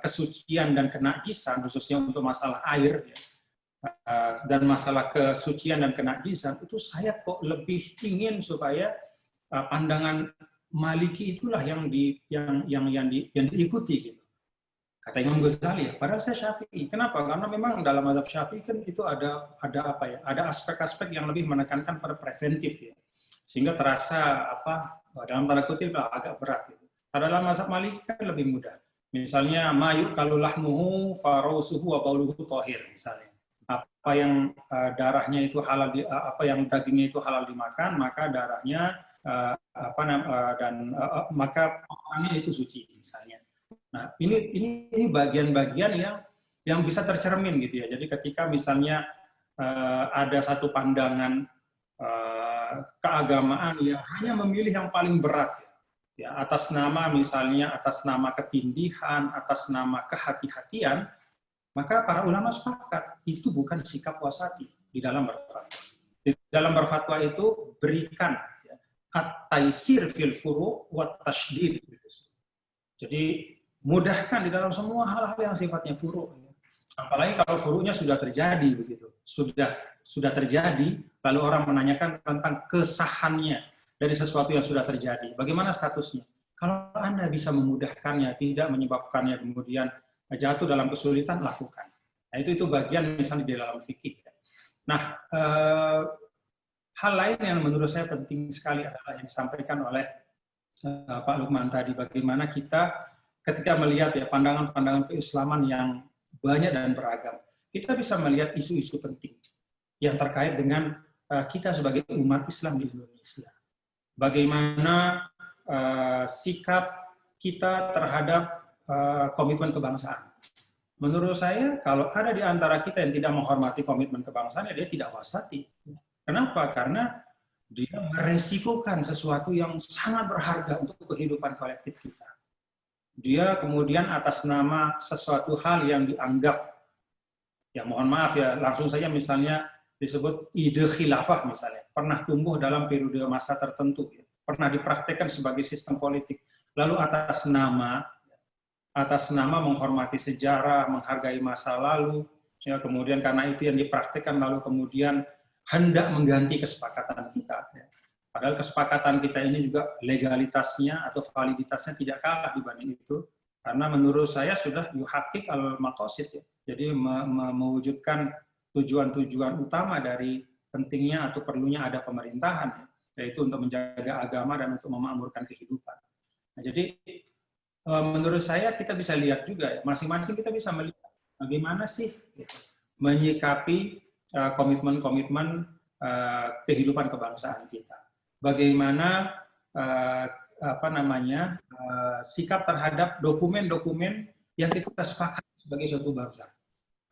kesucian dan kenajisan, khususnya untuk masalah air ya, dan masalah kesucian dan kenajisan, itu saya kok lebih ingin supaya pandangan Maliki itulah yang diikuti gitu. Kata Imam Ghazali, padahal saya Syafi'i. Kenapa? Karena memang dalam mazhab Syafi'i kan itu ada apa ya? Ada aspek-aspek yang lebih menekankan pada preventif ya. Sehingga terasa dalam tanda kutip agak berat gitu. Dalam mazhab Maliki kan lebih mudah. Misalnya mayuk kalau lahmuhu farausuhu wa bauluhu thahir misalnya. Apa yang darahnya itu halal apa yang dagingnya itu halal dimakan, maka darahnya maka makanannya itu suci misalnya. Nah, ini bagian-bagian yang bisa tercermin gitu ya. Jadi ketika misalnya ada satu pandangan keagamaan yang hanya memilih yang paling berat ya, atas nama misalnya atas nama ketindihan, atas nama kehati-hatian, maka para ulama sepakat itu bukan sikap wasati di dalam berfatwa. Di dalam berfatwa itu berikan ya, at-taisir fil furu' wa tasydid. Jadi mudahkan di dalam semua hal-hal yang sifatnya furu'. Apalagi kalau furu'nya sudah terjadi begitu. Sudah terjadi, lalu orang menanyakan tentang kesahannya dari sesuatu yang sudah terjadi. Bagaimana statusnya? Kalau Anda bisa memudahkannya, tidak menyebabkannya kemudian jatuh dalam kesulitan, lakukan. Nah, itu bagian misalnya di dalam fikih. Nah, hal lain yang menurut saya penting sekali adalah yang disampaikan oleh Pak Lukman tadi, bagaimana kita ketika melihat ya pandangan-pandangan keislaman yang banyak dan beragam, kita bisa melihat isu-isu penting yang terkait dengan kita sebagai umat Islam di Indonesia. Bagaimana sikap kita terhadap komitmen kebangsaan. Menurut saya, kalau ada di antara kita yang tidak menghormati komitmen kebangsaan, ya dia tidak wasati. Kenapa? Karena dia meresikokan sesuatu yang sangat berharga untuk kehidupan kolektif kita. Dia kemudian atas nama sesuatu hal yang dianggap, ya mohon maaf ya, langsung saja misalnya disebut ide khilafah misalnya, pernah tumbuh dalam periode masa tertentu, ya, pernah dipraktekkan sebagai sistem politik, lalu atas nama menghormati sejarah, menghargai masa lalu, ya, kemudian karena itu yang dipraktekkan, lalu kemudian hendak mengganti kesepakatan kita. Ya. Padahal kesepakatan kita ini juga legalitasnya atau validitasnya tidak kalah dibanding itu, karena menurut saya sudah yuhaqqiq al-maqasid, ya. Jadi mewujudkan tujuan-tujuan utama dari pentingnya atau perlunya ada pemerintahan, ya, yaitu untuk menjaga agama dan untuk memakmurkan kehidupan. Nah, jadi menurut saya kita bisa lihat juga, ya, masing-masing kita bisa melihat bagaimana sih gitu, menyikapi komitmen-komitmen kehidupan kebangsaan kita. Bagaimana sikap terhadap dokumen-dokumen yang kita sepakat sebagai suatu bangsa.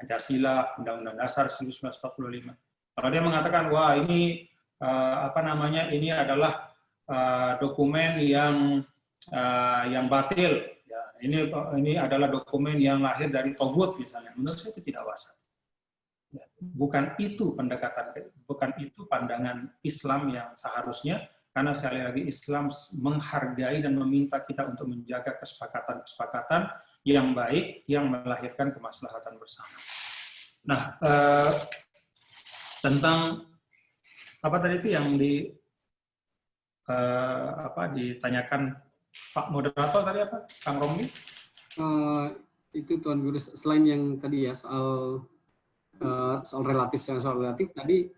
Pancasila, Undang-Undang Dasar 1945. Kalau dia mengatakan, wah ini ini adalah dokumen yang batil, ya, ini adalah dokumen yang lahir dari togut misalnya. Menurut saya itu tidak wasat. Ya, bukan itu pendekatan, bukan itu pandangan Islam yang seharusnya, karena sekali lagi Islam menghargai dan meminta kita untuk menjaga kesepakatan-kesepakatan yang baik yang melahirkan kemaslahatan bersama. Nah, tentang apa tadi itu yang ditanyakan Pak moderator tadi apa, Kang Romli? itu Tuan Guru, selain yang tadi ya soal relatif tadi,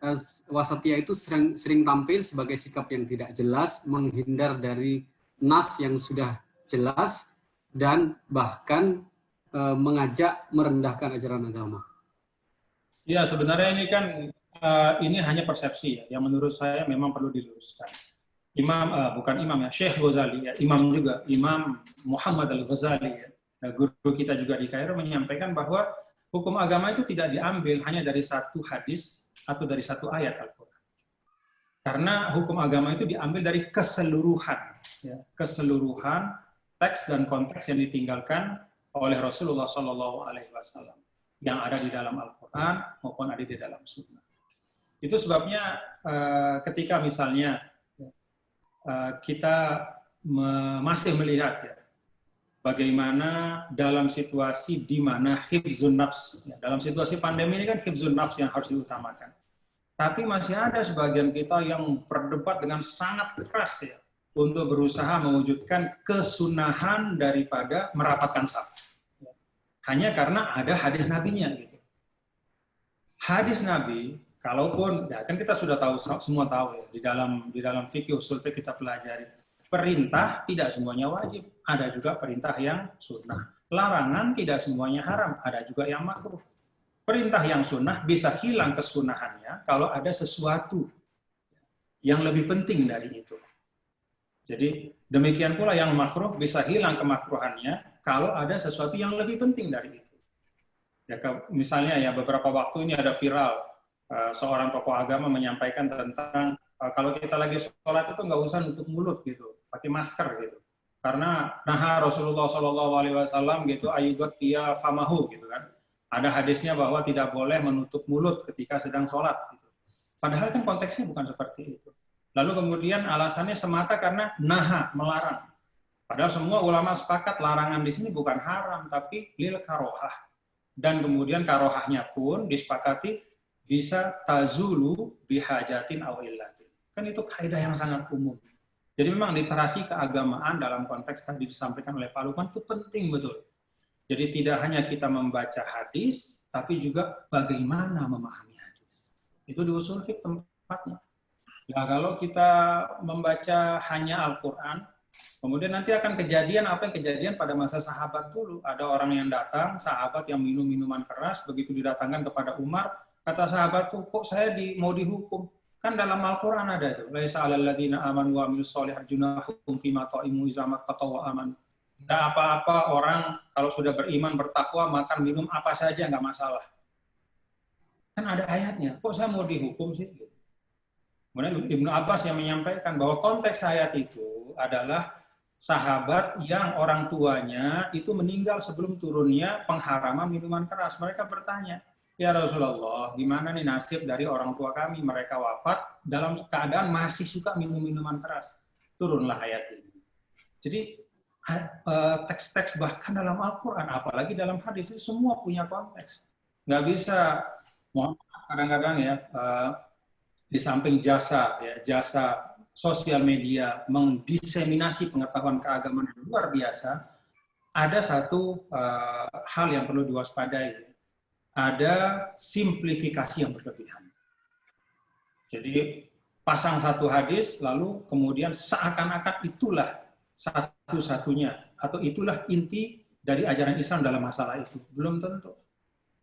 wasatiyah itu sering tampil sebagai sikap yang tidak jelas, menghindar dari nas yang sudah jelas, dan bahkan mengajak merendahkan ajaran agama. Ya, sebenarnya ini kan ini hanya persepsi ya, yang menurut saya memang perlu diluruskan. Bukan imam ya, Syekh Ghazali ya, imam juga, Imam Muhammad Al-Ghazali ya, guru kita juga di Kairo, menyampaikan bahwa hukum agama itu tidak diambil hanya dari satu hadis atau dari satu ayat Al-Quran. Karena hukum agama itu diambil dari keseluruhan, ya, keseluruhan teks dan konteks yang ditinggalkan oleh Rasulullah SAW yang ada di dalam Al-Quran maupun ada di dalam Sunnah. Itu sebabnya ketika misalnya kita masih melihat ya, bagaimana dalam situasi di mana hifzun nafs, ya, dalam situasi pandemi ini kan hifzun nafs yang harus diutamakan. Tapi masih ada sebagian kita yang berdebat dengan sangat keras ya, untuk berusaha mewujudkan kesunahan daripada merapatkan saf. Hanya karena ada hadis nabinya gitu. Hadis nabi, kalaupun ya kan kita sudah tahu, semua tahu ya, di dalam fikih usul fikih kita pelajari, perintah tidak semuanya wajib, ada juga perintah yang sunnah. Larangan tidak semuanya haram, ada juga yang makruh. Perintah yang sunnah bisa hilang kesunahannya kalau ada sesuatu yang lebih penting dari itu. Jadi demikian pula yang makruh bisa hilang kemakruhannya kalau ada sesuatu yang lebih penting dari itu. Ya, misalnya ya beberapa waktu ini ada viral seorang tokoh agama menyampaikan tentang kalau kita lagi sholat itu nggak usah nutup mulut gitu, pakai masker gitu. Karena Rasulullah SAW gitu ayubat dia famahu gitu kan. Ada hadisnya bahwa tidak boleh menutup mulut ketika sedang sholat. Gitu. Padahal kan konteksnya bukan seperti itu. Lalu kemudian alasannya semata karena melarang. Padahal semua ulama sepakat larangan di sini bukan haram, tapi lil karohah. Dan kemudian karohahnya pun disepakati bisa tazulu bihajatin aw illatin. Kan itu kaidah yang sangat umum. Jadi memang literasi keagamaan dalam konteks tadi disampaikan oleh Pak Lukman itu penting betul. Jadi tidak hanya kita membaca hadis, tapi juga bagaimana memahami hadis. Itu di usul fiqh tempatnya. Ya kalau kita membaca hanya Al-Quran, kemudian nanti akan kejadian apa yang kejadian pada masa sahabat dulu. Ada orang yang datang, sahabat yang minum minuman keras, begitu didatangkan kepada Umar, kata sahabat tuh, kok saya mau dihukum? Kan dalam Al-Quran ada itu. Laisa 'alal ladzina amanu wa 'amilus sholihat junahum fima ta'imu iza mattaqaw wa amanu. Enggak apa-apa orang kalau sudah beriman, bertakwa, makan, minum apa saja enggak masalah. Kan ada ayatnya. Kok saya mau dihukum sih? Kemudian Ibnu Abbas yang menyampaikan bahwa konteks ayat itu adalah sahabat yang orang tuanya itu meninggal sebelum turunnya pengharaman minuman keras. Mereka bertanya, ya Rasulullah, gimana nih nasib dari orang tua kami? Mereka wafat dalam keadaan masih suka minum minuman keras. Turunlah ayat ini. Jadi teks-teks bahkan dalam Al-Quran, apalagi dalam hadis, itu semua punya konteks. Nggak bisa, kadang-kadang ya, di samping jasa sosial media mendiseminasi pengetahuan keagamaan yang luar biasa, ada satu hal yang perlu diwaspadai, ada simplifikasi yang berlebihan. Jadi pasang satu hadis, lalu kemudian seakan-akan itulah satu-satunya, atau itulah inti dari ajaran Islam dalam masalah itu. Belum tentu.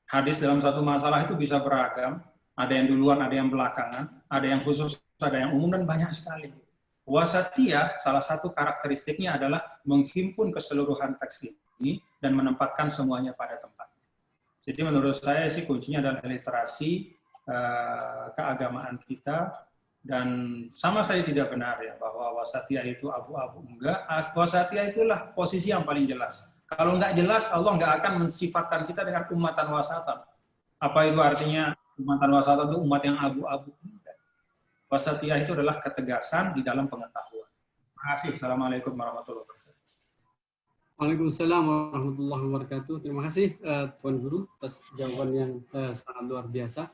Hadis dalam satu masalah itu bisa beragam, ada yang duluan, ada yang belakangan, ada yang khusus, ada yang umum, dan banyak sekali. Wasatiyah, salah satu karakteristiknya adalah menghimpun keseluruhan teks ini dan menempatkan semuanya pada tempatnya. Jadi menurut saya sih kuncinya adalah literasi keagamaan kita. Dan sama saya tidak benar ya bahwa wasatiyah itu abu-abu. Enggak, wasatiyah itulah posisi yang paling jelas. Kalau enggak jelas, Allah enggak akan mensifatkan kita dengan ummatan wasatan. Apa itu artinya ummatan wasatan itu umat yang abu-abu? Wasatiyah itu adalah ketegasan di dalam pengetahuan. Terima kasih. Assalamualaikum warahmatullahi wabarakatuh. Waalaikumsalam warahmatullahi wabarakatuh. Terima kasih Tuan Guru atas jawaban yang sangat luar biasa.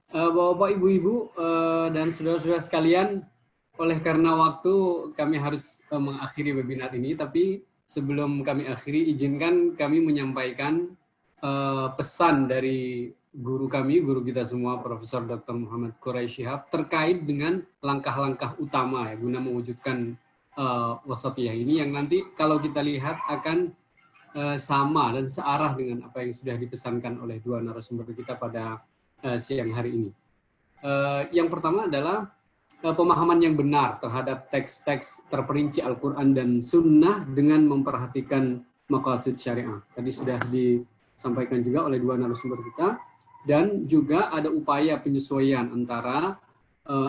Bapak, Ibu-Ibu, dan saudara-saudara sekalian, oleh karena waktu kami harus mengakhiri webinar ini, tapi sebelum kami akhiri, izinkan kami menyampaikan pesan dari guru kami, guru kita semua, Profesor Dr. Muhammad Quraish Shihab, terkait dengan langkah-langkah utama ya guna mewujudkan wasatiyah ini, yang nanti kalau kita lihat akan sama dan searah dengan apa yang sudah dipesankan oleh dua narasumber kita pada siang hari ini. Yang pertama adalah pemahaman yang benar terhadap teks-teks terperinci Al-Quran dan Sunnah dengan memperhatikan maqasid syariah. Tadi sudah disampaikan juga oleh dua narasumber kita. Dan juga ada upaya penyesuaian antara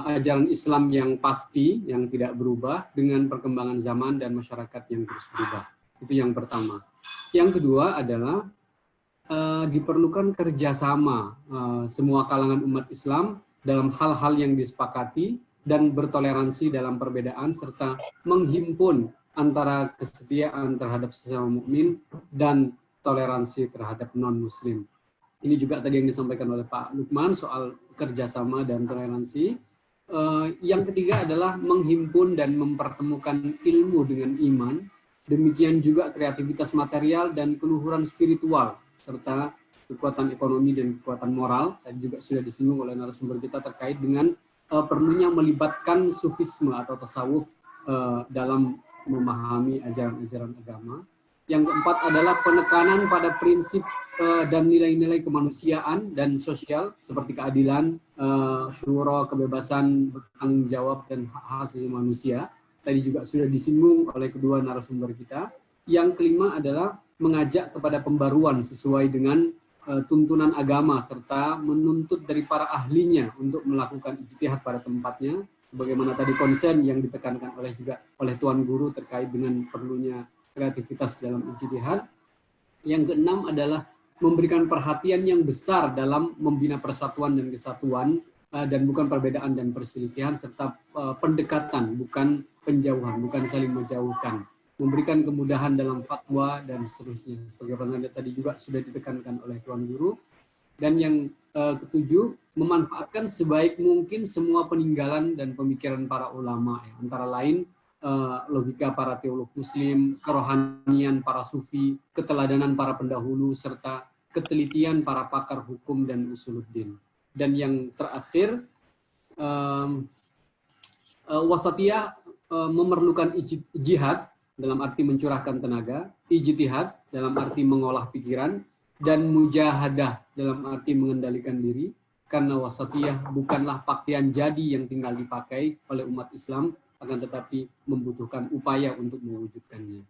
ajaran Islam yang pasti, yang tidak berubah, dengan perkembangan zaman dan masyarakat yang terus berubah. Itu yang pertama. Yang kedua adalah diperlukan kerjasama semua kalangan umat Islam dalam hal-hal yang disepakati dan bertoleransi dalam perbedaan, serta menghimpun antara kesetiaan terhadap sesama mukmin dan toleransi terhadap non-muslim. Ini juga tadi yang disampaikan oleh Pak Lukman soal kerjasama dan toleransi. Yang ketiga adalah menghimpun dan mempertemukan ilmu dengan iman. Demikian juga kreativitas material dan keluhuran spiritual, serta kekuatan ekonomi dan kekuatan moral. Tadi juga sudah disinggung oleh narasumber kita terkait dengan perlunya melibatkan sufisme atau tasawuf dalam memahami ajaran-ajaran agama. Yang keempat adalah penekanan pada prinsip dan nilai-nilai kemanusiaan dan sosial seperti keadilan, syura, kebebasan, bertanggung jawab, dan hak asasi manusia. Tadi juga sudah disinggung oleh kedua narasumber kita. Yang kelima adalah mengajak kepada pembaruan sesuai dengan tuntunan agama, serta menuntut dari para ahlinya untuk melakukan ijtihad pada tempatnya, sebagaimana tadi konsen yang ditekankan oleh Tuan Guru terkait dengan perlunya kreativitas dalam ijtihad. Yang keenam adalah memberikan perhatian yang besar dalam membina persatuan dan kesatuan, dan bukan perbedaan dan perselisihan, serta pendekatan, bukan penjauhan, bukan saling menjauhkan. Memberikan kemudahan dalam fatwa dan seterusnya. Sebagaimana tadi juga sudah ditekankan oleh Tuan Guru. Dan yang ketujuh, memanfaatkan sebaik mungkin semua peninggalan dan pemikiran para ulama, ya. Antara lain logika para teolog muslim, kerohanian para sufi, keteladanan para pendahulu, serta ketelitian para pakar hukum dan usuluddin. Dan yang terakhir, wasatiyah memerlukan jihad dalam arti mencurahkan tenaga, ijtihad dalam arti mengolah pikiran, dan mujahadah dalam arti mengendalikan diri, karena wasatiyah bukanlah pakaian jadi yang tinggal dipakai oleh umat Islam, akan tetapi membutuhkan upaya untuk mewujudkannya.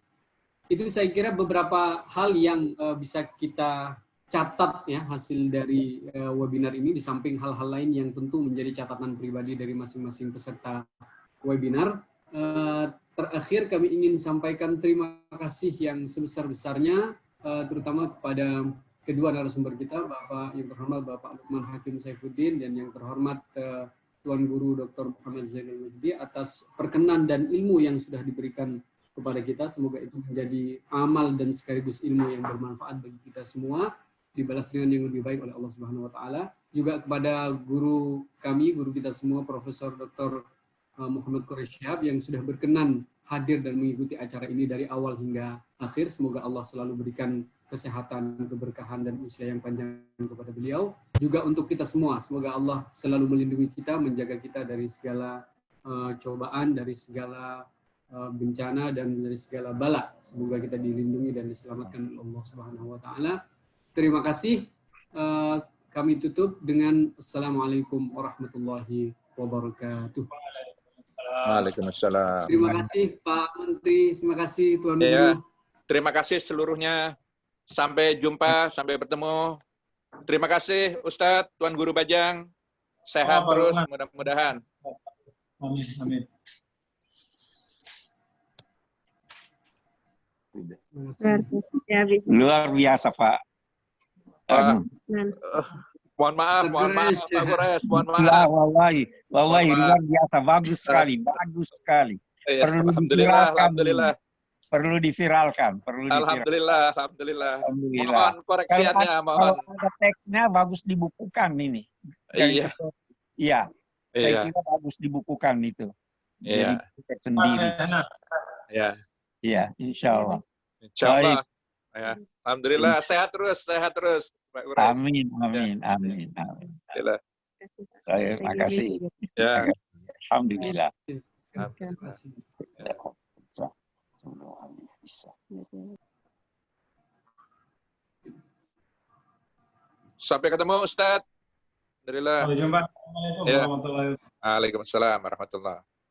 Itu saya kira beberapa hal yang bisa kita catat ya hasil dari webinar ini, di samping hal-hal lain yang tentu menjadi catatan pribadi dari masing-masing peserta webinar. Terakhir kami ingin sampaikan terima kasih yang sebesar-besarnya terutama kepada kedua narasumber kita, Bapak yang terhormat Bapak Lukman Hakim Saifuddin dan yang terhormat Tuan Guru Dr. Muhammad Zainul Majdi atas perkenan dan ilmu yang sudah diberikan kepada kita. Semoga itu menjadi amal dan sekaligus ilmu yang bermanfaat bagi kita semua, dibalas dengan yang lebih baik oleh Allah Subhanahu wa taala. Juga kepada guru kami, guru kita semua, Profesor Dr. Muhammad Quraish Shihab yang sudah berkenan hadir dan mengikuti acara ini dari awal hingga akhir. Semoga Allah selalu berikan kesehatan, keberkahan, dan usia yang panjang kepada beliau. Juga untuk kita semua, semoga Allah selalu melindungi kita, menjaga kita dari segala cobaan, dari segala bencana, dan dari segala bala. Semoga kita dilindungi dan diselamatkan oleh Allah Subhanahu wa taala. Terima kasih. Kami tutup dengan Assalamualaikum warahmatullahi wabarakatuh. Waalaikumsalam. Terima kasih Pak Menteri, terima kasih Tuan Guru. Terima kasih seluruhnya. Sampai jumpa, sampai bertemu. Terima kasih Ustadz, Tuan Guru Bajang. Sehat terus, mudah-mudahan. Amin, amin. Luar biasa, Pak. Mohon maaf Pak Quraish, mohon maaf. Wallahi luar biasa, bagus sekali. Alhamdulillah. Perlu diviralkan. Alhamdulillah. Mohon koreksiannya, mohon. Kalau ada teksnya bagus dibukukan ini. Iya. Saya kira bagus dibukukan itu. Iya. Jadi tersendiri. Iya. Iya, insya Allah. Insyaallah. Ya. Alhamdulillah sehat terus Pak Urais. Amin, amin, amin, amin. Alhamdulillah. Terima kasih. Ya. Alhamdulillah. Terima kasih. Sampai ketemu Ustadz. Alhamdulillah. Sampai jumpa. Assalamualaikum Ya. warahmatullahi wabarakatuh. Waalaikumsalam warahmatullahi.